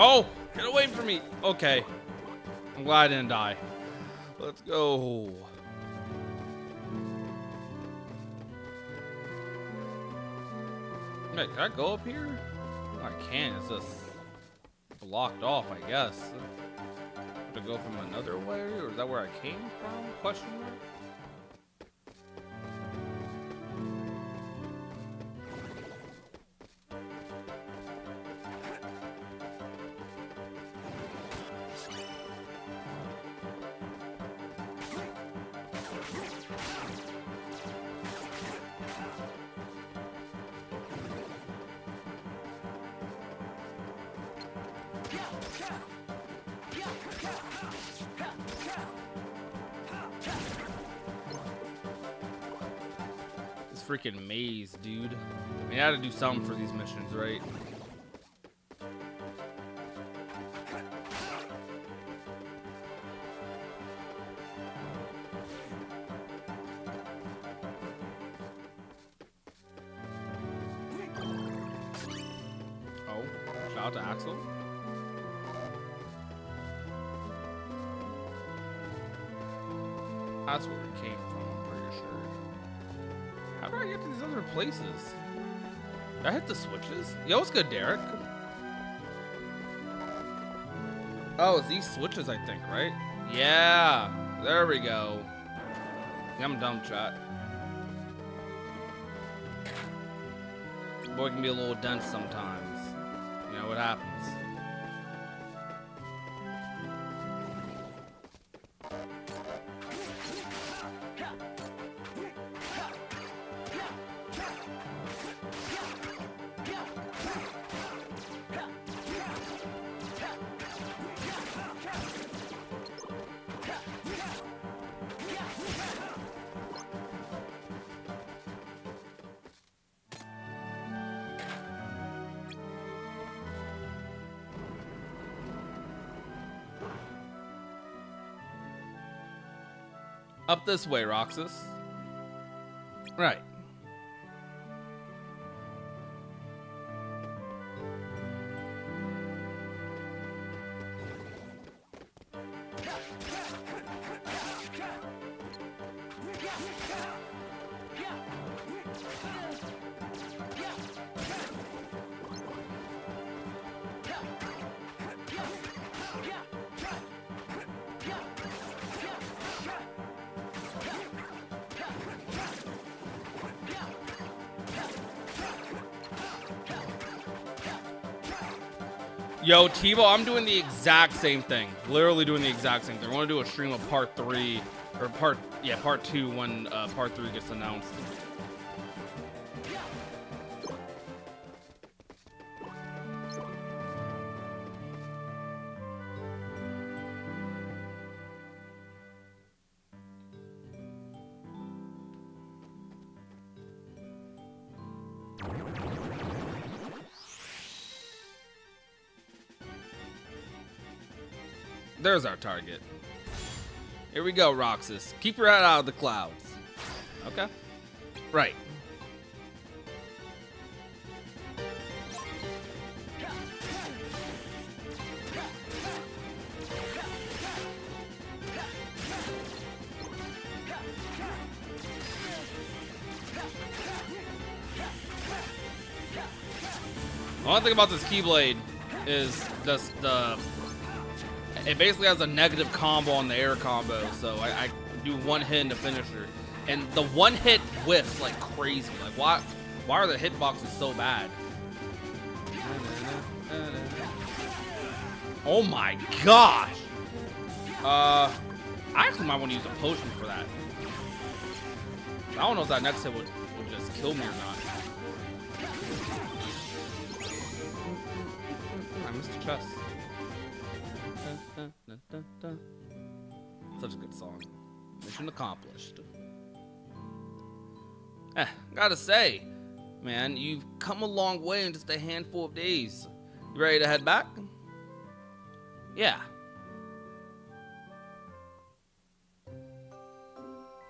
Oh, get away from me. Okay. I'm glad I didn't die. Let's go. Wait, can I go up here? Oh, I can't. It's just blocked off, I guess. Have to go from another way, or is that where I came from? Question mark? This freaking maze, dude. I mean, I had to do something for these missions, right? Oh, shout out to Axel. That's where it came from, I'm pretty sure. How do I get to these other places? Did I hit the switches? Yo, what's good, Derek? Oh, it's these switches, I think, right? Yeah, there we go. Yeah, I'm dumb, chat. Boy can be a little dense sometimes. You know what happens. Up this way, Roxas. Right. Yo, Tivo, I'm doing the exact same thing. Literally doing the exact same thing. I want to do a stream of part 3, or part 2 when part 3 gets announced. There's our target. Here we go, Roxas. Keep your head out of the clouds. Okay. Right. The only thing about this Keyblade is just it basically has a negative combo on the air combo, so I do one hit into finisher. And the one hit whiffs like crazy. Like why are the hitboxes so bad? Oh my gosh! I actually might want to use a potion for that. I don't know if that next hit would just kill me or not. I missed the chest. Such a good song. Mission accomplished. Gotta say, man, you've come a long way in just a handful of days. You ready to head back? Yeah.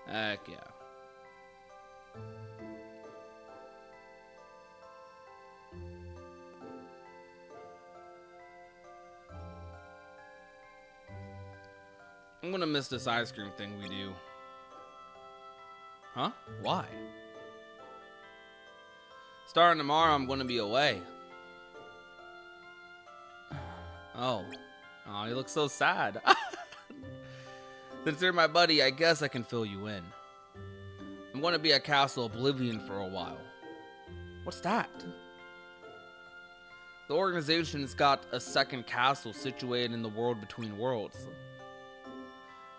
Heck yeah. I'm gonna miss this ice cream thing we do. Huh? Why? Starting tomorrow, I'm gonna be away. Oh, you look so sad. Since you're my buddy, I guess I can fill you in. I'm gonna be at Castle Oblivion for a while. What's that? The organization's got a second castle situated in the world between worlds.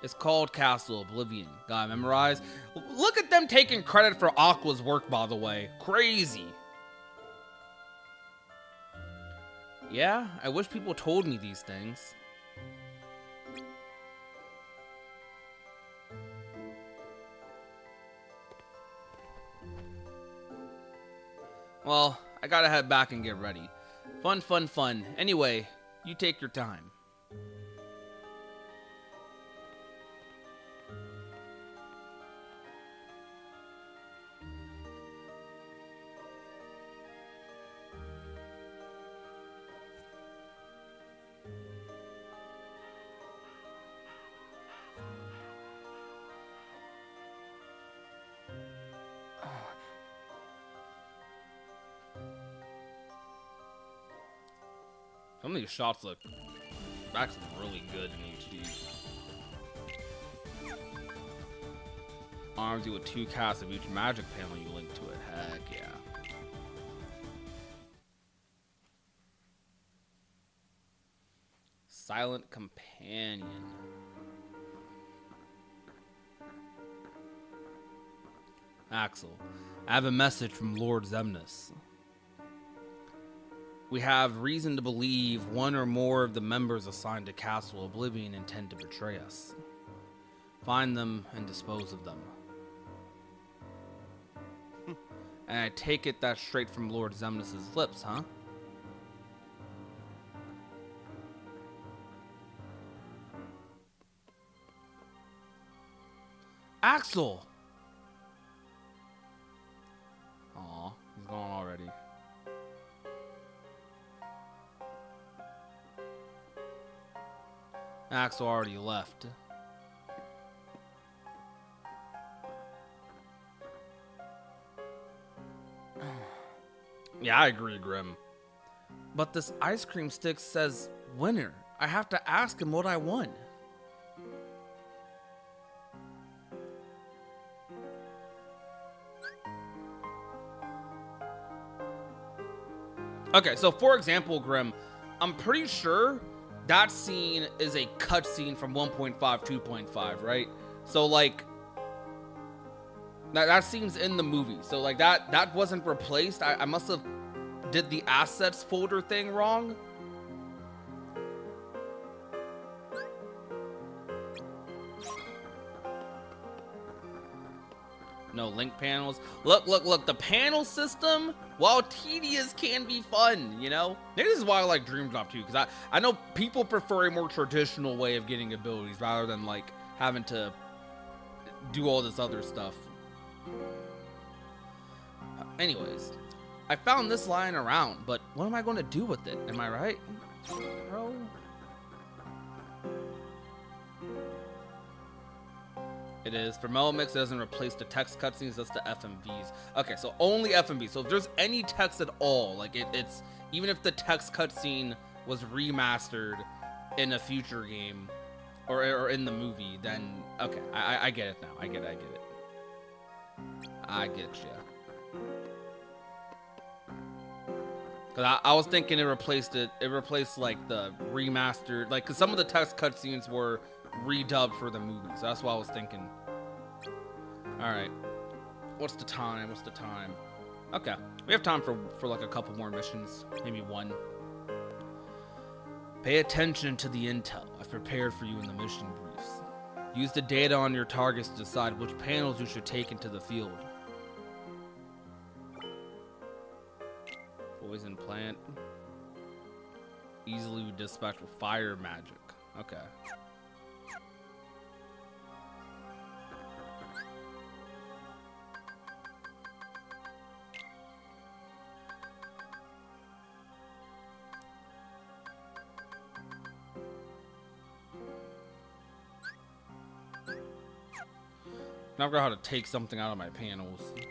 It's called Castle Oblivion. Gotta memorize. Look at them taking credit for Aqua's work, by the way. Crazy. Yeah, I wish people told me these things. Well, I gotta head back and get ready. Fun, fun, fun. Anyway, you take your time. Some of these shots look actually really good in HD. Arms you with 2 casts of each magic panel you link to it. Heck yeah. Silent Companion. Axel, I have a message from Lord Zemnis. We have reason to believe one or more of the members assigned to Castle Oblivion intend to betray us. Find them and dispose of them. And I take it that's straight from Lord Zemnis' lips, huh? Axel! Aw, he's gone already. Axel already left. Yeah, I agree, Grim. But this ice cream stick says winner. I have to ask him what I won. Okay, so for example, Grim, I'm pretty sure that scene is a cutscene from 1.5, 2.5, right? So like, that scene's in the movie. So like that wasn't replaced. I must have did the assets folder thing wrong. No link panels. Look, the panel system, while tedious, can be fun, you know? Maybe this is why I like Dream Drop too, because I know people prefer a more traditional way of getting abilities rather than like having to do all this other stuff. Anyways, I found this lying around, but what am I going to do with it? Am I right? Bro? It is. For Mellow Mix, it doesn't replace the text cutscenes, that's the FMVs. Okay, so only FMVs. So if there's any text at all, like it's, even if the text cutscene was remastered in a future game or in the movie, then okay, I get it now. I get it. I get you. Cause I was thinking it replaced like the remastered, like, cause some of the text cutscenes were redubbed for the movie, so that's what I was thinking. All right, what's the time? Okay, we have time for like a couple more missions, maybe one. Pay attention to the intel I've prepared for you in the mission briefs. Use the data on your targets to decide which panels you should take into the field. Poison plant. Easily dispatched with fire magic. Okay. Now I forgot how to take something out of my panels. Okay.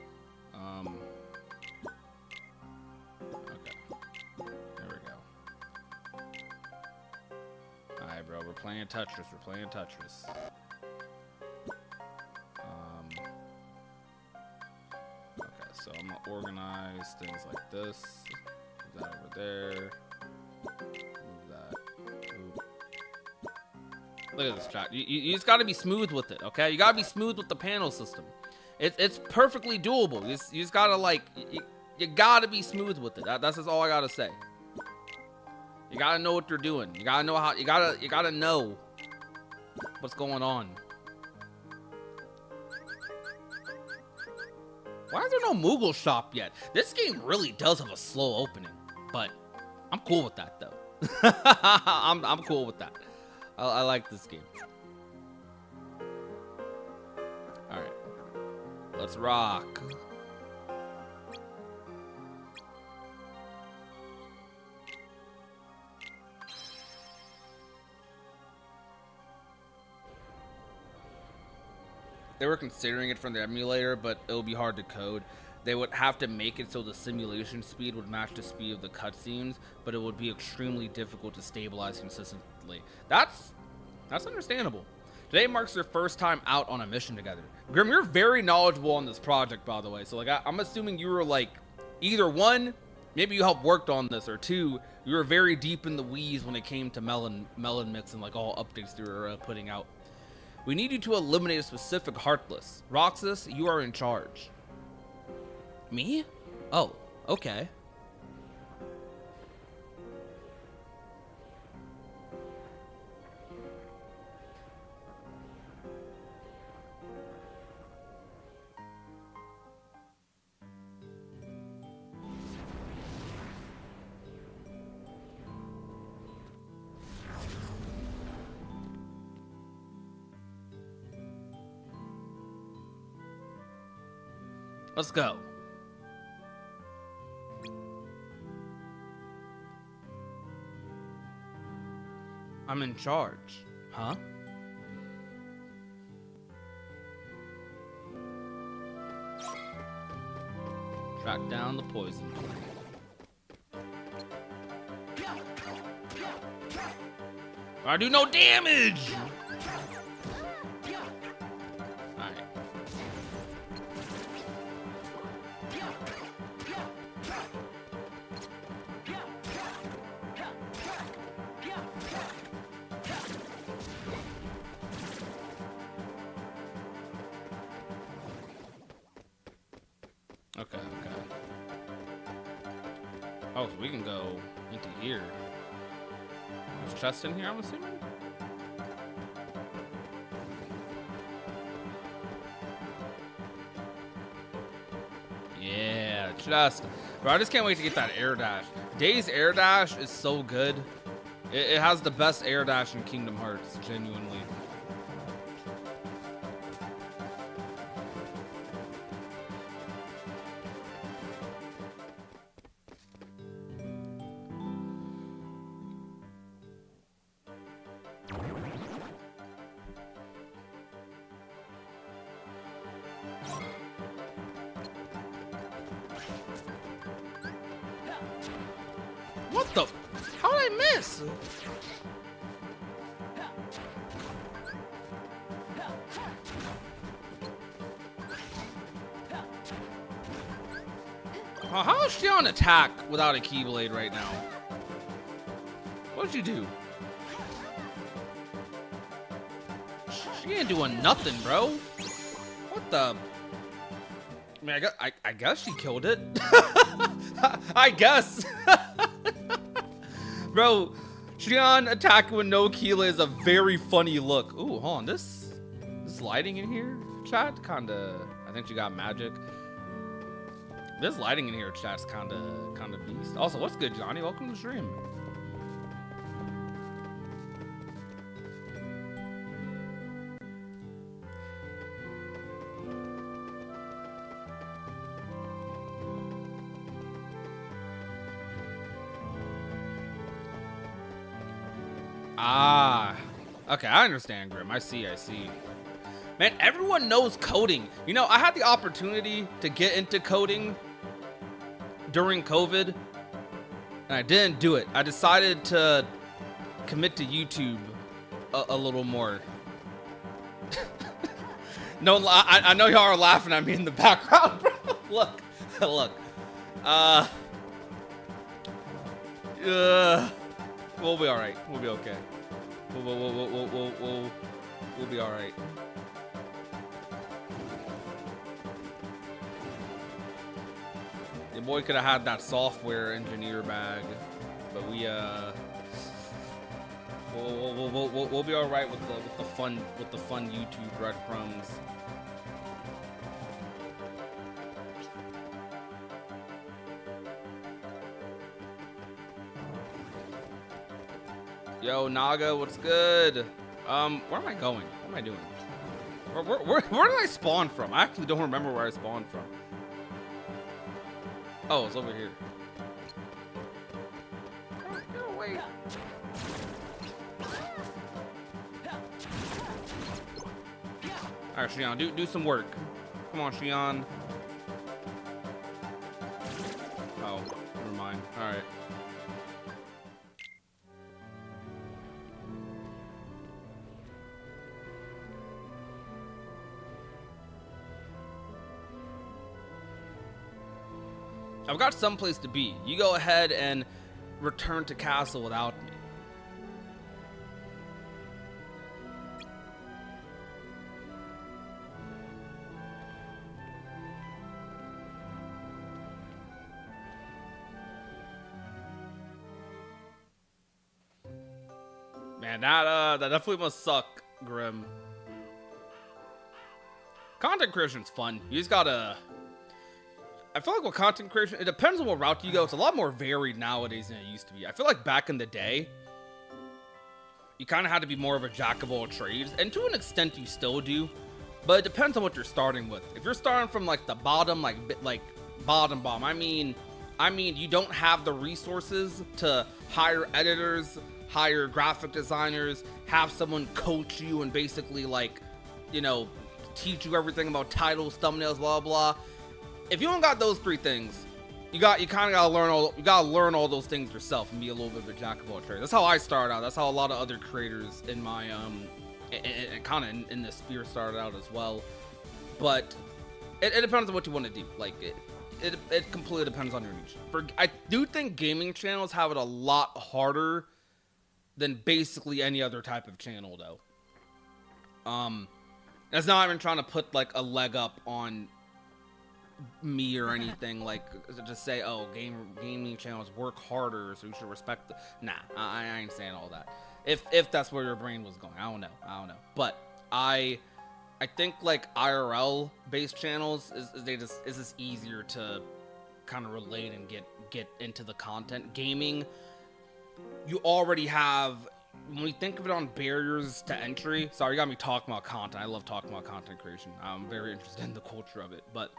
There we go. Alright, bro. We're playing Tetris. Okay, so I'm gonna organize things like this. Move that over there. Move that. Ooh. Look at this, chat. You just gotta be smooth with it, okay? You gotta be smooth with the panel system. It's perfectly doable. You just gotta, like, you gotta be smooth with it. That's just all I gotta say. You gotta know what you're doing. You gotta know how. You gotta know what's going on. Why is there no Moogle shop yet? This game really does have a slow opening, but I'm cool with that though. I'm cool with that. I like this game. All right, let's rock. They were considering it from the emulator, but it'll be hard to code. They would have to make it so the simulation speed would match the speed of the cutscenes, but it would be extremely difficult to stabilize consistently. That's understandable. Today marks their first time out on a mission together. Grim, you're very knowledgeable on this project, by the way. So, like, I'm assuming you were, like, either one, maybe you helped worked on this, or two, you were very deep in the weeds when it came to Melon Mix and, like, all updates they were putting out. We need you to eliminate a specific Heartless. Roxas, you are in charge. Me? Oh, okay. Let's go. I'm in charge. Huh? Track down the poison. I do no damage! Alright. Okay, okay. Oh, so we can go into here. There's a chest in here, I'm assuming? Yeah, chest. Bro, I just can't wait to get that air dash. Days air dash is so good. It has the best air dash in Kingdom Hearts, genuinely. What the? How did I miss? How is she on attack without a Keyblade right now? What'd you do? She ain't doing nothing, bro. What the? I mean, I guess she killed it. I guess. Bro, Xion attacking with no Keela is a very funny look. Ooh, hold on. This lighting in here, chat, kinda. I think she got magic. This lighting in here, chat's kinda beast. Also, what's good, Johnny? Welcome to the stream. Ah, okay, I understand, Grim. I see. Man, everyone knows coding. You know, I had the opportunity to get into coding during COVID, and I didn't do it. I decided to commit to YouTube a little more. No, I know y'all are laughing at me in the background, bro. Look. We'll be all right. We'll be okay. We'll be all right. Your boy could have had that software engineer bag, but we'll be all right with the fun YouTube breadcrumbs. Yo, Naga, what's good? Where am I going? What am I doing? Where did I spawn from? I actually don't remember where I spawned from. Oh, it's over here. Get away. Alright, Xion, do some work. Come on, Xion. Oh, never mind. Alright. I've got someplace to be. You go ahead and return to castle without me. Man, that definitely must suck, Grim. Content creation's fun. You just gotta... I feel like with content creation, it depends on what route you go. It's a lot more varied nowadays than it used to be. I feel like back in the day, you kind of had to be more of a jack of all trades. And to an extent, you still do. but it depends on what you're starting with. If you're starting from like the bottom, like bottom, I mean you don't have the resources to hire editors, hire graphic designers, have someone coach you and basically like, you know, teach you everything about titles, thumbnails, blah blah. If you don't got those three things, you kind of gotta learn all those things yourself and be a little bit of a jack of all trades. That's how I started out. That's how a lot of other creators in my kind of in the sphere started out as well. But it depends on what you want to do. Like it completely depends on your niche. I do think gaming channels have it a lot harder than basically any other type of channel, though. That's not even trying to put like a leg up on me or anything, like just say, oh, gaming channels work harder, so you should respect the. Nah, I ain't saying all that. If that's where your brain was going, I don't know. But I think like IRL based channels is just easier to kind of relate and get into the content. Gaming, you already have. When we think of it on barriers to entry, sorry, you got me talking about content. I love talking about content creation. I'm very interested in the culture of it, but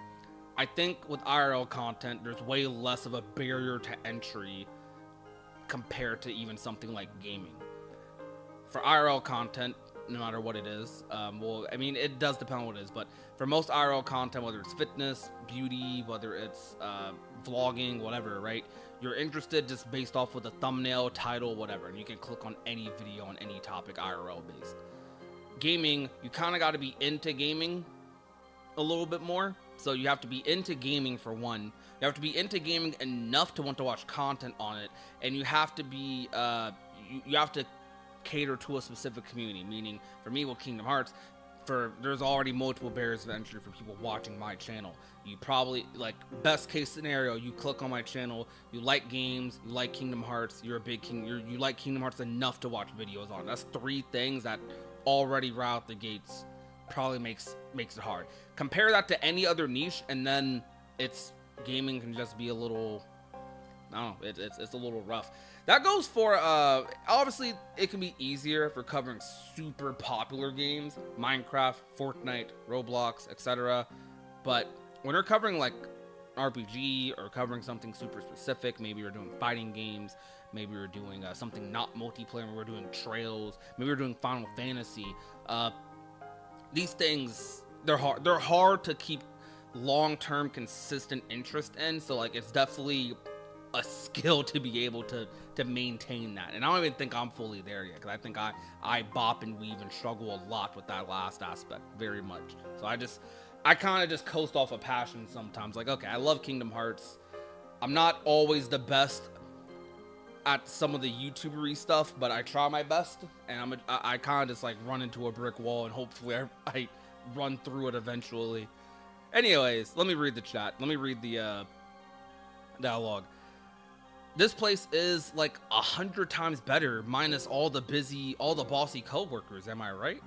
I think with IRL content, there's way less of a barrier to entry compared to even something like gaming. For IRL content, no matter what it is, well, I mean, it does depend on what it is, but for most IRL content, whether it's fitness, beauty, whether it's vlogging, whatever, right? You're interested just based off with a thumbnail, title, whatever, and you can click on any video on any topic IRL based. Gaming, you kind of got to be into gaming a little bit more. So you have to be into gaming for one. You have to be into gaming enough to want to watch content on it, and you have to be you have to cater to a specific community. Meaning, for me with Kingdom Hearts, there's already multiple barriers of entry for people watching my channel. You probably, like, best case scenario, you click on my channel, you like games, you like Kingdom Hearts, you're a big you like Kingdom Hearts enough to watch videos on. That's three things that already right out the gates probably makes it hard. Compare that to any other niche, and then gaming can just be a little, I don't know, it's a little rough. That goes for obviously it can be easier for covering super popular games, Minecraft, Fortnite, Roblox, etc. But when you're covering like RPG or covering something super specific, maybe you're doing fighting games, maybe you're doing something not multiplayer, maybe we're doing Trails, maybe we're doing Final Fantasy. These things, they're hard to keep long-term consistent interest in. So like, it's definitely a skill to be able to maintain that. And I don't even think I'm fully there yet, because I think I bop and weave and struggle a lot with that last aspect very much. So I kind of just coast off a passion sometimes. Like, okay, I love Kingdom Hearts. I'm not always the best at some of the YouTubery stuff, but I try my best, and I kind of just like run into a brick wall, and hopefully I run through it eventually. Anyways, let me read the chat. Let me read the dialogue. This place is like 100 times better, minus all the bossy co-workers. Am I right?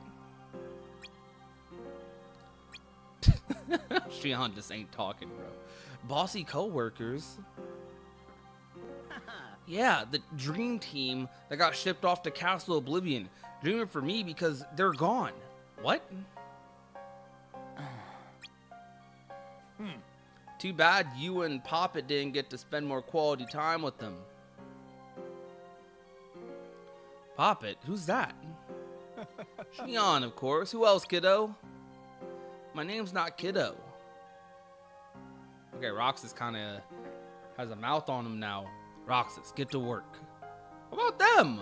Shion just ain't talking, bro. Bossy co-workers. Yeah, the dream team that got shipped off to Castle Oblivion. Dreaming for me because they're gone. What? Too bad you and Poppet didn't get to spend more quality time with them. Poppet? Who's that? Shion, of course. Who else, kiddo? My name's not Kiddo. Okay, Roxas kind of has a mouth on him now. Roxas, get to work. How about them?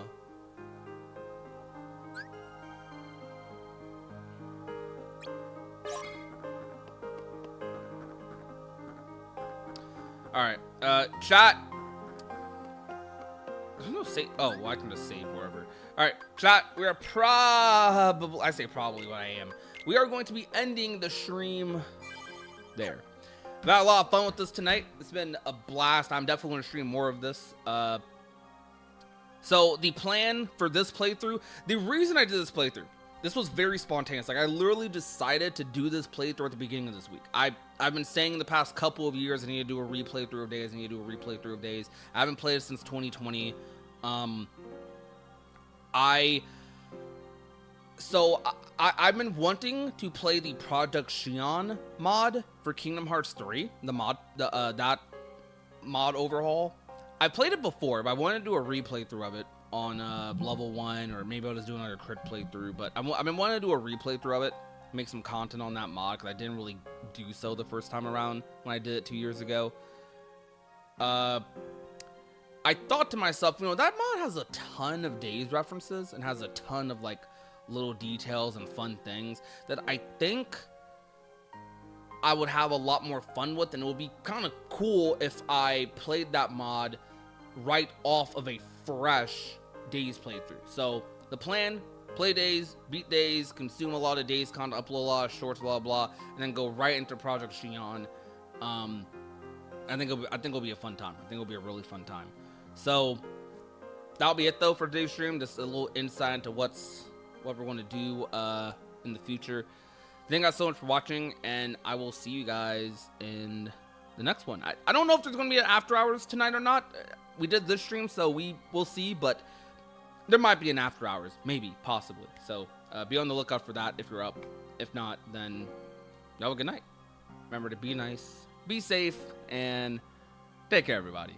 Alright, chat. There's no save. Oh, well, I can just save wherever. Alright, chat, we are probably, I say probably what I am. We are going to be ending the stream there. I've had a lot of fun with this tonight. It's been a blast. I'm definitely going to stream more of this. So the plan for this playthrough, the reason I did this playthrough, this was very spontaneous. Like, I literally decided to do this playthrough at the beginning of this week. I've been saying in the past couple of years, I need to do a replaythrough of Days. I need to do a replaythrough of Days. I haven't played it since 2020. So I've been wanting to play the Project Xion mod for Kingdom Hearts 3, that mod overhaul. I played it before, but I wanted to do a replay through of it on level 1, or maybe I'll just do another crit playthrough. But I've been wanting to do a replay through of it, make some content on that mod, because I didn't really do so the first time around when I did it 2 years ago. I thought to myself, you know, that mod has a ton of Days references and has a ton of like little details and fun things that I think I would have a lot more fun with, and it would be kind of cool if I played that mod right off of a fresh Days playthrough. So the plan: play Days, beat Days, consume a lot of Days content, upload a lot of shorts, blah blah, and then go right into Project Xion. I think it'll be a fun time. I think it'll be a really fun time. So that'll be it though for today's stream. Just a little insight into what we're going to do in the future. Thank you guys so much for watching, and I will see you guys in the next one. I don't know if there's going to be an after hours tonight or not. We did this stream, so we will see, but there might be an after hours, maybe, possibly. So be on the lookout for that if you're up. If not, then y'all have a good night. Remember to be nice, be safe, and take care, everybody.